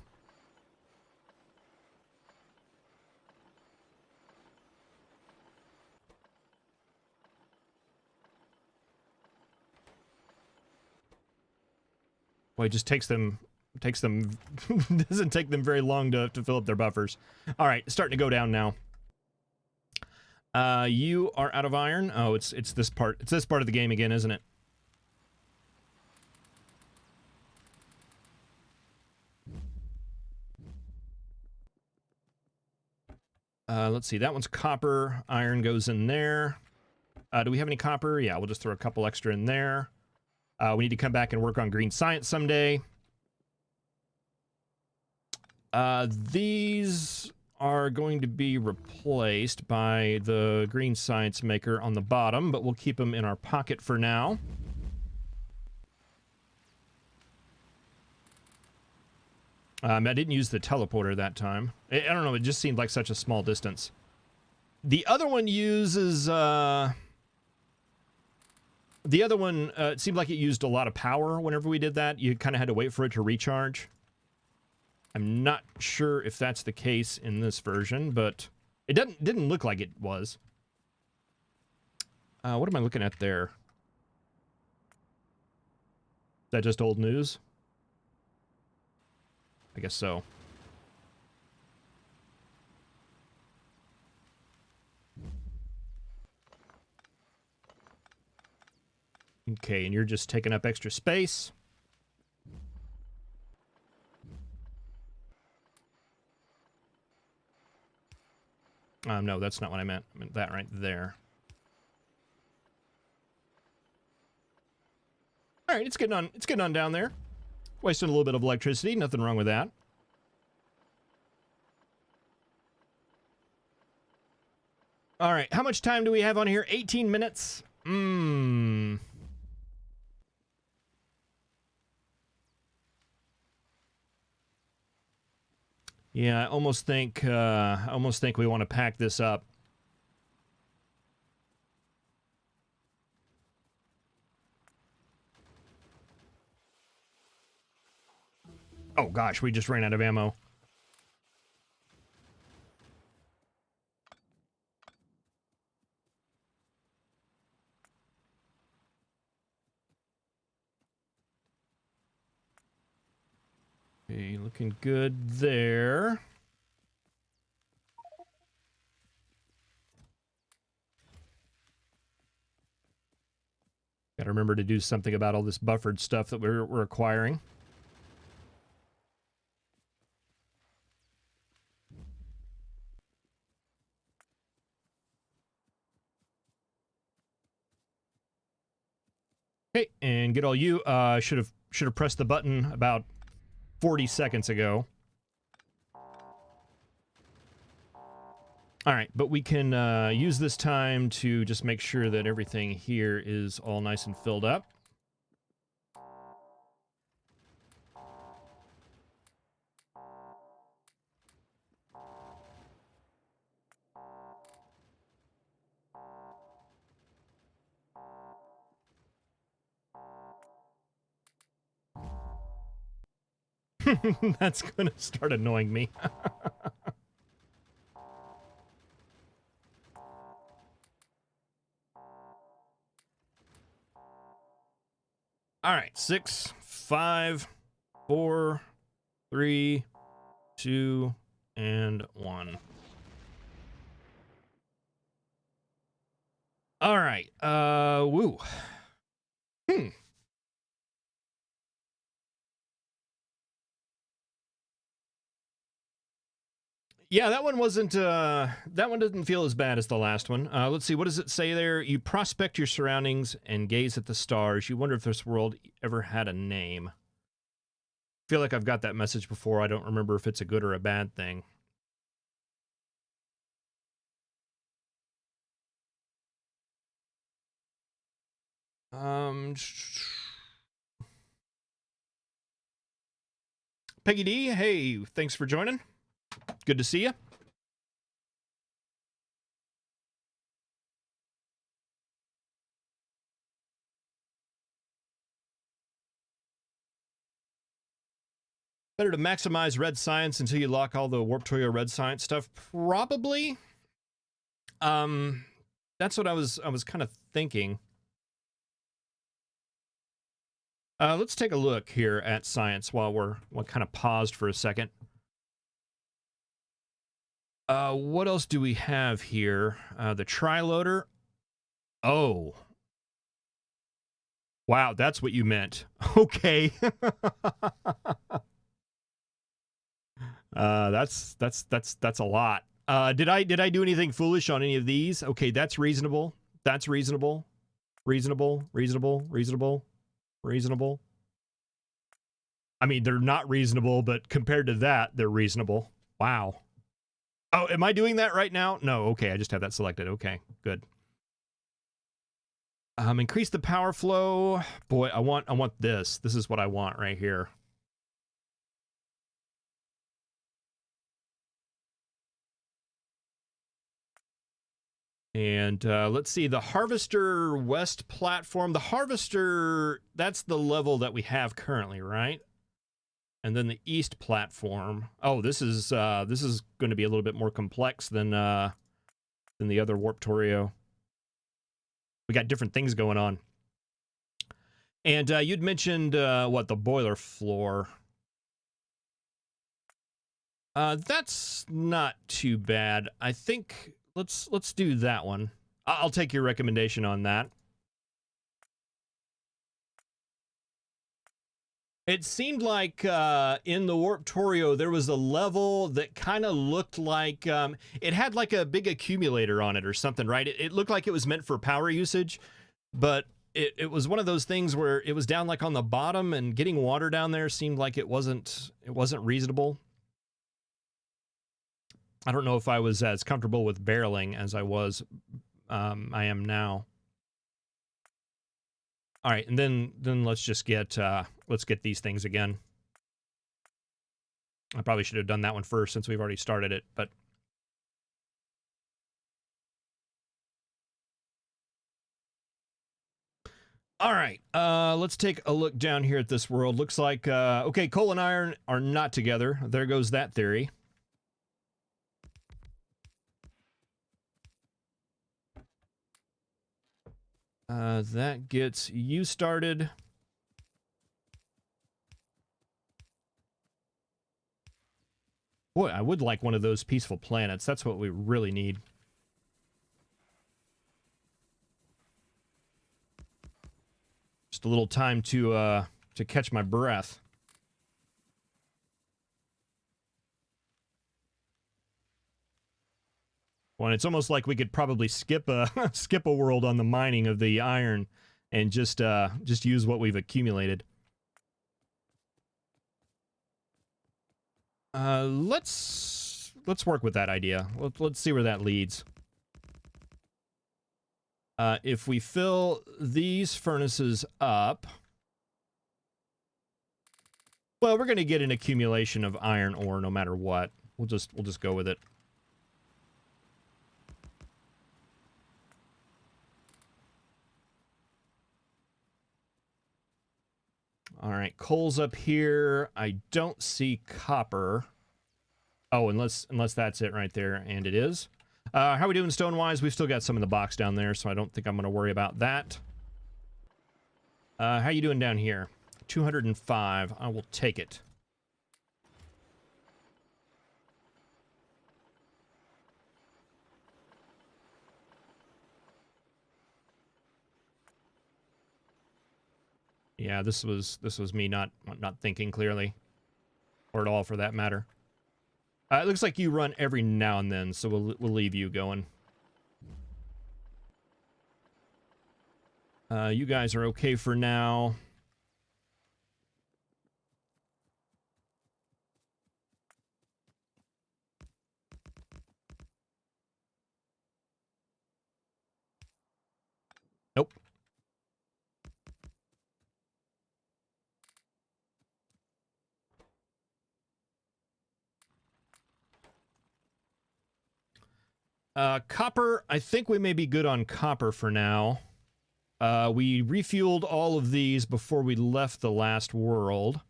Well, it just takes them doesn't take them very long to fill up their buffers. All right, it's starting to go down now. You are out of iron. Oh, it's this part. It's this part of the game again, isn't it? Let's see. That one's copper. Iron goes in there. Do we have any copper? Yeah, we'll just throw a couple extra in there. We need to come back and work on green science someday. These are going to be replaced by the green science maker on the bottom, but we'll keep them in our pocket for now. I didn't use the teleporter that time. I don't know, it just seemed like such a small distance. The other one uses, the other one, it seemed like it used a lot of power whenever we did that. You kind of had to wait for it to recharge. I'm not sure if that's the case in this version, but it didn't look like it was. What am I looking at there? Is that just old news? I guess so. Okay, and you're just taking up extra space. No, that's not what I meant. I meant that right there. All right, it's getting on down there. Wasting a little bit of electricity, nothing wrong with that. All right, how much time do we have on here? 18 minutes. Yeah, I almost think we want to pack this up. Oh gosh, we just ran out of ammo. Okay, looking good there. Gotta remember to do something about all this buffered stuff that we're acquiring. Okay, and get all you. Should have pressed the button about 40 seconds ago. All right, but we can use this time to just make sure that everything here is all nice and filled up. That's going to start annoying me. All right, 6, 5, 4, 3, 2, and 1. All right, woo. Yeah, that one wasn't, that one didn't feel as bad as the last one. Let's see, what does it say there? You prospect your surroundings and gaze at the stars. You wonder if this world ever had a name. I feel like I've got that message before. I don't remember if it's a good or a bad thing. Peggy D, hey, thanks for joining. Good to see you. Better to maximize red science until you lock all the Warptorio red science stuff? Probably. That's what I was kind of thinking. Let's take a look here at science while we're kind of paused for a second. What else do we have here? The tri-loader. Oh. Wow, that's what you meant. Okay. That's a lot. Did I do anything foolish on any of these? Okay, that's reasonable. That's reasonable. Reasonable. I mean, they're not reasonable, but compared to that, they're reasonable. Wow. Oh, am I doing that right now? No, okay, I just have that selected. Okay, good. Increase the power flow. Boy, I want this. This is what I want right here. And let's see, the Harvester West platform. The Harvester, that's the level that we have currently, right? And then the East platform. Oh, this is going to be a little bit more complex than the other Warptorio. We got different things going on. And you'd mentioned what, the boiler floor. That's not too bad. I think let's do that one. I'll take your recommendation on that. It seemed like in the Warptorio there was a level that kind of looked like it had like a big accumulator on it or something, right? It looked like it was meant for power usage, but it was one of those things where it was down like on the bottom, and getting water down there seemed like it wasn't reasonable. I don't know if I was as comfortable with barreling as I am now. All right, and then let's just get these things again. I probably should have done that one first since we've already started it, but all right, let's take a look down here at this world. Looks like okay, coal and iron are not together. There goes that theory. That gets you started. Boy, I would like one of those peaceful planets. That's what we really need. Just a little time to catch my breath. Well, it's almost like we could probably skip a skip a world on the mining of the iron and just use what we've accumulated. Let's work with that idea. Let's see where that leads. If we fill these furnaces up, well, we're going to get an accumulation of iron ore no matter what. We'll just go with it. All right, coal's up here. I don't see copper. Oh, unless that's it right there, and it is. How are we doing stone-wise? We've still got some in the box down there, so I don't think I'm going to worry about that. How you doing down here? 205. I will take it. Yeah, this was me not thinking clearly, or at all for that matter. It looks like you run every now and then, so we'll leave you going. You guys are okay for now. Nope. Copper, I think we may be good on copper for now. We refueled all of these before we left the last world.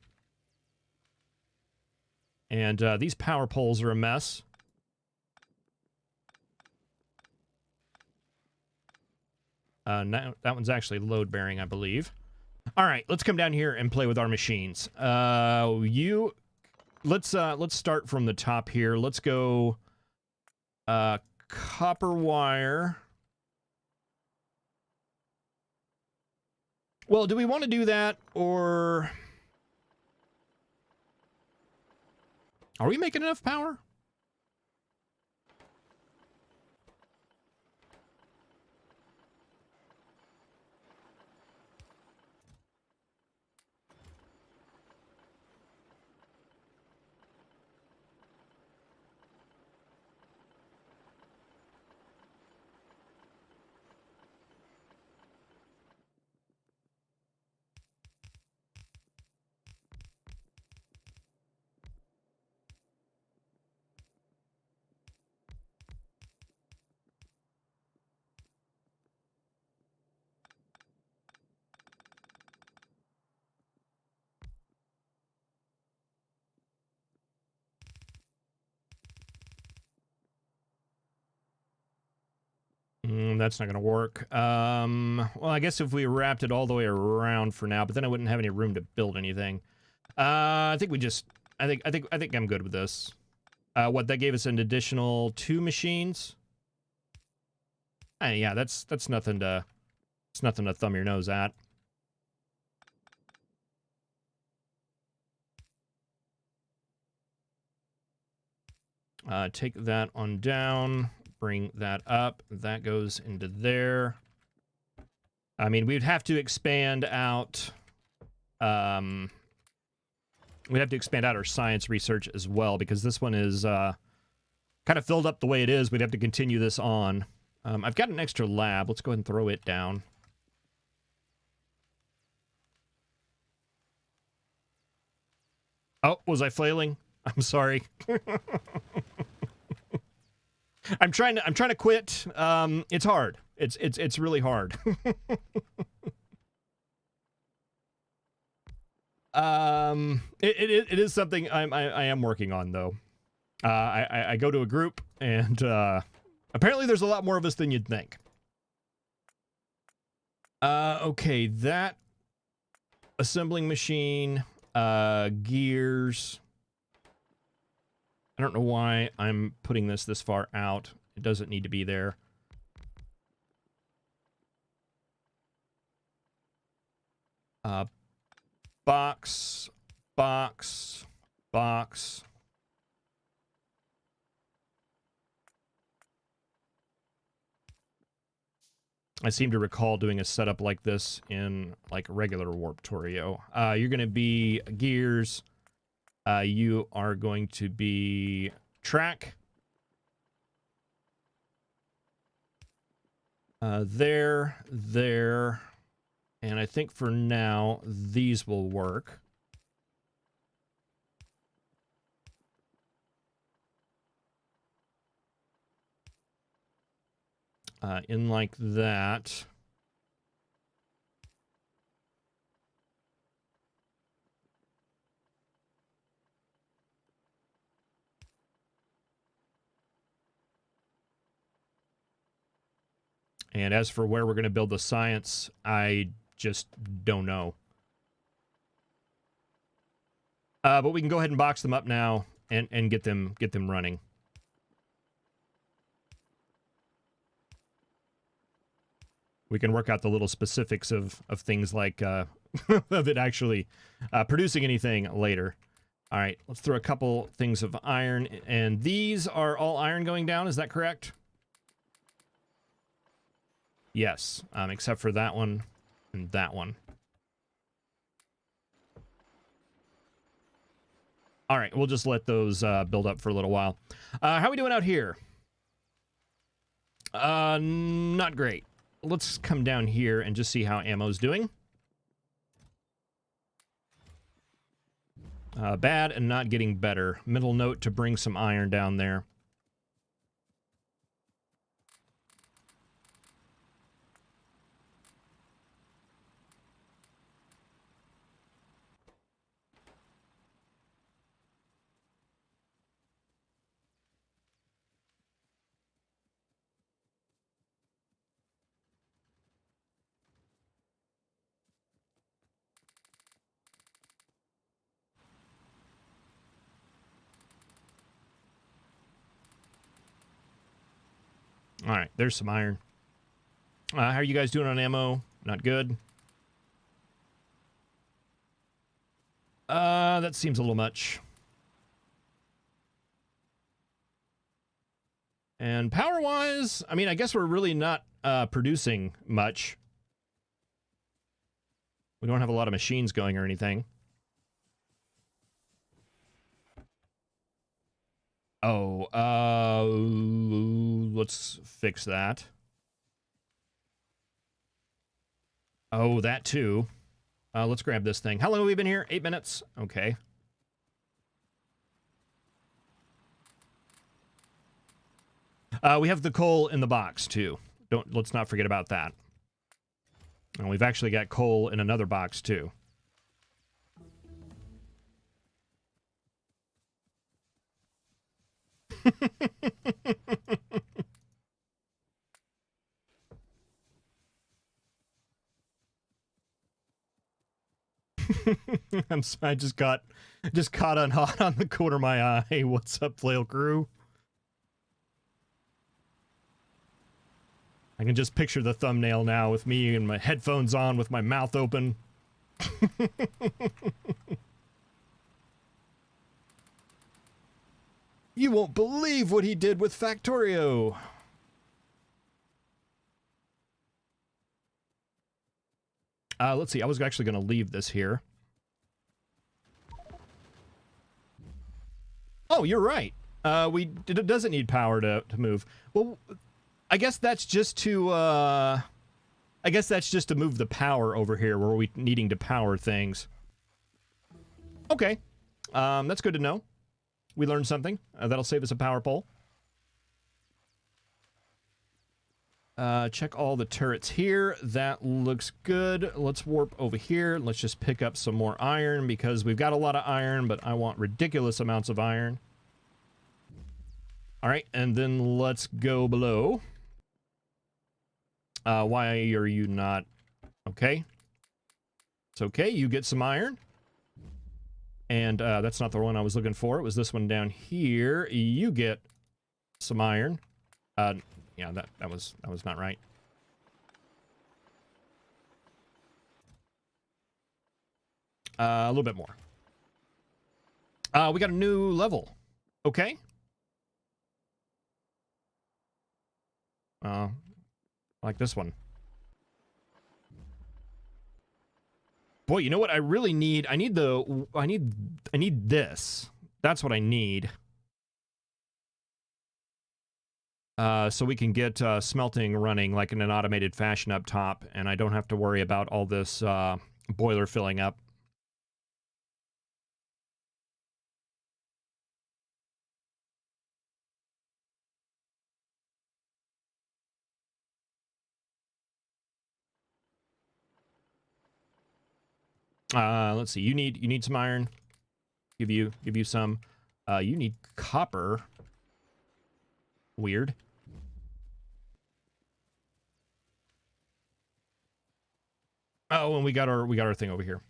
And these power poles are a mess. Now, that one's actually load-bearing, I believe. All right, let's come down here and play with our machines. Let's start from the top here. Let's go copper wire. Well, do we want to do that, or are we making enough power? That's not going to work. Well, I guess if we wrapped it all the way around for now, but then I wouldn't have any room to build anything. I think I think I'm good with this. What, that gave us an additional 2 machines? Yeah, that's nothing to thumb your nose at. Take that on down. Bring that up. That goes into there. I mean, we'd have to expand out. We'd have to expand out our science research as well, because this one is kind of filled up the way it is. We'd have to continue this on. I've got an extra lab. Let's go ahead and throw it down. Oh, was I flailing? I'm sorry. I'm trying to quit. It's hard. It's really hard. It is something I am working on, though. I go to a group, and apparently there's a lot more of us than you'd think. Okay, that assembling machine, gears. I don't know why I'm putting this far out. It doesn't need to be there. Box, box, box. I seem to recall doing a setup like this in like regular Warptorio. You're going to be gears. You are going to be track. There. And I think for now, these will work. In like that. And as for where we're going to build the science, I just don't know. But we can go ahead and box them up now and get them running. We can work out the little specifics of things like of it actually producing anything later. All right, let's throw a couple things of iron. And these are all iron going down, is that correct? Yes, except for that one and that one. All right, we'll just let those build up for a little while. How are we doing out here? Not great. Let's come down here and just see how ammo's doing. Bad and not getting better. Middle note to bring some iron down there. All right, there's some iron. How are you guys doing on ammo? Not good. That seems a little much. And power-wise, I mean, I guess we're really not producing much. We don't have a lot of machines going or anything. Oh, let's fix that. Oh, that too. Let's grab this thing. How long have we been here? 8 minutes? Okay. We have the coal in the box too. Let's not forget about that. And we've actually got coal in another box too. I'm sorry, I just caught on hot on the corner of my eye. What's up, Flail Crew? I can just picture the thumbnail now with me and my headphones on with my mouth open. You won't believe what he did with Factorio. Let's see. I was actually going to leave this here. Oh, you're right. It doesn't need power to move. Well, I guess that's just to move the power over here where we needing to power things. Okay. That's good to know. We learned something. That'll save us a power pole. Check all the turrets here. That looks good. Let's warp over here. Let's just pick up some more iron because we've got a lot of iron, but I want ridiculous amounts of iron. All right, and then let's go below. Why are you not? Okay. It's okay. You get some iron. And that's not the one I was looking for. It was this one down here. You get some iron. Yeah, that was not right. A little bit more. We got a new level. Okay. Like this one. Boy, you know what I really need? I need this. That's what I need. So we can get smelting running like in an automated fashion up top, and I don't have to worry about all this boiler filling up. Let's see. You need some iron. Give you some. You need copper. Weird. Oh, and we got our thing over here.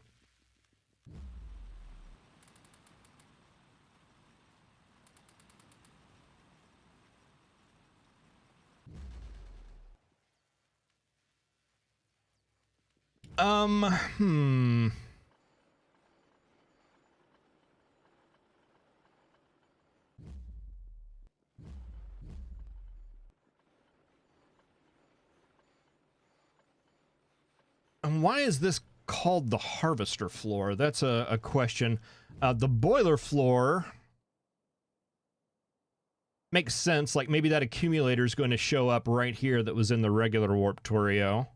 Hmm. And why is this called the harvester floor? That's a question. The boiler floor makes sense. Like maybe that accumulator is going to show up right here that was in the regular Warptorio.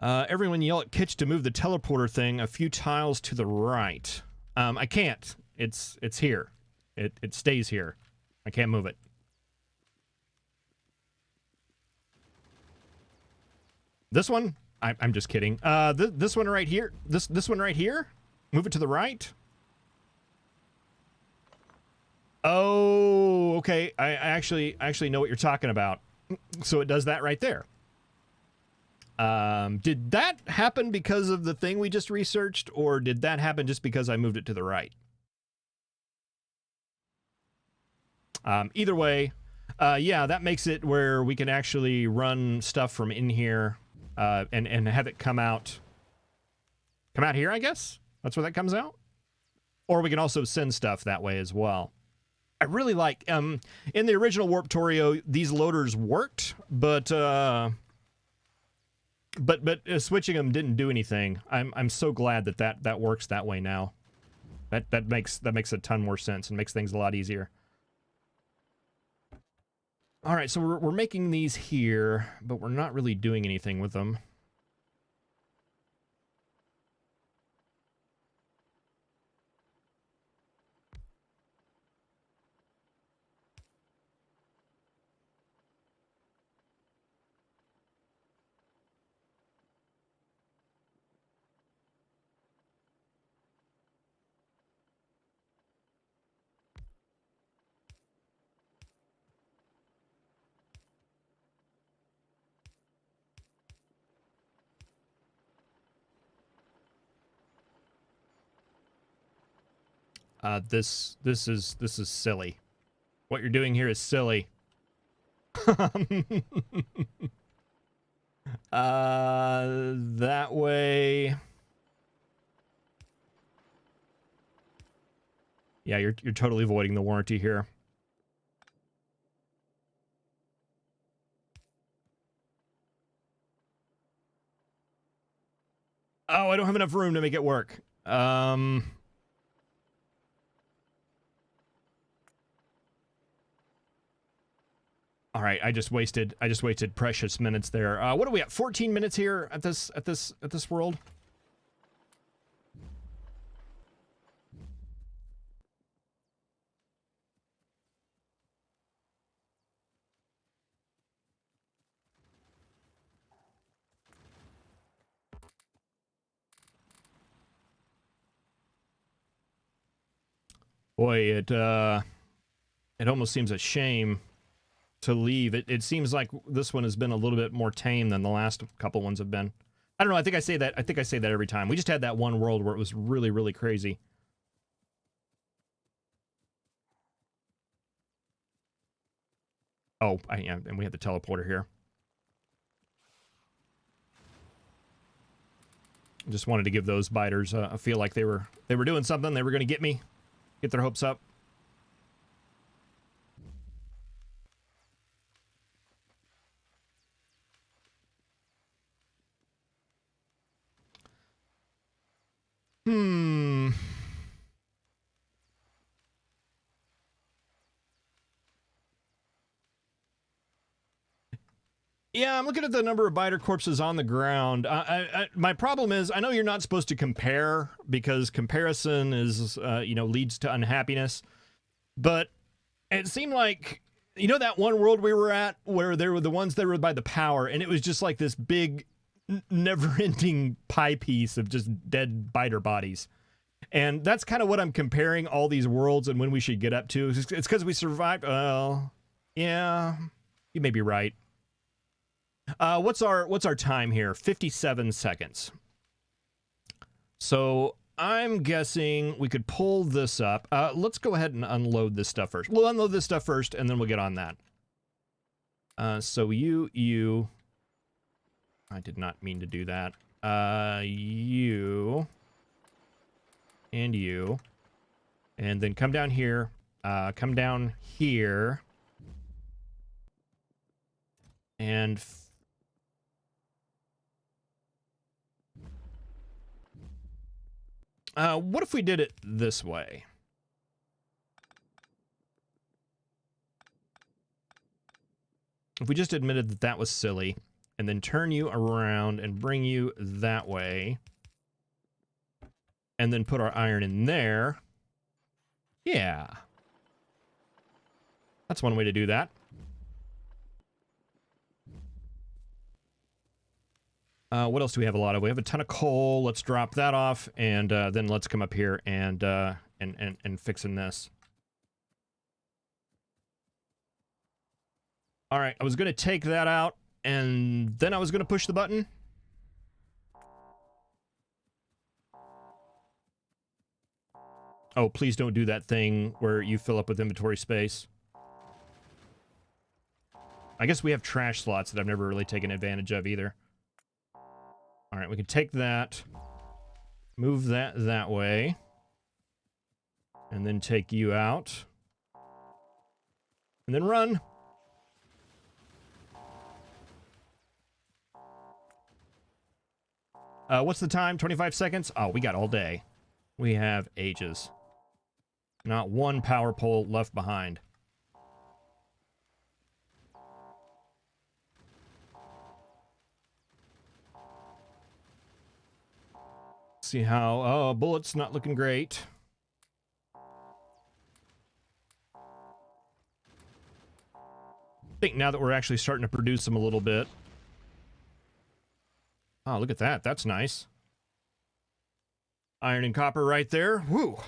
Everyone yell at Kitch to move the teleporter thing a few tiles to the right. I can't. It's here. It stays here. I can't move it. This one? I'm just kidding. This one right here? This one right here? Move it to the right? Oh, okay. I actually know what you're talking about. So it does that right there. Did that happen because of the thing we just researched, or did that happen just because I moved it to the right? Either way, yeah, that makes it where we can actually run stuff from in here, and have it come out here, I guess? That's where that comes out? Or we can also send stuff that way as well. I really like, in the original Warptorio, these loaders worked, but switching them didn't do anything. I'm so glad that works that way now. That makes a ton more sense and makes things a lot easier. All right, so we're making these here, but we're not really doing anything with them. This is silly. What you're doing here is silly. That way. Yeah, you're totally voiding the warranty here. Oh, I don't have enough room to make it work. All right, I just wasted precious minutes there. What are we at? 14 minutes here at this world. Boy, it almost seems a shame to leave. It seems like this one has been a little bit more tame than the last couple ones have been. I don't know. I think I say that every time. We just had that one world where it was really, really crazy. Oh, yeah, and we had the teleporter here. Just wanted to give those biters a feel like they were doing something. They were going to get me, get their hopes up. Yeah, I'm looking at the number of biter corpses on the ground. My problem is, I know you're not supposed to compare because comparison is, leads to unhappiness. But it seemed like, that one world we were at where there were the ones that were by the power, and it was just like this big, never-ending pie piece of just dead biter bodies. And that's kind of what I'm comparing all these worlds and when we should get up to. It's because we survived. Well, yeah, you may be right. What's our time here? 57 seconds. So I'm guessing we could pull this up. Let's go ahead and unload this stuff first. We'll unload this stuff first, and then we'll get on that. So you. I did not mean to do that. You. And you. And then come down here. Come down here. And what if we did it this way? If we just admitted that that was silly, and then turn you around and bring you that way, and then put our iron in there. Yeah. That's one way to do that. What else do we have a lot of? We have a ton of coal. Let's drop that off, and then let's come up here and fixing this. All right, I was going to take that out, and then I was going to push the button. Oh, please don't do that thing where you fill up with inventory space. I guess we have trash slots that I've never really taken advantage of either. All right, we can take that, move that way, and then take you out, and then run. What's the time? 25 seconds? Oh, we got all day. We have ages. Not one power pole left behind. See how... Oh, bullets not looking great. I think now that we're actually starting to produce them a little bit. Oh, look at that. That's nice. Iron and copper right there. Woo!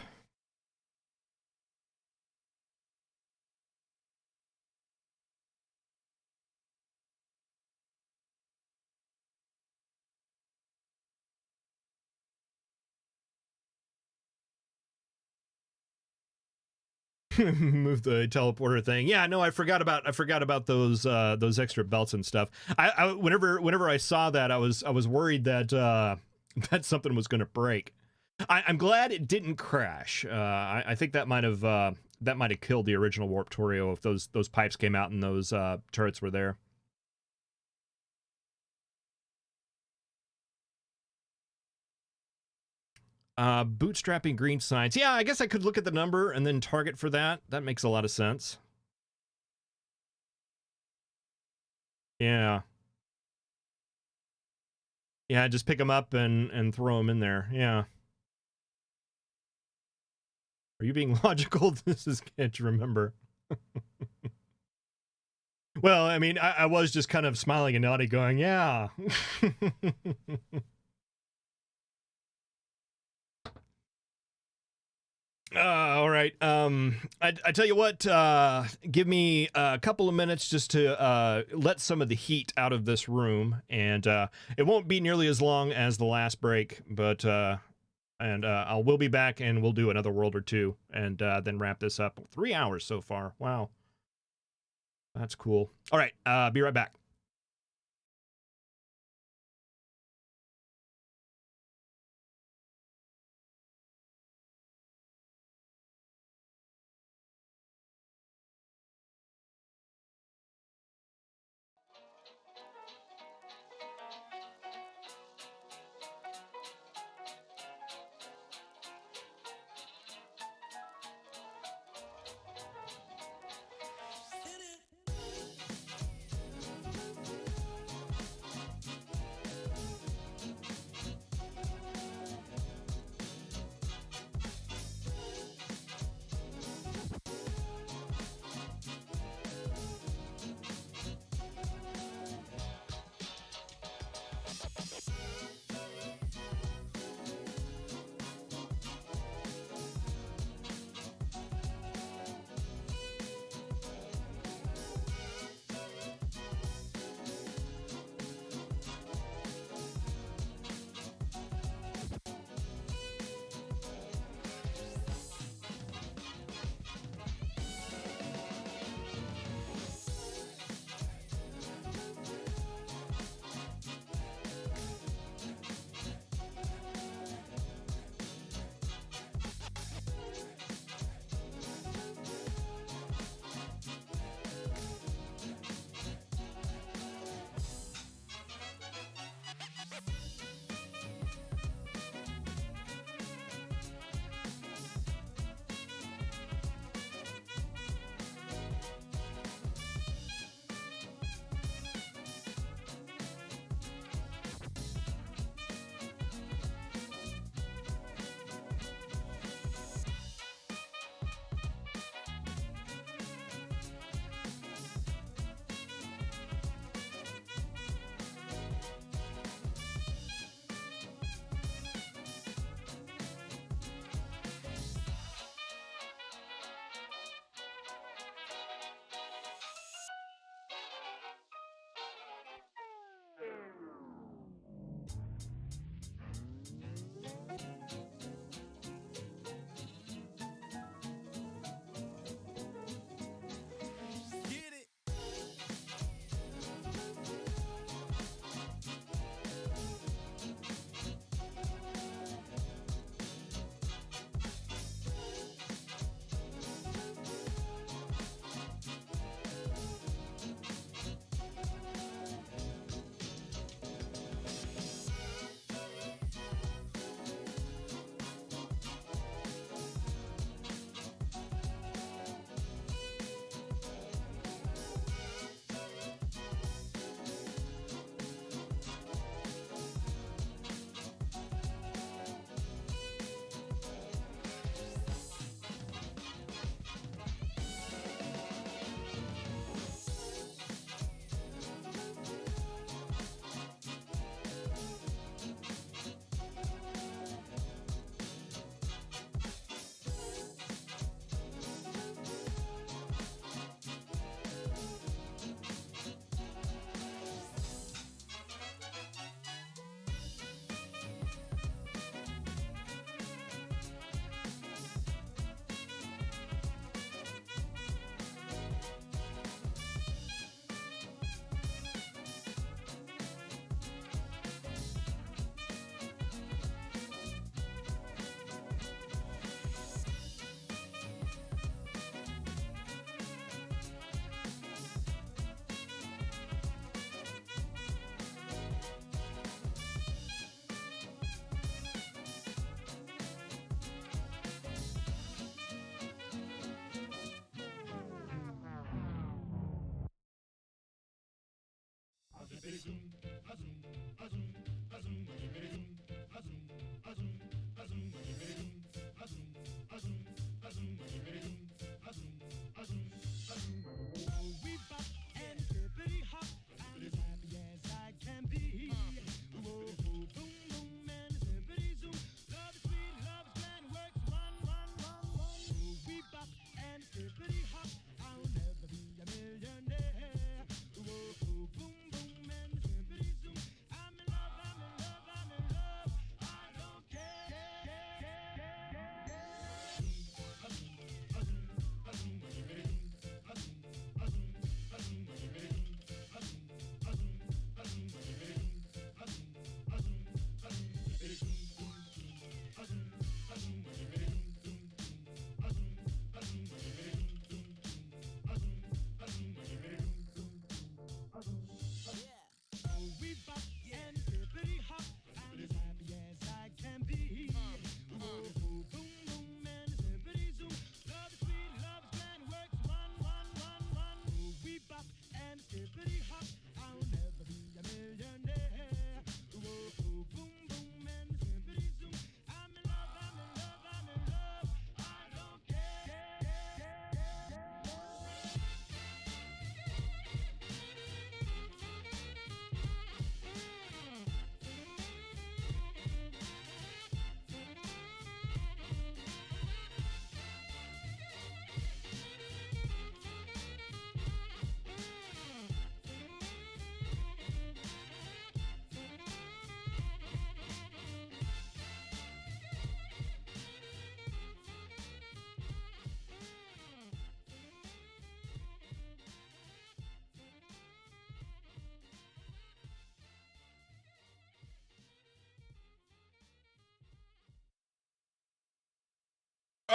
Move the teleporter thing. Yeah, no, I forgot about those extra belts and stuff. Whenever I saw that, I was worried that that something was going to break. I'm glad it didn't crash. I think that might have killed the original Warptorio if those pipes came out and those turrets were there. Bootstrapping green signs. Yeah, I guess I could look at the number and then target for that. That makes a lot of sense. Yeah. Yeah, just pick them up and throw them in there. Yeah. Are you being logical? This is Kitch, remember. Well, I mean, I was just kind of smiling and nodding, going, yeah. All right. I tell you what, give me a couple of minutes just to let some of the heat out of this room, and it won't be nearly as long as the last break, but we'll be back and we'll do another world or two, and then wrap this up. 3 hours so far. Wow. That's cool. All right. Be right back.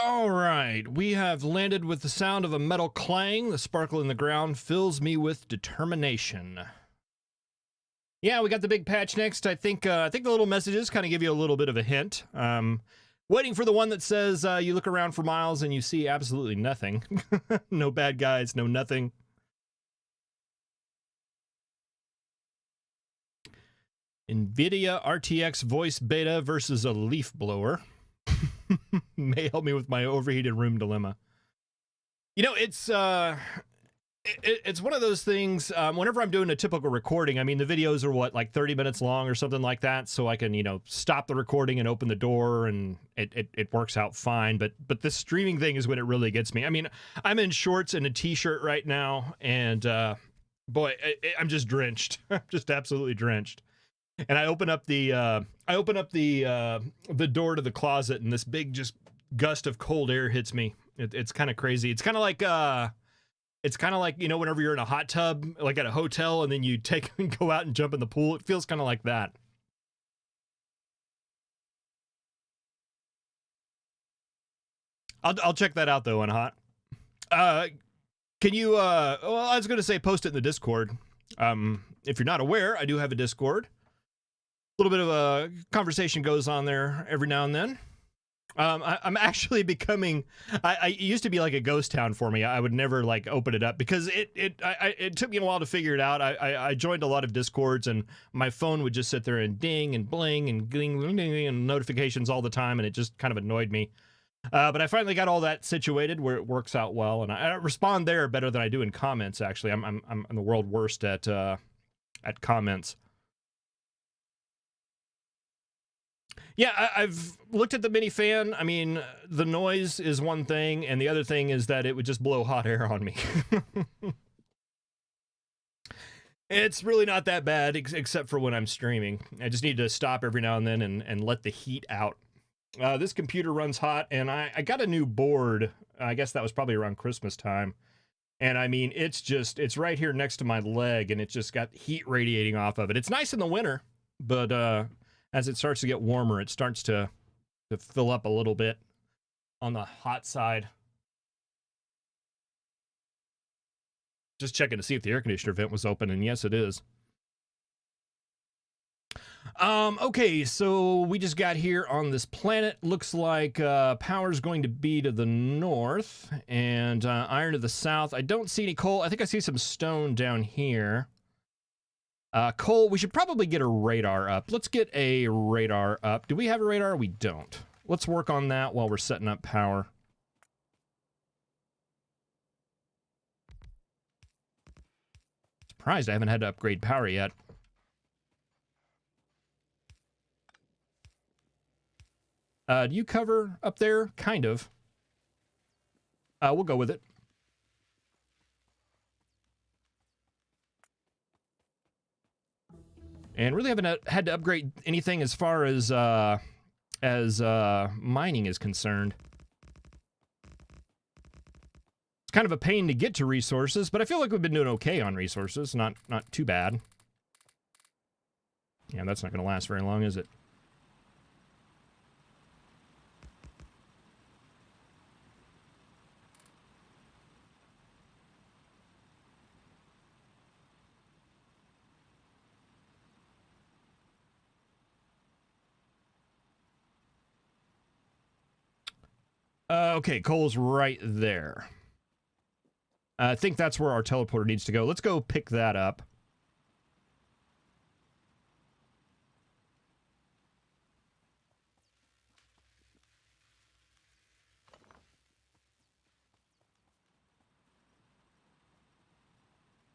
All right, we have landed with the sound of a metal clang. The sparkle in the ground fills me with determination. Yeah, we got the big patch next. I think the little messages kind of give you a little bit of a hint. Waiting for the one that says you look around for miles and you see absolutely nothing. No bad guys, no nothing. NVIDIA RTX voice beta versus a leaf blower. May help me with my overheated room dilemma. You know, it's one of those things. Whenever I'm doing a typical recording, I mean, the videos are what, like 30 minutes long or something like that, so I can, you know, stop the recording and open the door, and it works out fine. But this streaming thing is when it really gets me. I mean, I'm in shorts and a t-shirt right now, and boy, I'm just drenched. I'm just absolutely drenched. And I open up the door to the closet, and this big just gust of cold air hits me. It's kind of crazy. It's kind of like you know, whenever you're in a hot tub, like at a hotel, and then you take and go out and jump in the pool. It feels kind of like that. I'll check that out though on hot. Can you? Well, I was going to say post it in the Discord. If you're not aware, I do have a Discord. A little bit of a conversation goes on there every now and then. I'm actually becoming. It used to be like a ghost town for me. I would never like open it up because it took me a while to figure it out. I joined a lot of Discords, and my phone would just sit there and ding and bling and gling, gling, gling, and notifications all the time, and it just kind of annoyed me. But I finally got all that situated where it works out well, and I respond there better than I do in comments. Actually, I'm the world worst at comments. Yeah, I've looked at the mini fan. I mean, the noise is one thing, and the other thing is that it would just blow hot air on me. It's really not that bad, except for when I'm streaming. I just need to stop every now and then and let the heat out. This computer runs hot, and I got a new board. I guess that was probably around Christmas time. And I mean, it's right here next to my leg, and it just got heat radiating off of it. It's nice in the winter, but as it starts to get warmer, it starts to fill up a little bit on the hot side. Just checking to see if the air conditioner vent was open, and yes, it is. Okay, so we just got here on this planet. Looks like power's going to be to the north, and iron to the south. I don't see any coal. I think I see some stone down here. Cole, we should probably get a radar up. Let's get a radar up. Do we have a radar? We don't. Let's work on that while we're setting up power. Surprised I haven't had to upgrade power yet. Do you cover up there? Kind of. We'll go with it. And really haven't had to upgrade anything as far as mining is concerned. It's kind of a pain to get to resources, but I feel like we've been doing okay on resources. Not too bad. Yeah, that's not going to last very long, is it? Okay, Cole's right there. I think that's where our teleporter needs to go. Let's go pick that up.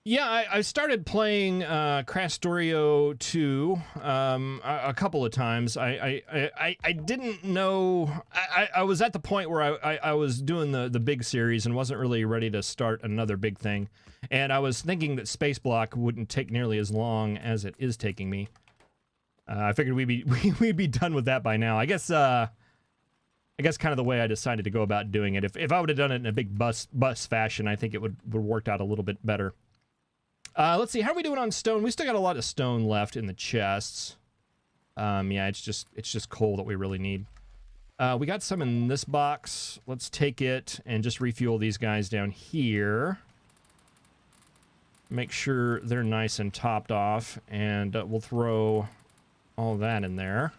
Yeah, I started playing Factorio 2 a couple of times. I didn't know... I was at the point where I was doing the big series and wasn't really ready to start another big thing. And I was thinking that Space Block wouldn't take nearly as long as it is taking me. I figured we'd be done with that by now. I guess kind of the way I decided to go about doing it. If I would have done it in a big bus fashion, I think it would worked out a little bit better. Let's see, how are we doing on stone? We still got a lot of stone left in the chests. Yeah, it's just coal that we really need. We got some in this box. Let's take it and just refuel these guys down here. Make sure they're nice and topped off, and we'll throw all that in there.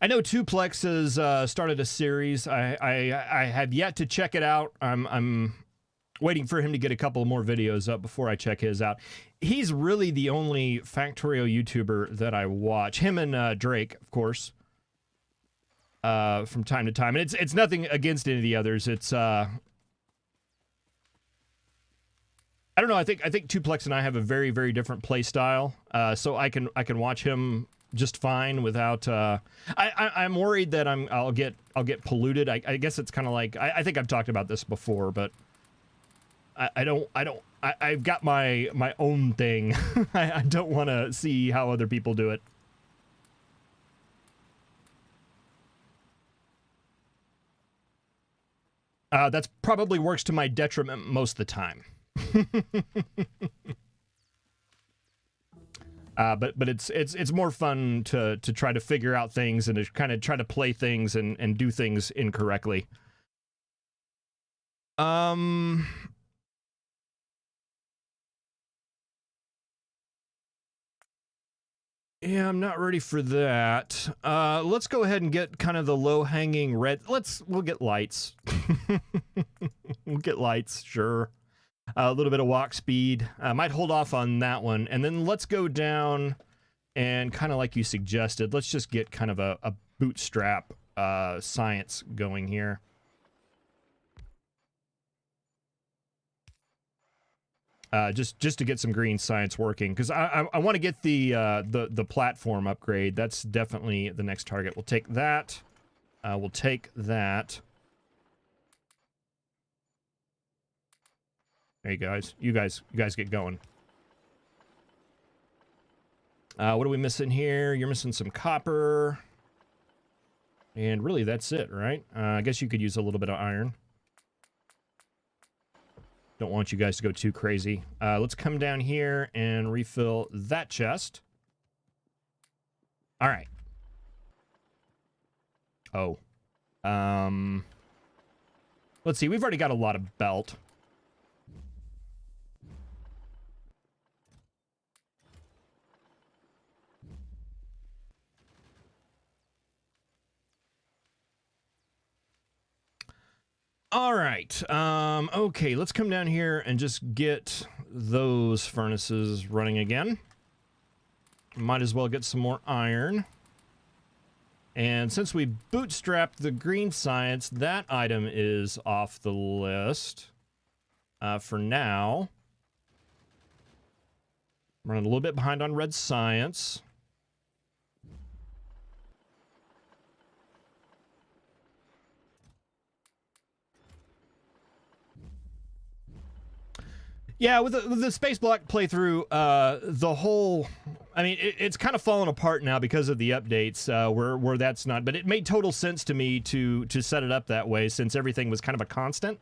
I know Twoplex has started a series. I have yet to check it out. I'm waiting for him to get a couple more videos up before I check his out. He's really the only Factorio YouTuber that I watch. Him and Drake, of course, from time to time. And it's nothing against any of the others. It's I don't know. I think Twoplex and I have a very, very different play style. So I can watch him just fine without I'm worried that I'll get polluted. I guess it's kind of like I think I've talked about this before, but I've got my own thing. I don't want to see how other people do it. That's probably works to my detriment most of the time. But it's more fun to try to figure out things and to kind of try to play things and do things incorrectly. Yeah, I'm not ready for that. Let's go ahead and get kind of the low-hanging red. We'll get lights. We'll get lights, sure. A little bit of walk speed. I might hold off on that one. And then let's go down and kind of like you suggested, let's just get kind of a bootstrap science going here. Just to get some green science working, because I want to get the platform upgrade. That's definitely the next target. We'll take that. We'll take that. There you guys. You guys get going. What are we missing here? You're missing some copper. And really, that's it, right? I guess you could use a little bit of iron. Don't want you guys to go too crazy. Let's come down here and refill that chest. All right. Oh. Let's see. We've already got a lot of belt. All right. Okay, let's come down here and just get those furnaces running again. Might as well get some more iron. And since we bootstrapped the green science, that item is off the list for now. I'm running a little bit behind on red science. Yeah, with the space block playthrough, the whole, I mean, it's kind of fallen apart now because of the updates, where that's not. But it made total sense to me to set it up that way, since everything was kind of a constant.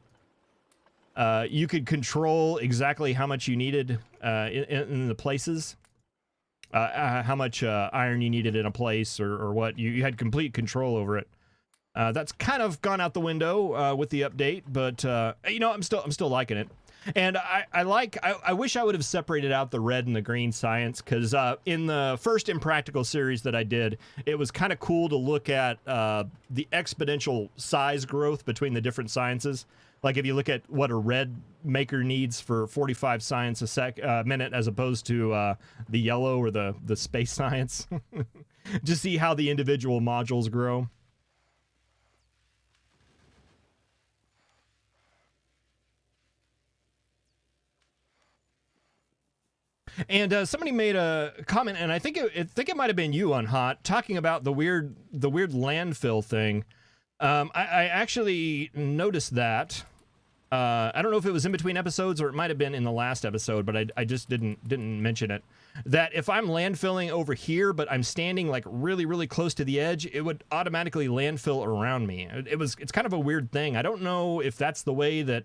You could control exactly how much you needed in the places, how much iron you needed in a place, or what. You had complete control over it. That's kind of gone out the window with the update, but you know, I'm still liking it. And I wish I would have separated out the red and the green science, because in the first Impractical series that I did, it was kind of cool to look at the exponential size growth between the different sciences. Like if you look at what a red maker needs for 45 science a minute, as opposed to the yellow or the space science, just see how the individual modules grow. And somebody made a comment, and I think it might have been you on Hot, talking about the weird landfill thing. I actually noticed that. I don't know if it was in between episodes or it might have been in the last episode, but I just didn't mention it. That if I'm landfilling over here, but I'm standing like really close to the edge, it would automatically landfill around me. It's kind of a weird thing. I don't know if that's the way that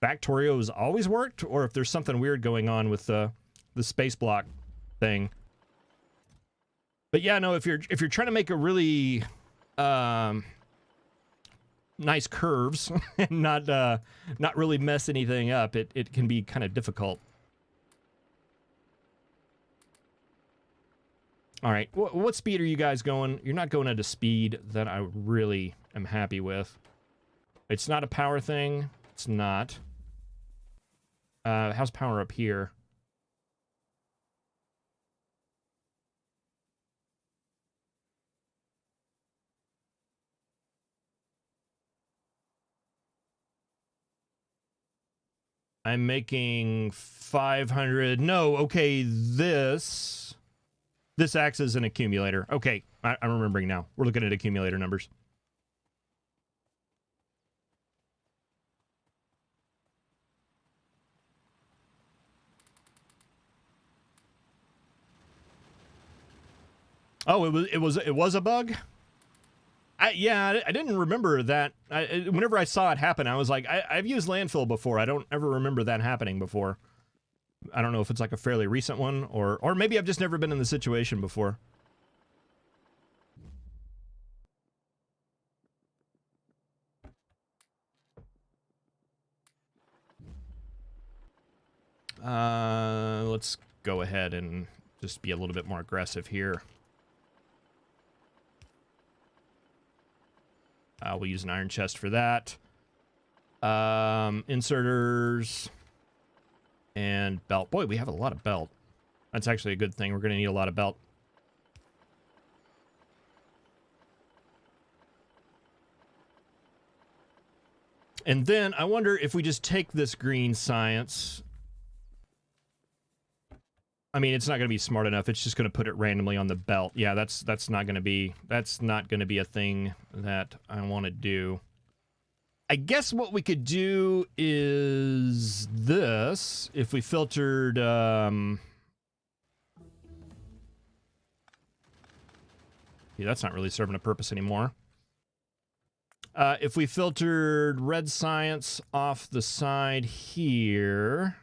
Factorio has always worked, or if there's something weird going on with the space block thing. But yeah, no, if you're trying to make a really nice curves and not really mess anything up, it can be kind of difficult. All right, what speed are you guys going? You're not going at a speed that I really am happy with. It's not a power thing. It's not. How's power up here? I'm making 500. No, okay, this acts as an accumulator. Okay, I'm remembering now. We're looking at accumulator numbers. Oh, it was a bug? Yeah, I didn't remember that. Whenever I saw it happen, I was like, I've used landfill before. I don't ever remember that happening before. I don't know if it's like a fairly recent one, or maybe I've just never been in the situation before. Let's go ahead and just be a little bit more aggressive here. We'll use an iron chest for that. Inserters and belt. Boy, we have a lot of belt. That's actually a good thing. We're going to need a lot of belt. And then I wonder if we just take this green science. I mean, it's not going to be smart enough. It's just going to put it randomly on the belt. Yeah, that's not going to be a thing that I want to do. I guess what we could do is this. If we filtered yeah, that's not really serving a purpose anymore. If we filtered red science off the side here,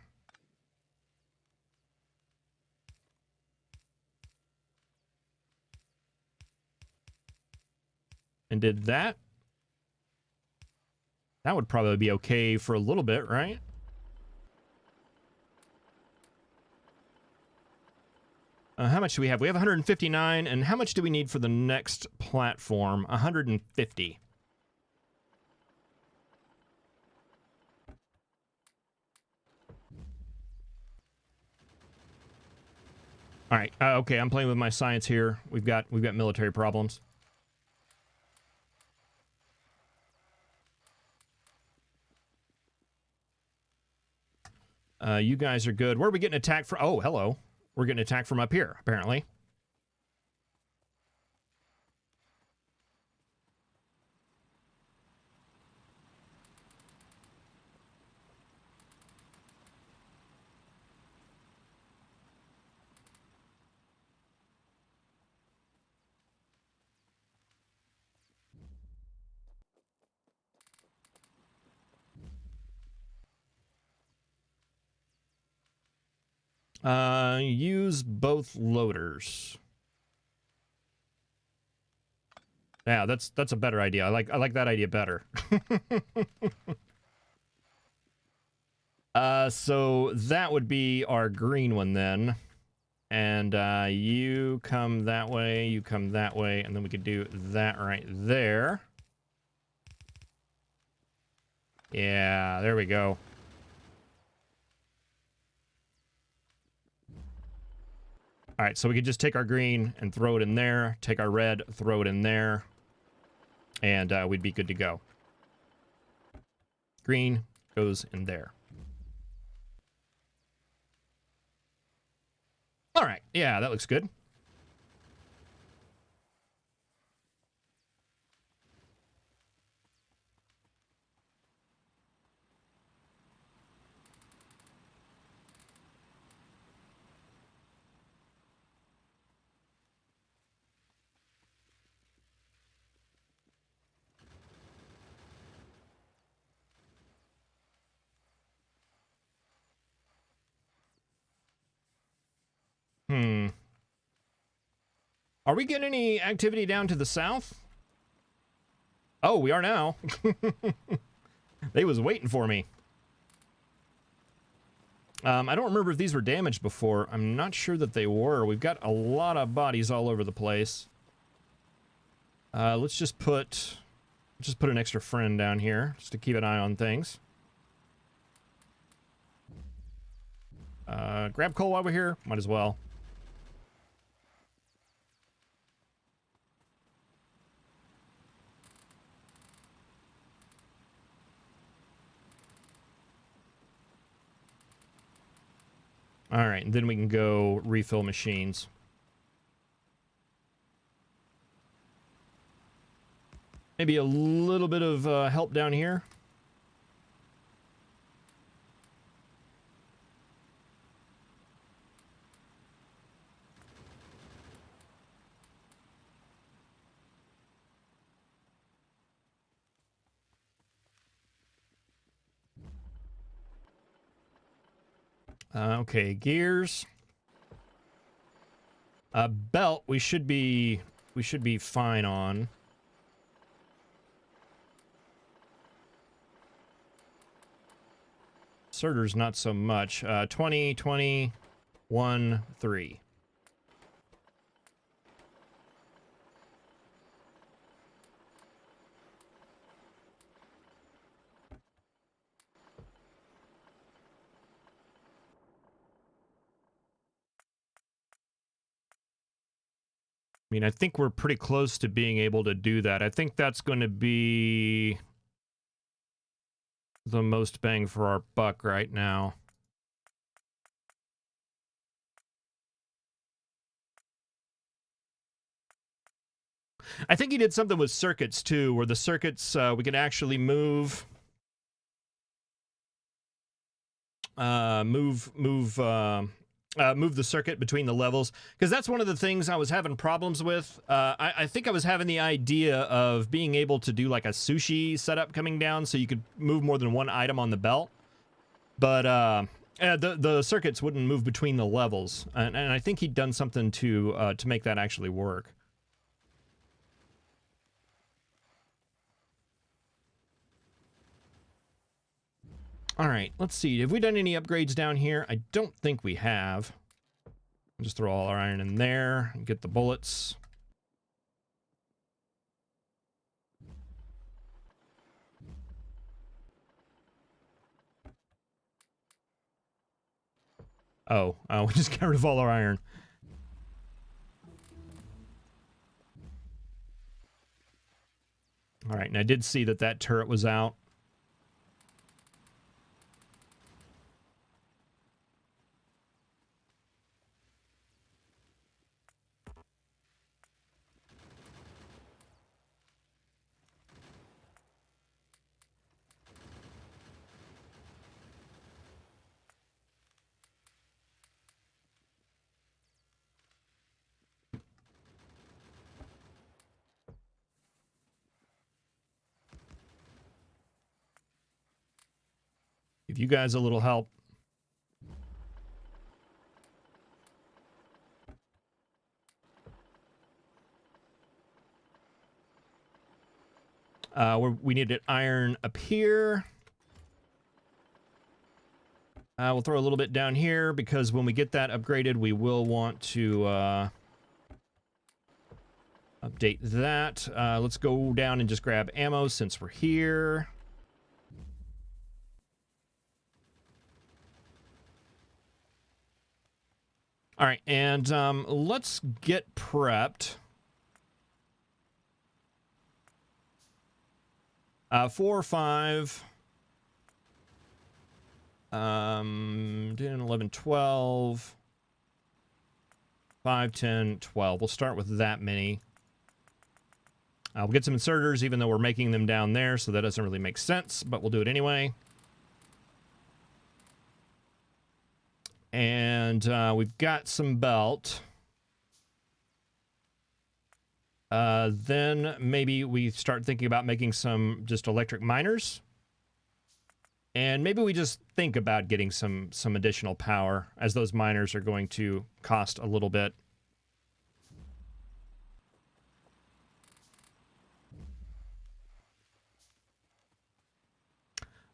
and did that, that would probably be okay for a little bit, right? How much do we have? We have 159, and how much do we need for the next platform? 150. All right. Okay, I'm playing with my science here. We've got military problems. You guys are good. Where are we getting attacked from? Oh, hello. We're getting attacked from up here, apparently. Use both loaders. Yeah, that's a better idea. I like that idea better. So that would be our green one then. And you come that way, you come that way, and then we could do that right there. Yeah, there we go. All right, so we could just take our green and throw it in there, take our red, throw it in there, and we'd be good to go. Green goes in there. All right, yeah, that looks good. Are we getting any activity down to the south? Oh, we are now. They was waiting for me. I don't remember if these were damaged before. I'm not sure that they were. We've got a lot of bodies all over the place. Let's just put an extra friend down here just to keep an eye on things. Grab coal while we're here. Might as well. All right, and then we can go refill machines. Maybe a little bit of help down here. Okay, gears. Belt, we should be fine on. Sorters, not so much. 20, 20, 1, 3. I mean, I think we're pretty close to being able to do that. I think that's going to be the most bang for our buck right now. I think he did something with circuits too, where the circuits we can actually move the circuit between the levels, because that's one of the things I was having problems with. I think I was having the idea of being able to do like a sushi setup coming down, so you could move more than one item on the belt, but the circuits wouldn't move between the levels, and I think he'd done something to make that actually work. All right, let's see. Have we done any upgrades down here? I don't think we have. Just throw all our iron in there and get the bullets. Oh, we just got rid of all our iron. All right, and I did see that that turret was out. Give you guys a little help. We needed iron up here. We'll throw a little bit down here because when we get that upgraded, we will want to update that. Let's go down and just grab ammo since we're here. All right, and let's get prepped. 4, 5, 10, 11, 12, 5, 10, 12. We'll start with that many. We'll get some inserters, even though we're making them down there, so that doesn't really make sense, but we'll do it anyway. And we've got some belt. Then maybe we start thinking about making some just electric miners. And maybe we just think about getting some additional power, as those miners are going to cost a little bit.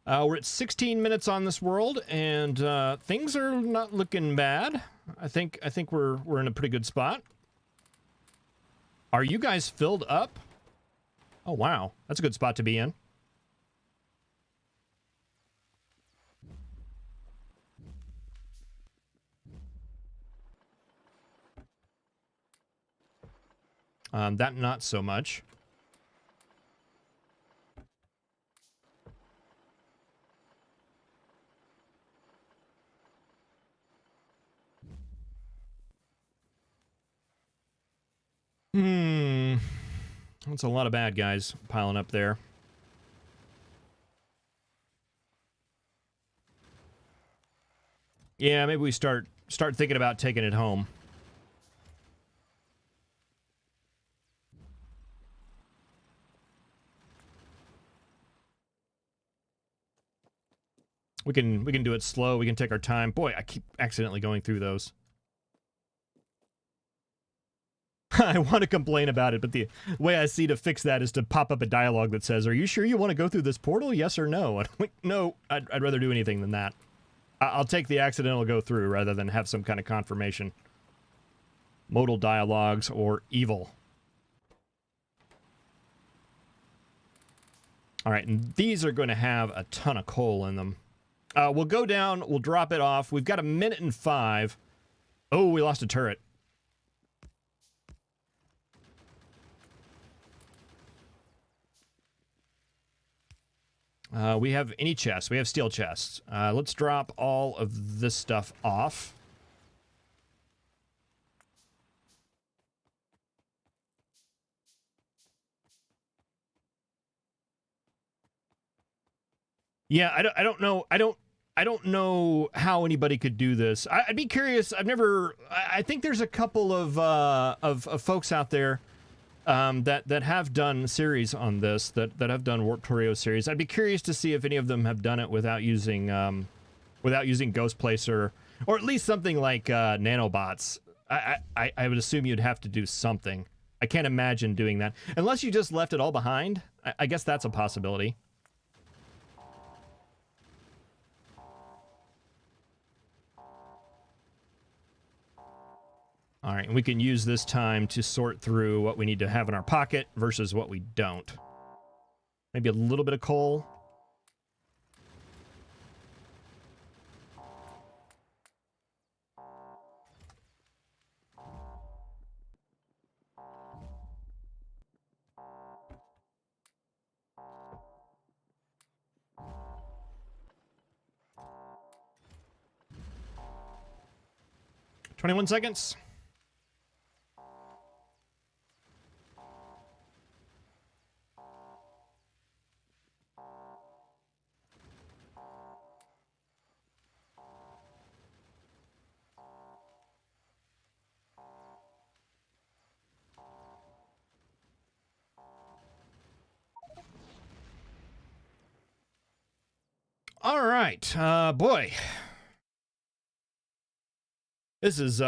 We're at 16 minutes on this world, and things are not looking bad. I think we're in a pretty good spot. Are you guys filled up? Oh wow, that's a good spot to be in. That not so much. That's a lot of bad guys piling up there. Yeah, maybe we start thinking about taking it home. We can do it slow. We can take our time. Boy, I keep accidentally going through those. I want to complain about it, but the way I see to fix that is to pop up a dialogue that says, "Are you sure you want to go through this portal? Yes or no?" And I'm like, no, I'd rather do anything than that. I'll take the accidental go through rather than have some kind of confirmation. Modal dialogues or evil. All right, and these are going to have a ton of coal in them. We'll go down, we'll drop it off. We've got 1 minute and 5. Oh, we lost a turret. We have any chests. We have steel chests. Let's drop all of this stuff off. Yeah, I don't know. I don't know how anybody could do this. I'd be curious. I think there's a couple of folks out there that have done series on this, that have done Warptorio series. I'd be curious to see if any of them have done it without using Ghost Placer, or at least something like nanobots. I would assume you'd have to do something. I can't imagine doing that unless you just left it all behind. I guess that's a possibility. All right, and we can use this time to sort through what we need to have in our pocket versus what we don't. Maybe a little bit of coal. 21 seconds. All right, boy. This is,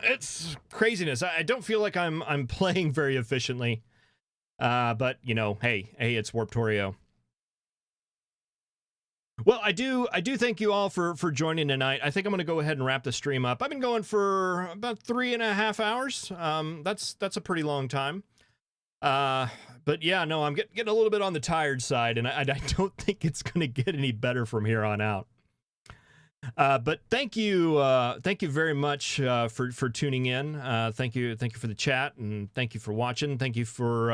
it's craziness. I don't feel like I'm playing very efficiently. But, you know, hey, it's Warptorio. Well, I do thank you all for joining tonight. I think I'm going to go ahead and wrap the stream up. I've been going for about 3.5 hours. That's a pretty long time. But yeah, no, I'm getting a little bit on the tired side, and I don't think it's going to get any better from here on out. But thank you very much for tuning in. Thank you for the chat, and thank you for watching. Thank you for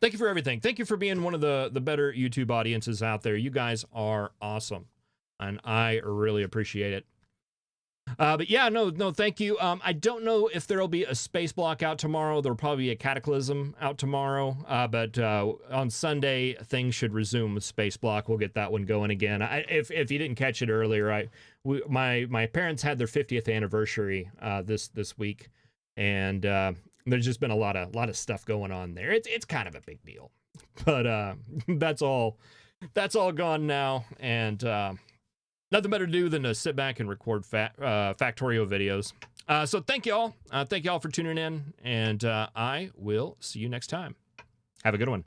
everything. Thank you for being one of the better YouTube audiences out there. You guys are awesome, and I really appreciate it. But yeah, no, thank you. I don't know if there'll be a space block out tomorrow. There'll probably be a cataclysm out tomorrow. But on Sunday, things should resume with space block. We'll get that one going again. If you didn't catch it earlier, my parents had their 50th anniversary this week, and there's just been a lot of stuff going on there. It's kind of a big deal, but that's all gone now, and nothing better to do than to sit back and record Factorio videos. So thank y'all for tuning in, and I will see you next time. Have a good one.